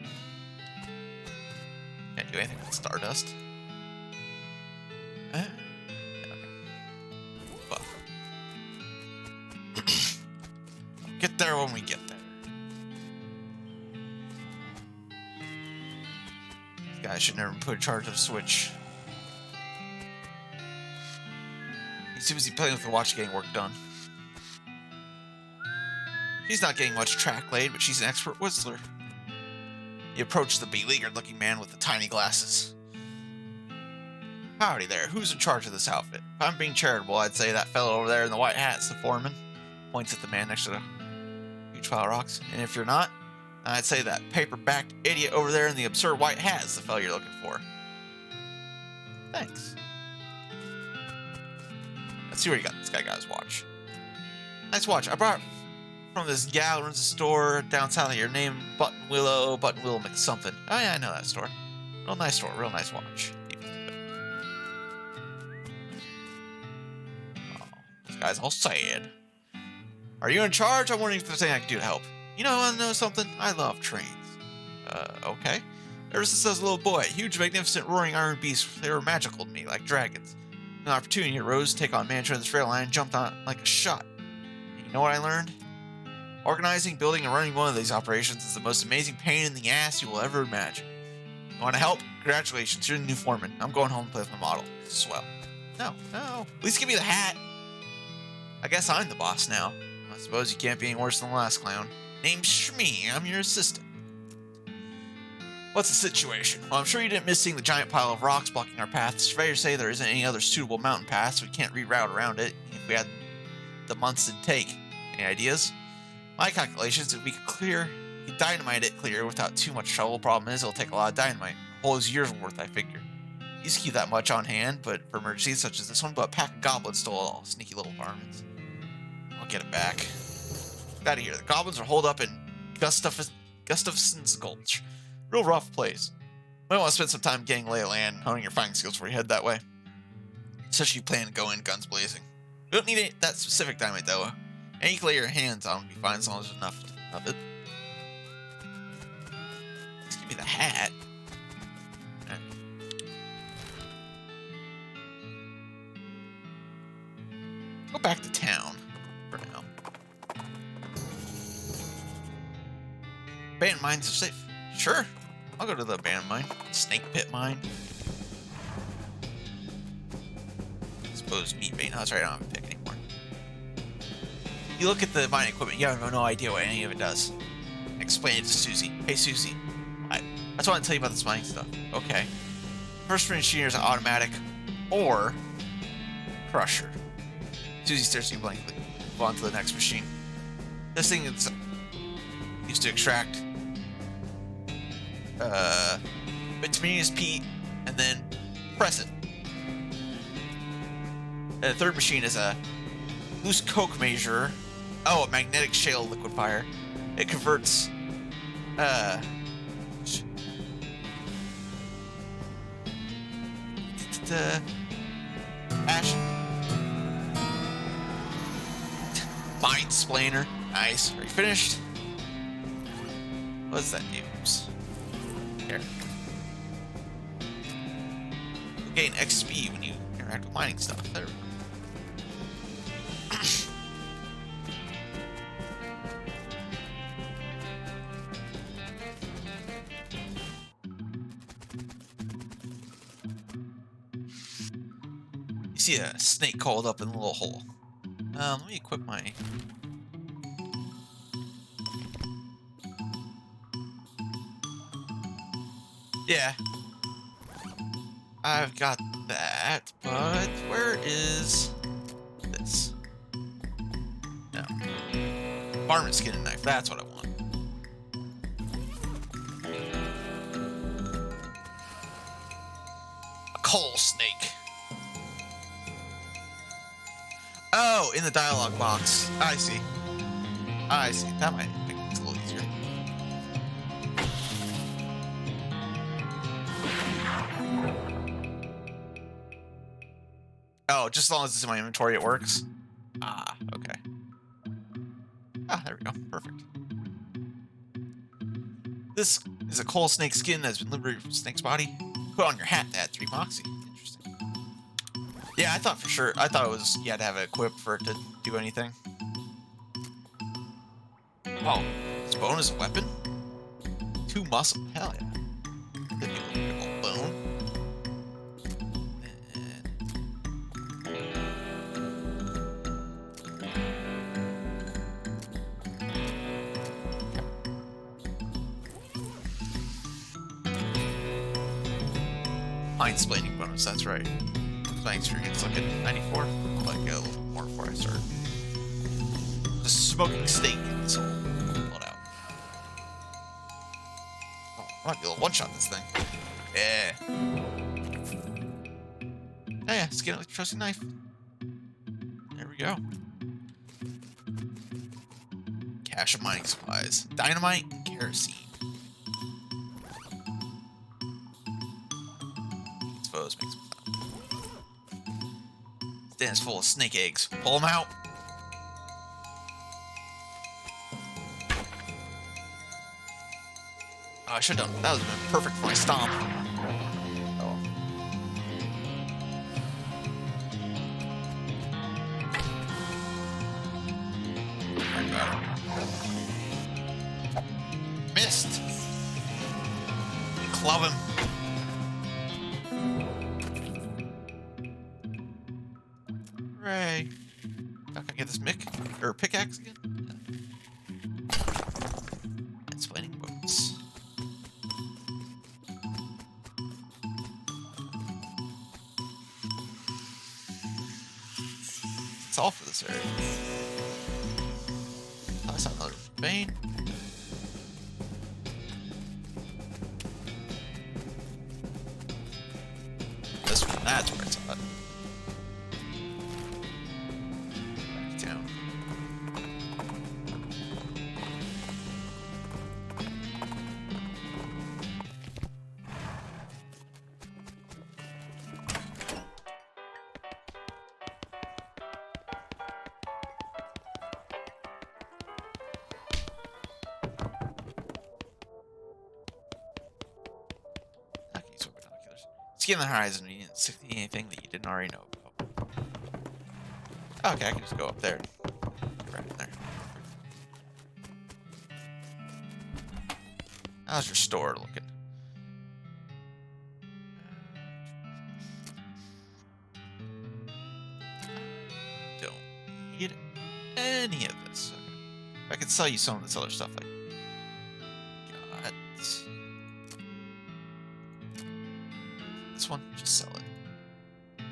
Can't do anything with stardust. Okay. Buff. Get there when we get there. This guy should never put in charge of the Switch. He's too busy playing with the watch getting work done. She's not getting much track laid, but she's an expert whistler. You approach the beleaguered looking man with the tiny glasses. Howdy there, who's in charge of this outfit? If I'm being charitable, I'd say that fellow over there in the white hat's the foreman. Points at the man next to the huge pile of rocks. And if you're not, I'd say that paper-backed idiot over there in the absurd white hat is the fellow you're looking for. Thanks. Let's see where you got. This guy got his watch. Nice watch. I brought it from this gal who runs a store down south here named Button Willow McSomething. Oh yeah, I know that store. Real nice store, real nice watch. Oh, this guy's all sad. Are you in charge? I'm wondering if there's anything I can do to help. You know, I know something? I love trains. Okay. Ever since I was a little boy, huge, magnificent, roaring iron beasts, they were magical to me, like dragons. An opportunity arose to take on management of this rail line and jumped on it like a shot. And you know what I learned? Organizing, building, and running one of these operations is the most amazing pain in the ass you will ever imagine. You want to help? Congratulations, you're the new foreman. I'm going home to play with my model. Swell. No. At least give me the hat. I guess I'm the boss now. I suppose you can't be any worse than the last clown. Name's Shmee. I'm your assistant. What's the situation? Well, I'm sure you didn't miss seeing the giant pile of rocks blocking our path. The surveyors say there isn't any other suitable mountain path, so we can't reroute around it if we had the months it'd take. Any ideas? My calculations, if we could dynamite it clear without too much trouble. Problem is, it'll take a lot of dynamite. A whole year's worth, I figure. You just keep that much on hand, but for emergencies such as this one, but a pack of goblins stole it all. Sneaky little varmints. I'll get it back. Get out of here. The goblins are holed up in Gustafson's Gulch. Real rough place. Might want to spend some time getting lay of land and honing your fighting skills before you head that way. Especially if you plan to go in guns blazing. We don't need that specific dynamite though. And you can lay your hands on it, be fine as long as there's enough of it. Just give me the hat. Right. Go back to town for now. Abandoned mines are safe. Sure. I'll go to the abandoned mine. Snake pit mine. I suppose meat vein. Oh, that's right, I don't have a pick anymore. You look at the mine equipment, you have no idea what any of it does. Explain it to Susie. Hey, Susie. I just want to tell you about this mining stuff. Okay. First machineers are automatic or crusher. Susie stares at you blankly. Move on to the next machine. This thing is used to extract bituminous peat and then press it. And the third machine is a loose coke measurer. Oh, a magnetic shale liquefier. It converts ash. Mine splainer. Nice. Are you finished? What's that news? Here. You gain XP when you interact with mining stuff. There we go. You see a snake coiled up in a little hole. Let me equip my... Yeah. I've got that, but where is this? No. Varmint skin and knife, that's what I want. coal snake. Oh, in the dialogue box. I see. I see. That might make it a little easier. Oh, just as long as it's in my inventory, it works. Ah, okay. Ah, there we go. Perfect. This is a coal snake skin that's been liberated from the snake's body. Put on your hat to add 3 moxie. Interesting. Yeah, I thought for sure. I thought it was you had to have it equipped for it to do anything. Oh, this bone is a weapon? 2 muscle. Hell yeah. That'd be a little bit of bone. Mind-splaining bonus, that's right. My experience like at 94. I'll like get a little more before I start. The smoking steak in this hole. Pull it out. Oh, I might be able to one-shot this thing. Yeah. Oh yeah, skin it like a trusty knife. There we go. Cache of mining supplies. Dynamite and kerosene. Makes some sound. Stand is full of snake eggs. Pull them out. Oh, I should have done. That would have been perfect for my stomp. Oh. Right about it. Missed. Club him. Hooray. How can I get this pickaxe again? Explaining books. That's all for this area. Oh, I saw another vein. This one, that's where it's at. Scan the horizon, you didn't see anything that you didn't already know about. Okay, I can just go up there. Get right in there. How's your store looking? Don't need any of this. Okay. I could sell you some of this other stuff like one, just sell it. Sell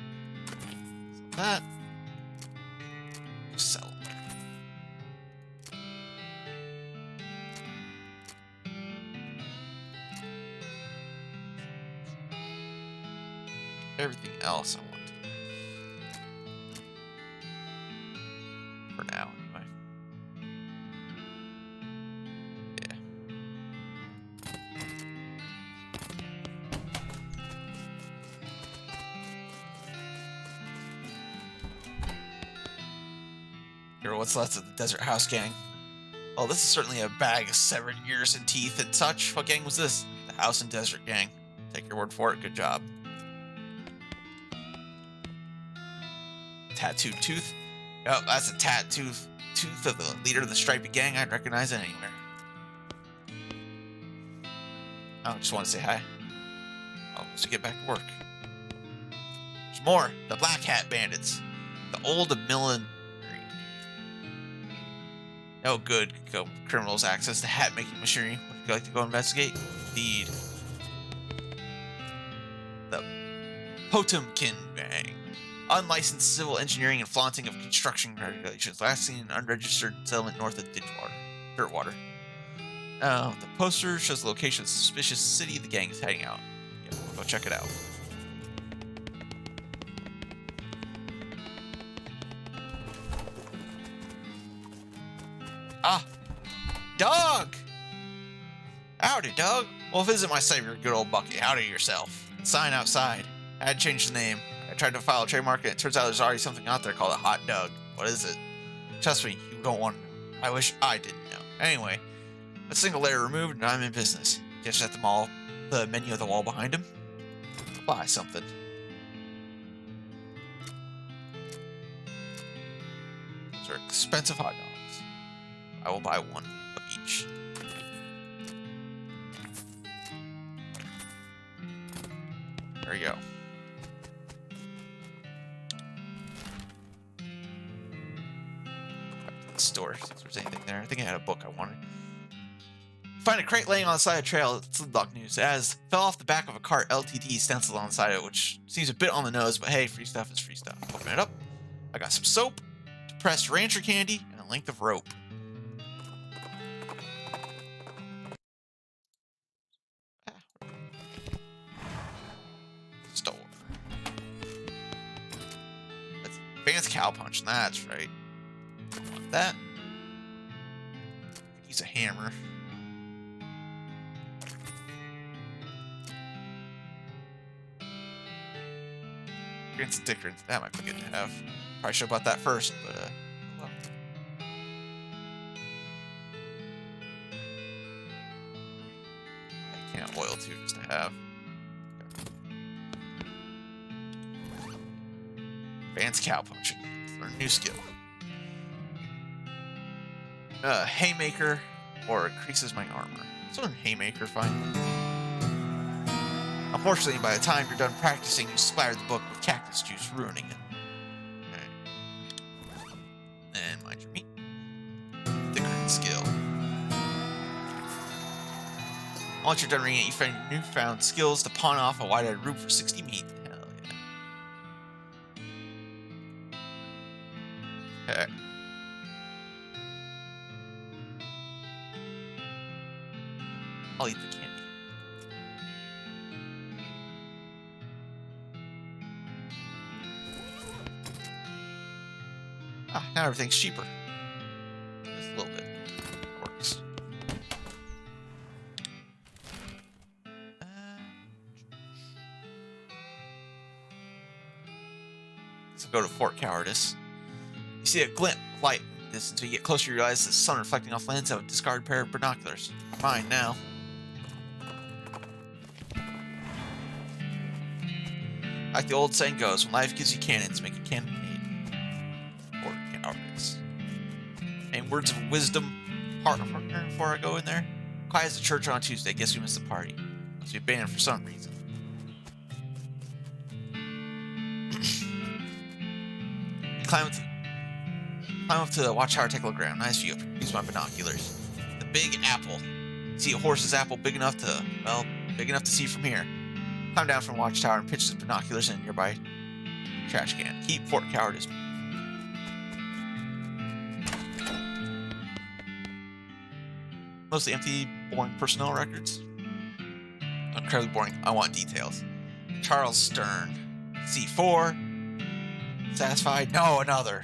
that. Just sell it. Everything else I want. For now, anyway. Yeah. What's left of the Desert House gang? Oh, this is certainly a bag of severed ears and teeth and such. What gang was this? The House and Desert gang. Take your word for it. Good job. Tattooed tooth. Oh, that's a tattooed tooth of the leader of the stripy gang. I'd recognize it anywhere. Oh, just want to say hi. Oh, let's get back to work. There's more. The Black Hat Bandits. The old Millen. Oh, good. Criminals access to hat-making machinery. Would you like to go investigate? Indeed. The Potemkin Gang. Unlicensed civil engineering and flaunting of construction regulations. Last seen an unregistered settlement north of Dirtwater. The poster shows the location of the suspicious city the gang is heading out. Yeah, we'll go check it out. Doug! Howdy, Doug. Well, visit my savior, good old Bucky. Howdy yourself. Sign outside. I had to change the name. I tried to file a trademark, and it turns out there's already something out there called a Hot Doug. What is it? Trust me, you don't want to know. I wish I didn't know. Anyway, a single layer removed, and I'm in business. Just at the menu of the wall behind him. Buy something. Those are expensive hot dogs. I will buy one of each. There you go. Back to the store, see if there's anything there. I think I had a book I wanted. Find a crate laying on the side of the trail. It's Slidlock news. As fell off the back of a cart, LTD stenciled on the side of it, which seems a bit on the nose, but hey, free stuff is free stuff. Open it up. I got some soap, depressed rancher candy, and a length of rope. Store. That's advanced cow punch. That's right. Don't want that. Use a hammer. And Dickerins. That might be good to have. Probably should have bought that first, but well. I can't oil too just to have. Advanced cow punching. Learn a new skill. Haymaker or increases my armor. So learn Haymaker fine. Unfortunately, by the time you're done practicing, you splatter the book with cactus juice, ruining it. Alright. And mind your meat. Thicker skill. Once you're done reading it, you find your newfound skills to pawn off a wide-eyed rube for 60 meat. Hell yeah. Okay. I'll eat the candy. Ah, now everything's cheaper. Just a little bit. It works. So go to Fort Cowardice. You see a glint of light in the distance. Until you get closer, you realize the sun reflecting off the lens of a discarded pair of binoculars. Mine now. Like the old saying goes, when life gives you cannons, make a cannon need. Fort Cowardice. Any words of wisdom, partner, before I go in there? Quiet as the church on Tuesday. Guess we missed the party. Must be banned for some reason. Climb up to the watchtower, take a look around. Nice view. Use my binoculars. The Big Apple. See a horse's apple big enough to see from here. Climb down from the watchtower and pitch the binoculars in a nearby trash can. Keep Fort Cowardice. Mostly empty, boring personnel records. Incredibly boring. I want details. Charles Stearns. C4. Satisfied? No, another.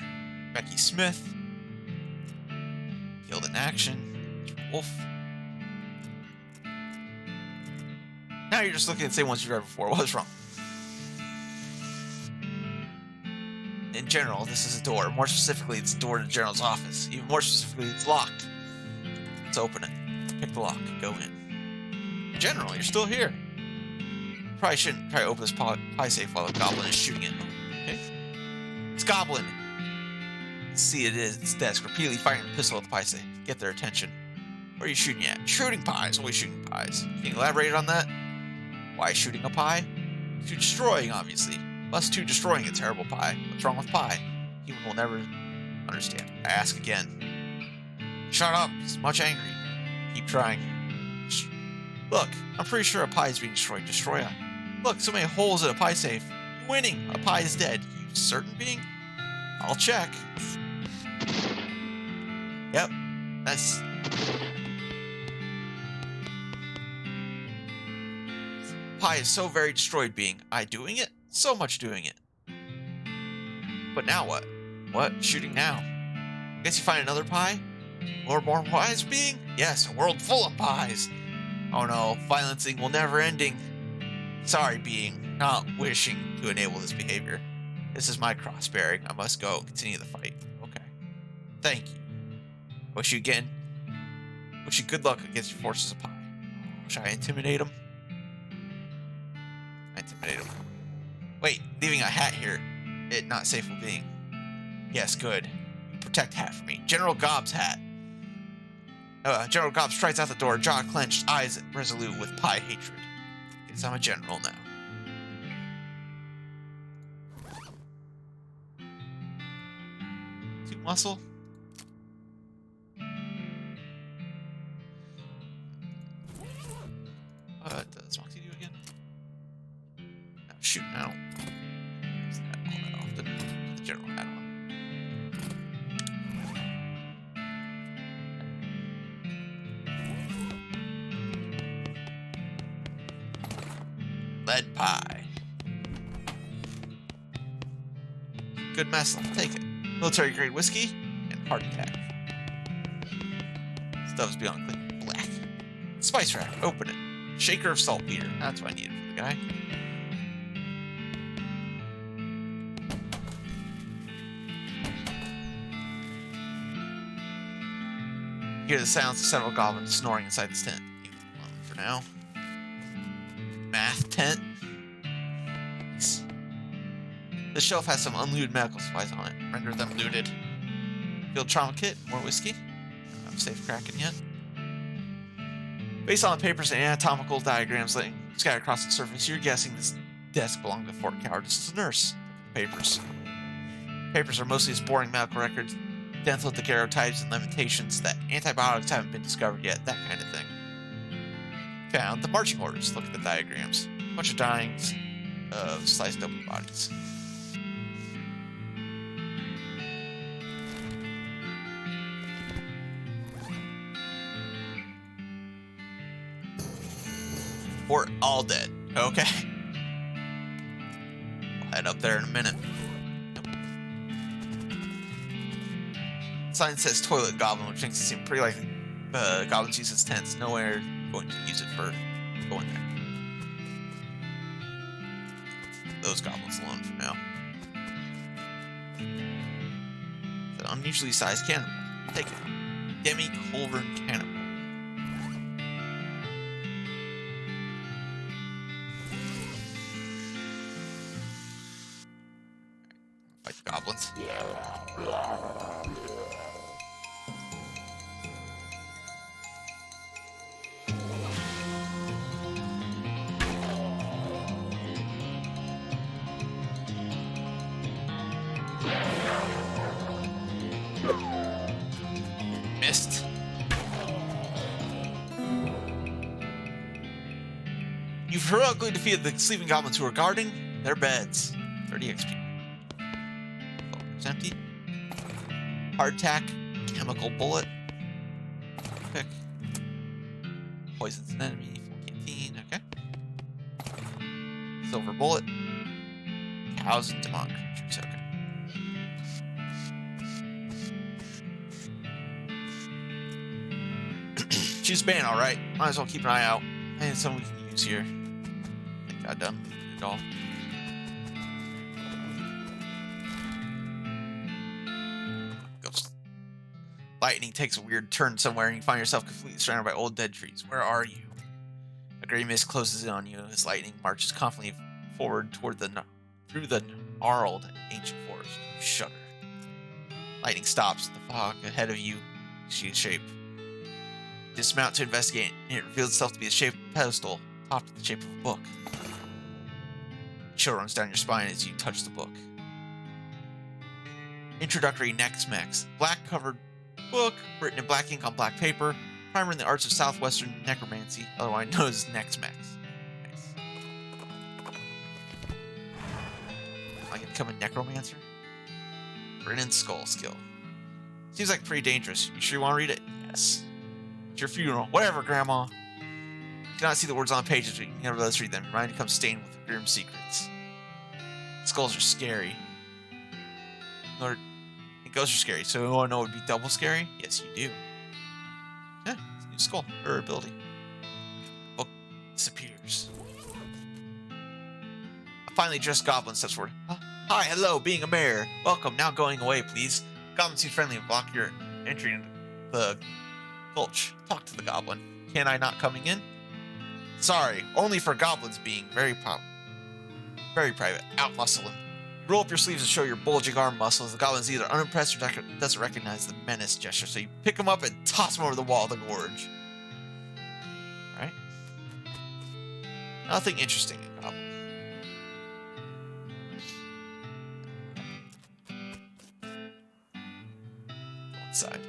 Becky Smith. Killed in action. Wolf. Now you're just looking at the same ones you've read before. What was wrong? In general, this is a door. More specifically, it's a door to the general's office. Even more specifically, it's locked. Let's open it. Pick the lock. Go in. In general, you're still here. Probably shouldn't try to open this pie safe while the goblin is shooting it. Okay? It's Goblin. See it is its desk, repeatedly firing a pistol at the pie safe. Get their attention. Where are you shooting at? Shooting pies. Always shooting pies. Can you elaborate on that? Why shooting a pie? To destroying, obviously. Plus to destroying a terrible pie. What's wrong with pie? Human will never understand. I ask again. Shut up. He's much angry. Keep trying. Look, I'm pretty sure a pie is being destroyed. Destroy it. Look, so many holes in a pie safe. You're winning. A pie is dead. You certain being? I'll check. Yep. That's... Pie is so very destroyed being. I doing it? So much doing it. But now what? What? Shooting now. Guess you find another pie? More wise being? Yes, a world full of pies. Oh no, violencing will never ending. Sorry, being, not wishing to enable this behavior. This is my cross bearing. I must go and continue the fight. Okay. Thank you. Wish you good luck against your forces of pie. Should I intimidate him? Wait, leaving a hat here. It not safe for being. Yes, good. You protect hat for me. General Gobb's hat. General Gobb strides out the door, jaw clenched, eyes resolute with pie hatred. Guess I'm a general now. Two muscle. What does Moxie do again? No, shoot, I don't use that all that often. Put the general hat on. Lead pie. Good mess, I'll take it. Military grade whiskey and heart attack. Stuff's beyond clean. Black. Spice rack, open it. Shaker of saltpeter. That's what I needed for the guy. Hear the sounds of several goblins snoring inside this tent. Leave them alone for now. Math tent. Nice. The shelf has some unlooted medical supplies on it. Render them looted. Field trauma kit. More whiskey. I'm safe cracking yet. Based on the papers and anatomical diagrams laying scattered across the surface, you're guessing this desk belonged to Fort Cowardice's nurse. Papers. Papers are mostly just boring medical records, dental daguerreotypes and limitations that antibiotics haven't been discovered yet, that kind of thing. Found the marching orders. Look at the diagrams. A bunch of dyings of sliced open bodies. We're all dead. Okay. We'll head up there in a minute. Nope. Sign says toilet goblin, which makes it seem pretty likely goblins use its tents. Nowhere going to use it for going there. Those goblins alone for now. It's an unusually sized cannibal. Take it. Demi-culverin cannibal. Fight the goblins. Missed. You've heroically defeated the sleeping goblins who are guarding their beds. 30 XP. Folder's empty. Hardtack. Chemical bullet. Pick. Poison's an enemy. Full canteen. Okay. Silver bullet. Cows and demon creatures. Okay. Choose ban, alright. Might as well keep an eye out. And someone we can use here. I think got done. Good all. Ghost. Lightning takes a weird turn somewhere and you find yourself completely surrounded by old dead trees. Where are you? A gray mist closes in on you as lightning marches confidently forward toward through the gnarled ancient forest. You shudder. Lightning stops. The fog ahead of you takes shape. Dismount to investigate, and it reveals itself to be the shape of a pedestal, topped with the shape of a book. A chill runs down your spine as you touch the book. Introductory Nex-Mex. Black-covered book, written in black ink on black paper. Primer in the arts of southwestern necromancy, otherwise known as Nex-Mex. Nice. I can become a necromancer? Written in skull skill. Seems like pretty dangerous. You sure you want to read it? Yes. It's your funeral. Whatever, Grandma. You cannot see the words on the pages, but you can nevertheless read them. Your mind becomes stained with grim secrets. Skulls are scary. Ghosts are scary, so you want to know what would be double scary? Yes, you do. new skull or ability. Book disappears. A finely dressed goblin steps forward. Hi, hello, being a mayor. Welcome, now going away, please. Goblin seems friendly and block your entry into the gulch. Talk to the goblin. Can I not coming in? Sorry, only for goblins being very private. Out muscle him. Roll up your sleeves and show your bulging arm muscles. The goblin's either unimpressed or doesn't recognize the menace gesture, so you pick him up and toss him over the wall of the gorge. Alright. Nothing interesting in Goblin. Go inside.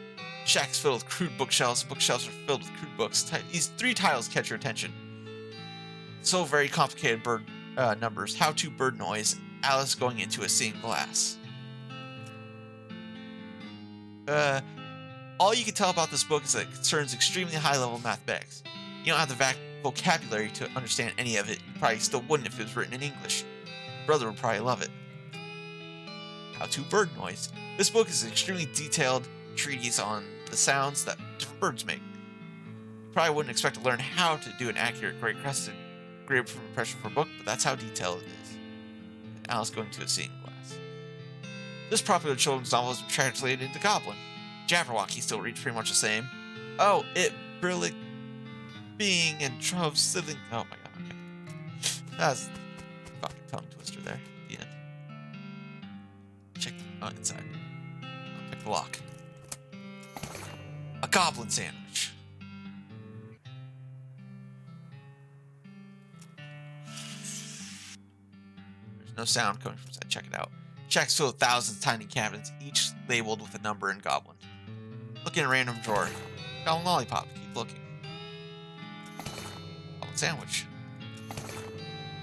Shack's filled with crude bookshelves. Bookshelves are filled with crude books. These 3 titles catch your attention. So very complicated bird numbers. How-to bird noise. Alice going into a seeing glass. All you can tell about this book is that it concerns extremely high-level mathematics. You don't have the vocabulary to understand any of it. You probably still wouldn't if it was written in English. Your brother would probably love it. How-to bird noise. This book is an extremely detailed treatise on the sounds that different birds make. You probably wouldn't expect to learn how to do an accurate great crested grade from impression for a book, but that's how detailed it is. Alice going to a seeing glass. This popular children's novel has been translated into Goblin. Jabberwocky still reads pretty much the same. Oh, it brilliant being and trove sibling. Oh my god, okay. That's a fucking tongue twister there at the end. Check inside. Pick the lock. A goblin sandwich. No sound coming from inside. Check it out. Shack's filled with thousands of tiny cabinets, each labeled with a number in Goblin. Look in a random drawer. Goblin lollipop. Keep looking. Goblin sandwich.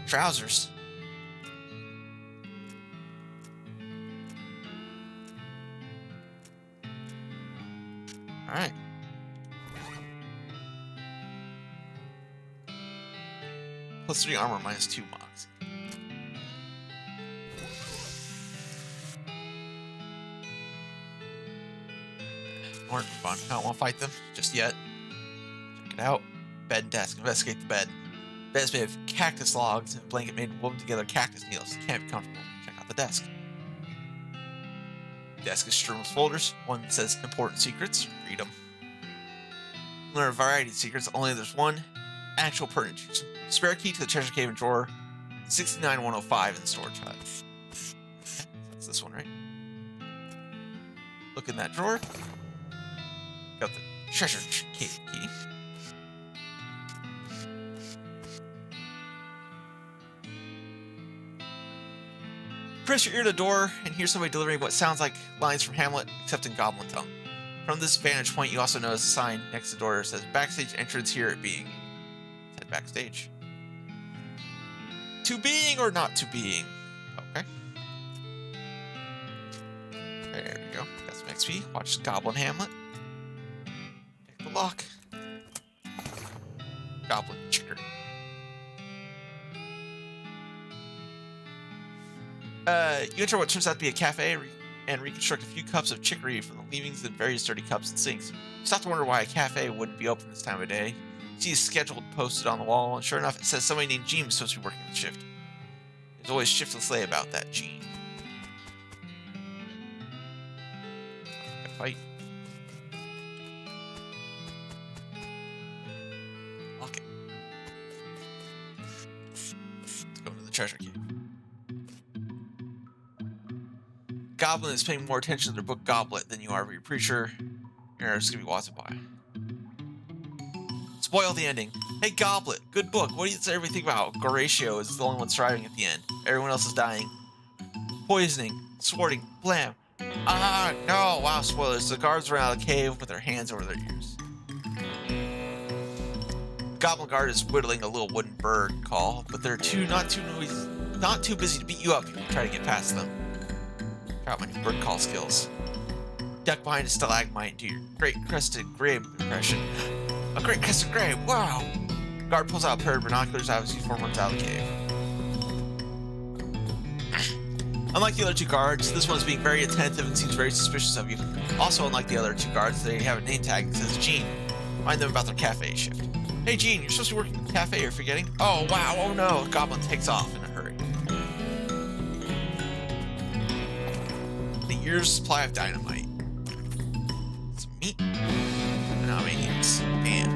Trousers. Alright. +3 armor, -2 mox. Fun. I don't want to fight them just yet. Check it out. Bed and desk. Investigate the bed. Bed is made of cactus logs and a blanket made woven together cactus needles. Can't be comfortable. Check out the desk. Desk is strewn with folders. One says important secrets. Read them. Learn a variety of secrets. Only there's one actual pertinent. Spare key to the treasure cave and drawer 69105 in the storage hut. Okay, that's this one, right? Look in that drawer. Got the treasure cave key. Press your ear to the door and hear somebody delivering what sounds like lines from Hamlet, except in Goblin tongue. From this vantage point, you also notice a sign next to the door that says backstage entrance here at Being. Head backstage. To being or not to being? Okay. There we go. Got some XP. Watch Goblin Hamlet. Take the lock. Goblin chicory. You enter what turns out to be a cafe and reconstruct a few cups of chicory from the leavings in various dirty cups and sinks. You start to wonder why a cafe wouldn't be open this time of day. You see a schedule posted on the wall, and sure enough, it says somebody named Gene is supposed to be working the shift. There's always shiftlessly about that Gene. Fight. Lock it. Let's go into the treasure cave. Goblin is paying more attention to their book Goblet than you are to your preacher. You're just gonna be watching by. Spoil the ending. Hey Goblet, good book. What do you say everything about? Horatio is the only one surviving at the end. Everyone else is dying. Poisoning, swarting, blam. Ah, no! Wow, spoilers. The guards run out of the cave with their hands over their ears. The Goblin guard is whittling a little wooden bird call, but they're not too busy to beat you up if you try to get past them. Got my new bird call skills. Duck behind a stalagmite and do your great crested grabe impression. A great crested grabe, wow! Guard pulls out a pair of binoculars out of his uniform, runs out of the cave. Unlike the other two guards, this one's being very attentive and seems very suspicious of you. Also, unlike the other two guards, they have a name tag that says Gene. Remind them about their cafe shift. Hey, Gene, you're supposed to be working in the cafe. You're forgetting? Oh, wow. Oh, no. Goblin takes off in a hurry. The year's supply of dynamite. Some meat. No, I mean, it's pan.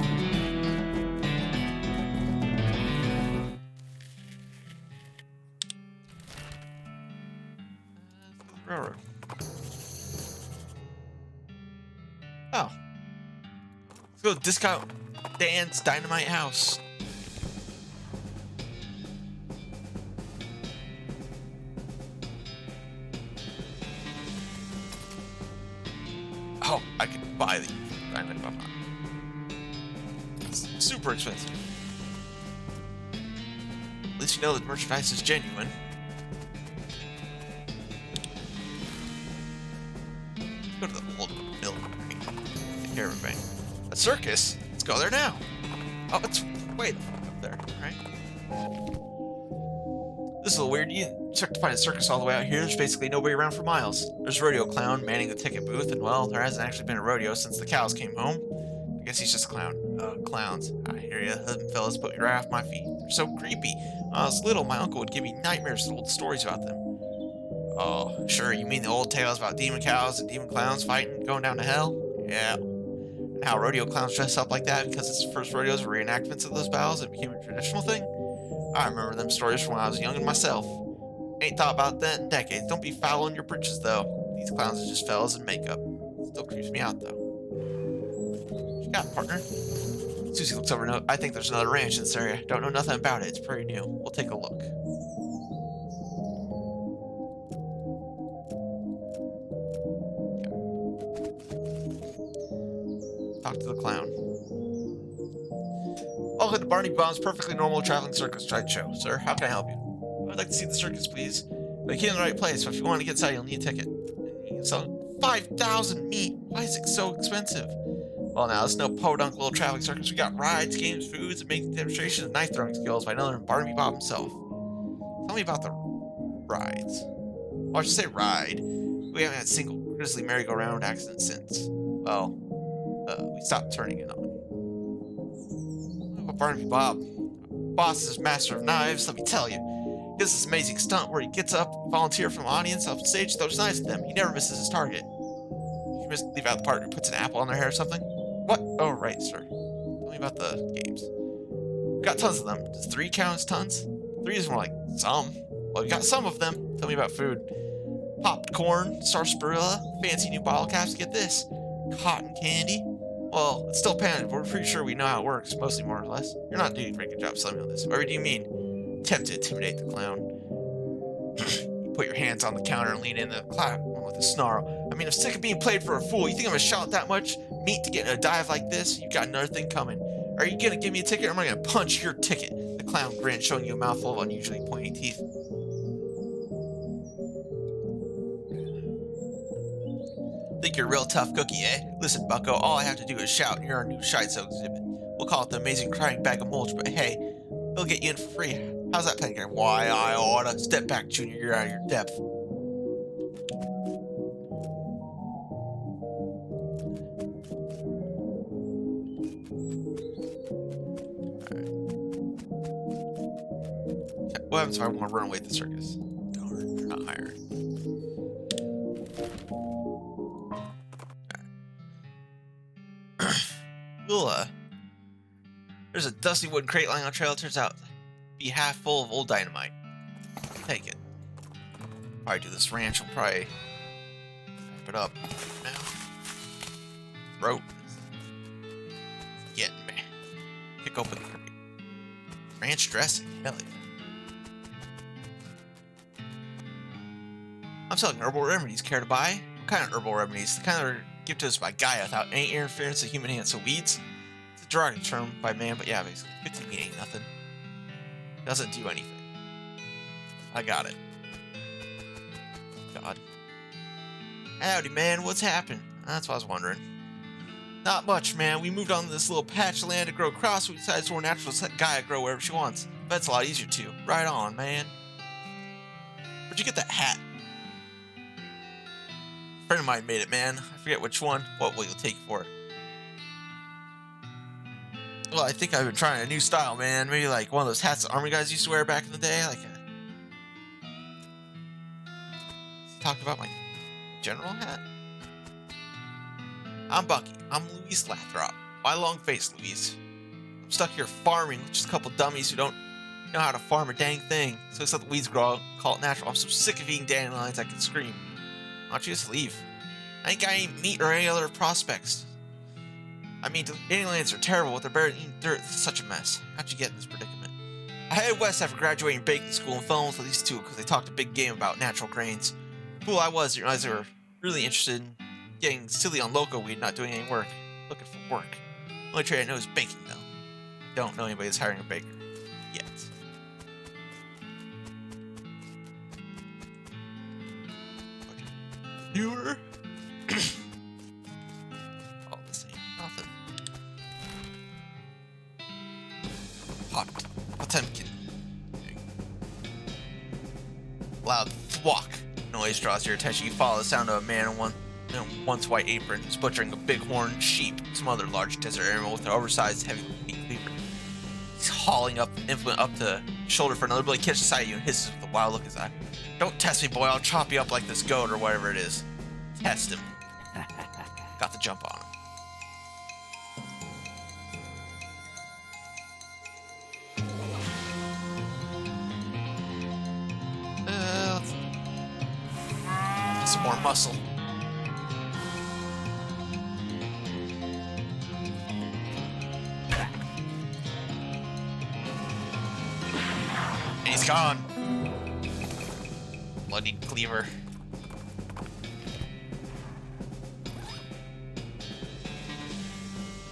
Railroad. Oh. Let's go discount Dan's dynamite house. Oh, I could buy the dynamite bomb. It's super expensive. At least you know that merchandise is genuine. Let's go to the old mill. Take care of everything. A circus? Let's go there now. Oh, it's way the fuck up there, right? This is a little weird. You expect to find a circus all the way out here. There's basically nobody around for miles. There's a rodeo clown manning the ticket booth, and well, there hasn't actually been a rodeo since the cows came home. I guess he's just a clown. Clowns. I hear ya. Them fellas put me right off my feet. They're so creepy. When I was little, my uncle would give me nightmares with old stories about them. Oh, sure, you mean the old tales about demon cows and demon clowns fighting, going down to hell? Yeah. And how rodeo clowns dress up like that because its first rodeos were reenactments of those battles and became a traditional thing? I remember them stories from when I was young and myself. Ain't thought about that in decades. Don't be foul on your britches, though. These clowns are just fellas in makeup. Still creeps me out, though. What you got, partner? Susie looks over. No, I think there's another ranch in this area. Don't know nothing about it. It's pretty new. We'll take a look. Talk to the clown. Welcome to Barney Bob's perfectly normal traveling circus sideshow. Sir, how can I help you? I'd like to see the circus, please. But you came in the right place, so if you want to get inside, you'll need a ticket. You can sell 5,000 meat. Why is it so expensive? Well, now, it's no podunk little traveling circus. We got rides, games, foods, amazing demonstrations of knife throwing skills by none other than Barney Bob himself. Tell me about the rides. Well, I should say ride. We haven't had a single grisly merry-go-round accident since. Well, we stopped turning it on. Barnaby Bob. Boss is master of knives, let me tell you. He does this amazing stunt where he gets up, volunteer from the audience, off stage, throws knives at them. He never misses his target. You must leave out the part where he puts an apple on their hair or something? What? Oh, right, sir. Tell me about the games. We've got tons of them. Does 3 count as tons? 3 is more like some. Well, we got some of them. Tell me about food. Popcorn, sarsaparilla, fancy new bottle caps. Get this. Cotton candy. Well, it's still patented, but we're pretty sure we know how it works, mostly more or less. You're not doing a very good job selling me on this. Whatever do you mean? Attempt to intimidate the clown. You put your hands on the counter and lean in the clap with a snarl. I mean, I'm sick of being played for a fool. You think I'm gonna shout that much meat to get in a dive like this? You got another thing coming. Are you gonna give me a ticket or am I gonna punch your ticket? The clown grinned, showing you a mouthful of unusually pointy teeth. Think you're a real tough cookie, eh? Listen, bucko, all I have to do is shout and you're our new Shizo exhibit. We'll call it the amazing crying bag of mulch, but hey, they'll get you in for free. How's that playing game? Why, I oughta. Step back, Junior, you're out of your depth. Alright. What happens if I want to run away at the circus? Darn, they're not hired. There's a dusty wooden crate lying on the trail. It turns out to be half full of old dynamite. Take it. Probably do this ranch. Will probably wrap it up now. Throat. It's getting me. Pick open the crate. Ranch dressing. Hell yeah. I'm selling herbal remedies. Care to buy? What kind of herbal remedies? The kind that are given to us by Gaia without any interference of human hands. So weeds? It's a derogatory term by man, but yeah, basically, 15 ain't nothing. Doesn't do anything. I got it. God. Howdy, man. What's happened? That's what I was wondering. Not much, man. We moved on to this little patch of land to grow crops. So we decided it's more natural to let Gaia grow wherever she wants. But it's a lot easier too. Right on, man. Where'd you get that hat? A friend of mine made it, man. I forget which one. What will you take for it? Well, I think I've been trying a new style, man. Maybe like one of those hats the army guys used to wear back in the day. Talk about my general hat. I'm Bucky. I'm Louise Lathrop. Why long face, Louise? I'm stuck here farming with just a couple dummies who don't know how to farm a dang thing. So it's let the weeds grow, call it natural. I'm so sick of eating dandelions I can scream. Why don't you just leave? I ain't got any meat or any other prospects. I mean, dandelions are terrible, but they're better than eating dirt. It's such a mess. How'd you get in this predicament? I headed west after graduating baking school and fell in with these two because they talked a big game about natural grains. Fool I was, didn't realize they were really interested in getting silly on loco weed, not doing any work. Looking for work. The only trade I know is baking, though. I don't know anybody that's hiring a baker. Yet. Viewer? Oh, this ain't nothing. Potemkin. Loud thwack noise draws your attention. You follow the sound of a man in once white apron who's butchering a bighorn sheep, some other large desert animal with an oversized heavy meat cleaver. He's hauling up implement up the shoulder for another blade catches sight of you and hisses with a wild look in his eye. Don't test me, boy. I'll chop you up like this goat or whatever it is. Test him. Got the jump on him. Some more muscle. And he's gone. Bloody cleaver.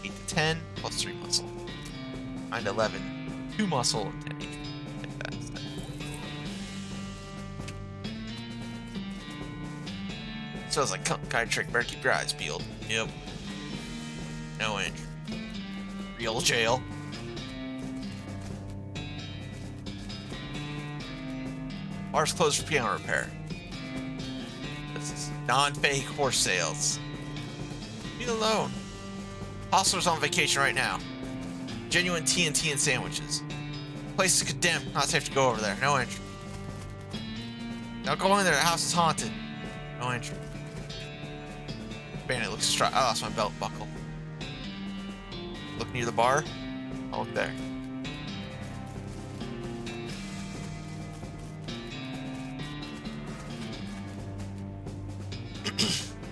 8 to 10 plus 3 muscle. 9 to 11. 2 muscle and 10 HP. Sounds like kind of trick. Better keep your eyes peeled. Yep. No injury. Real jail. Bar's closed for piano repair. This is non-fake horse sales. Leave me alone. Hostler's on vacation right now. Genuine TNT and sandwiches. Place is condemned. Not safe to go over there. No entry. Don't go in there. The house is haunted. No entry. Bandit looks distraught. I lost my belt buckle. Look near the bar. I'll look there.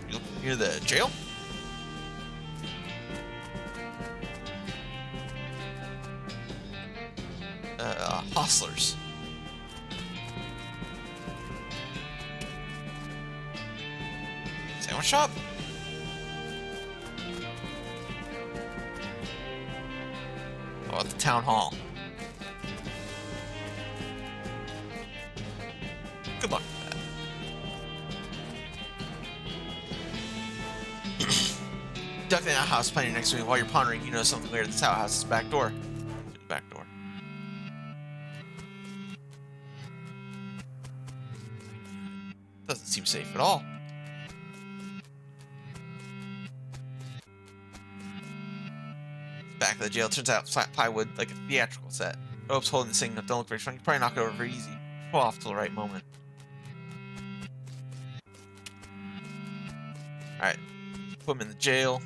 You look near the jail? Hostlers. Sandwich shop? Oh, at the town hall. Good luck with that. Duck in that house playing next to me while you're pondering. You know something weird. This outhouse's back door. Through the back door. Doesn't seem safe at all. Back of the jail. Turns out flat plywood like a theatrical set. Rope's holding the thing up. Don't look very strong. You probably knock it over very easy. Pull off till the right moment. Alright. Put him in the jail.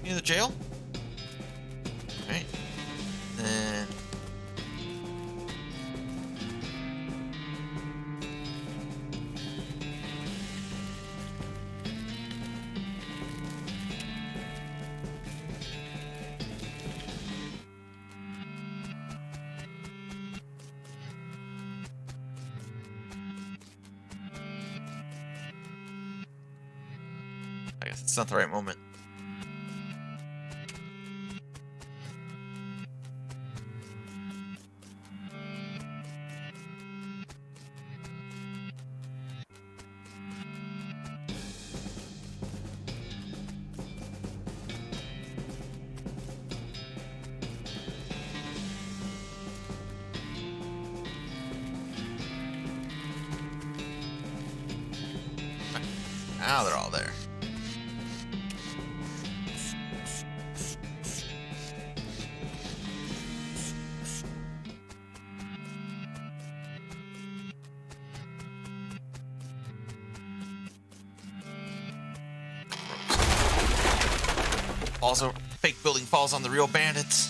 Near the jail? Alright. Then I guess it's not the right moment. Now they're all there. Also, fake building falls on the real bandits.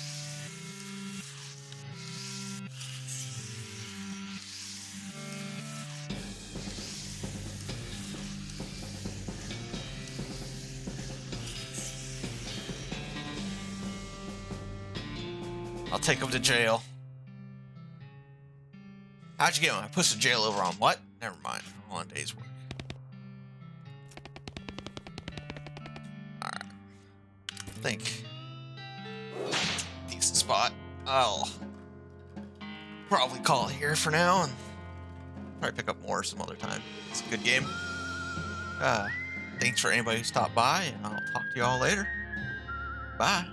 I'll take him to jail. How'd you get him? I pushed the jail over on what? Never mind. On a day's work. Alright. I think. Decent spot. I'll probably call it here for now and probably pick up more some other time. It's a good game. Thanks for anybody who stopped by, and I'll talk to you all later. Bye.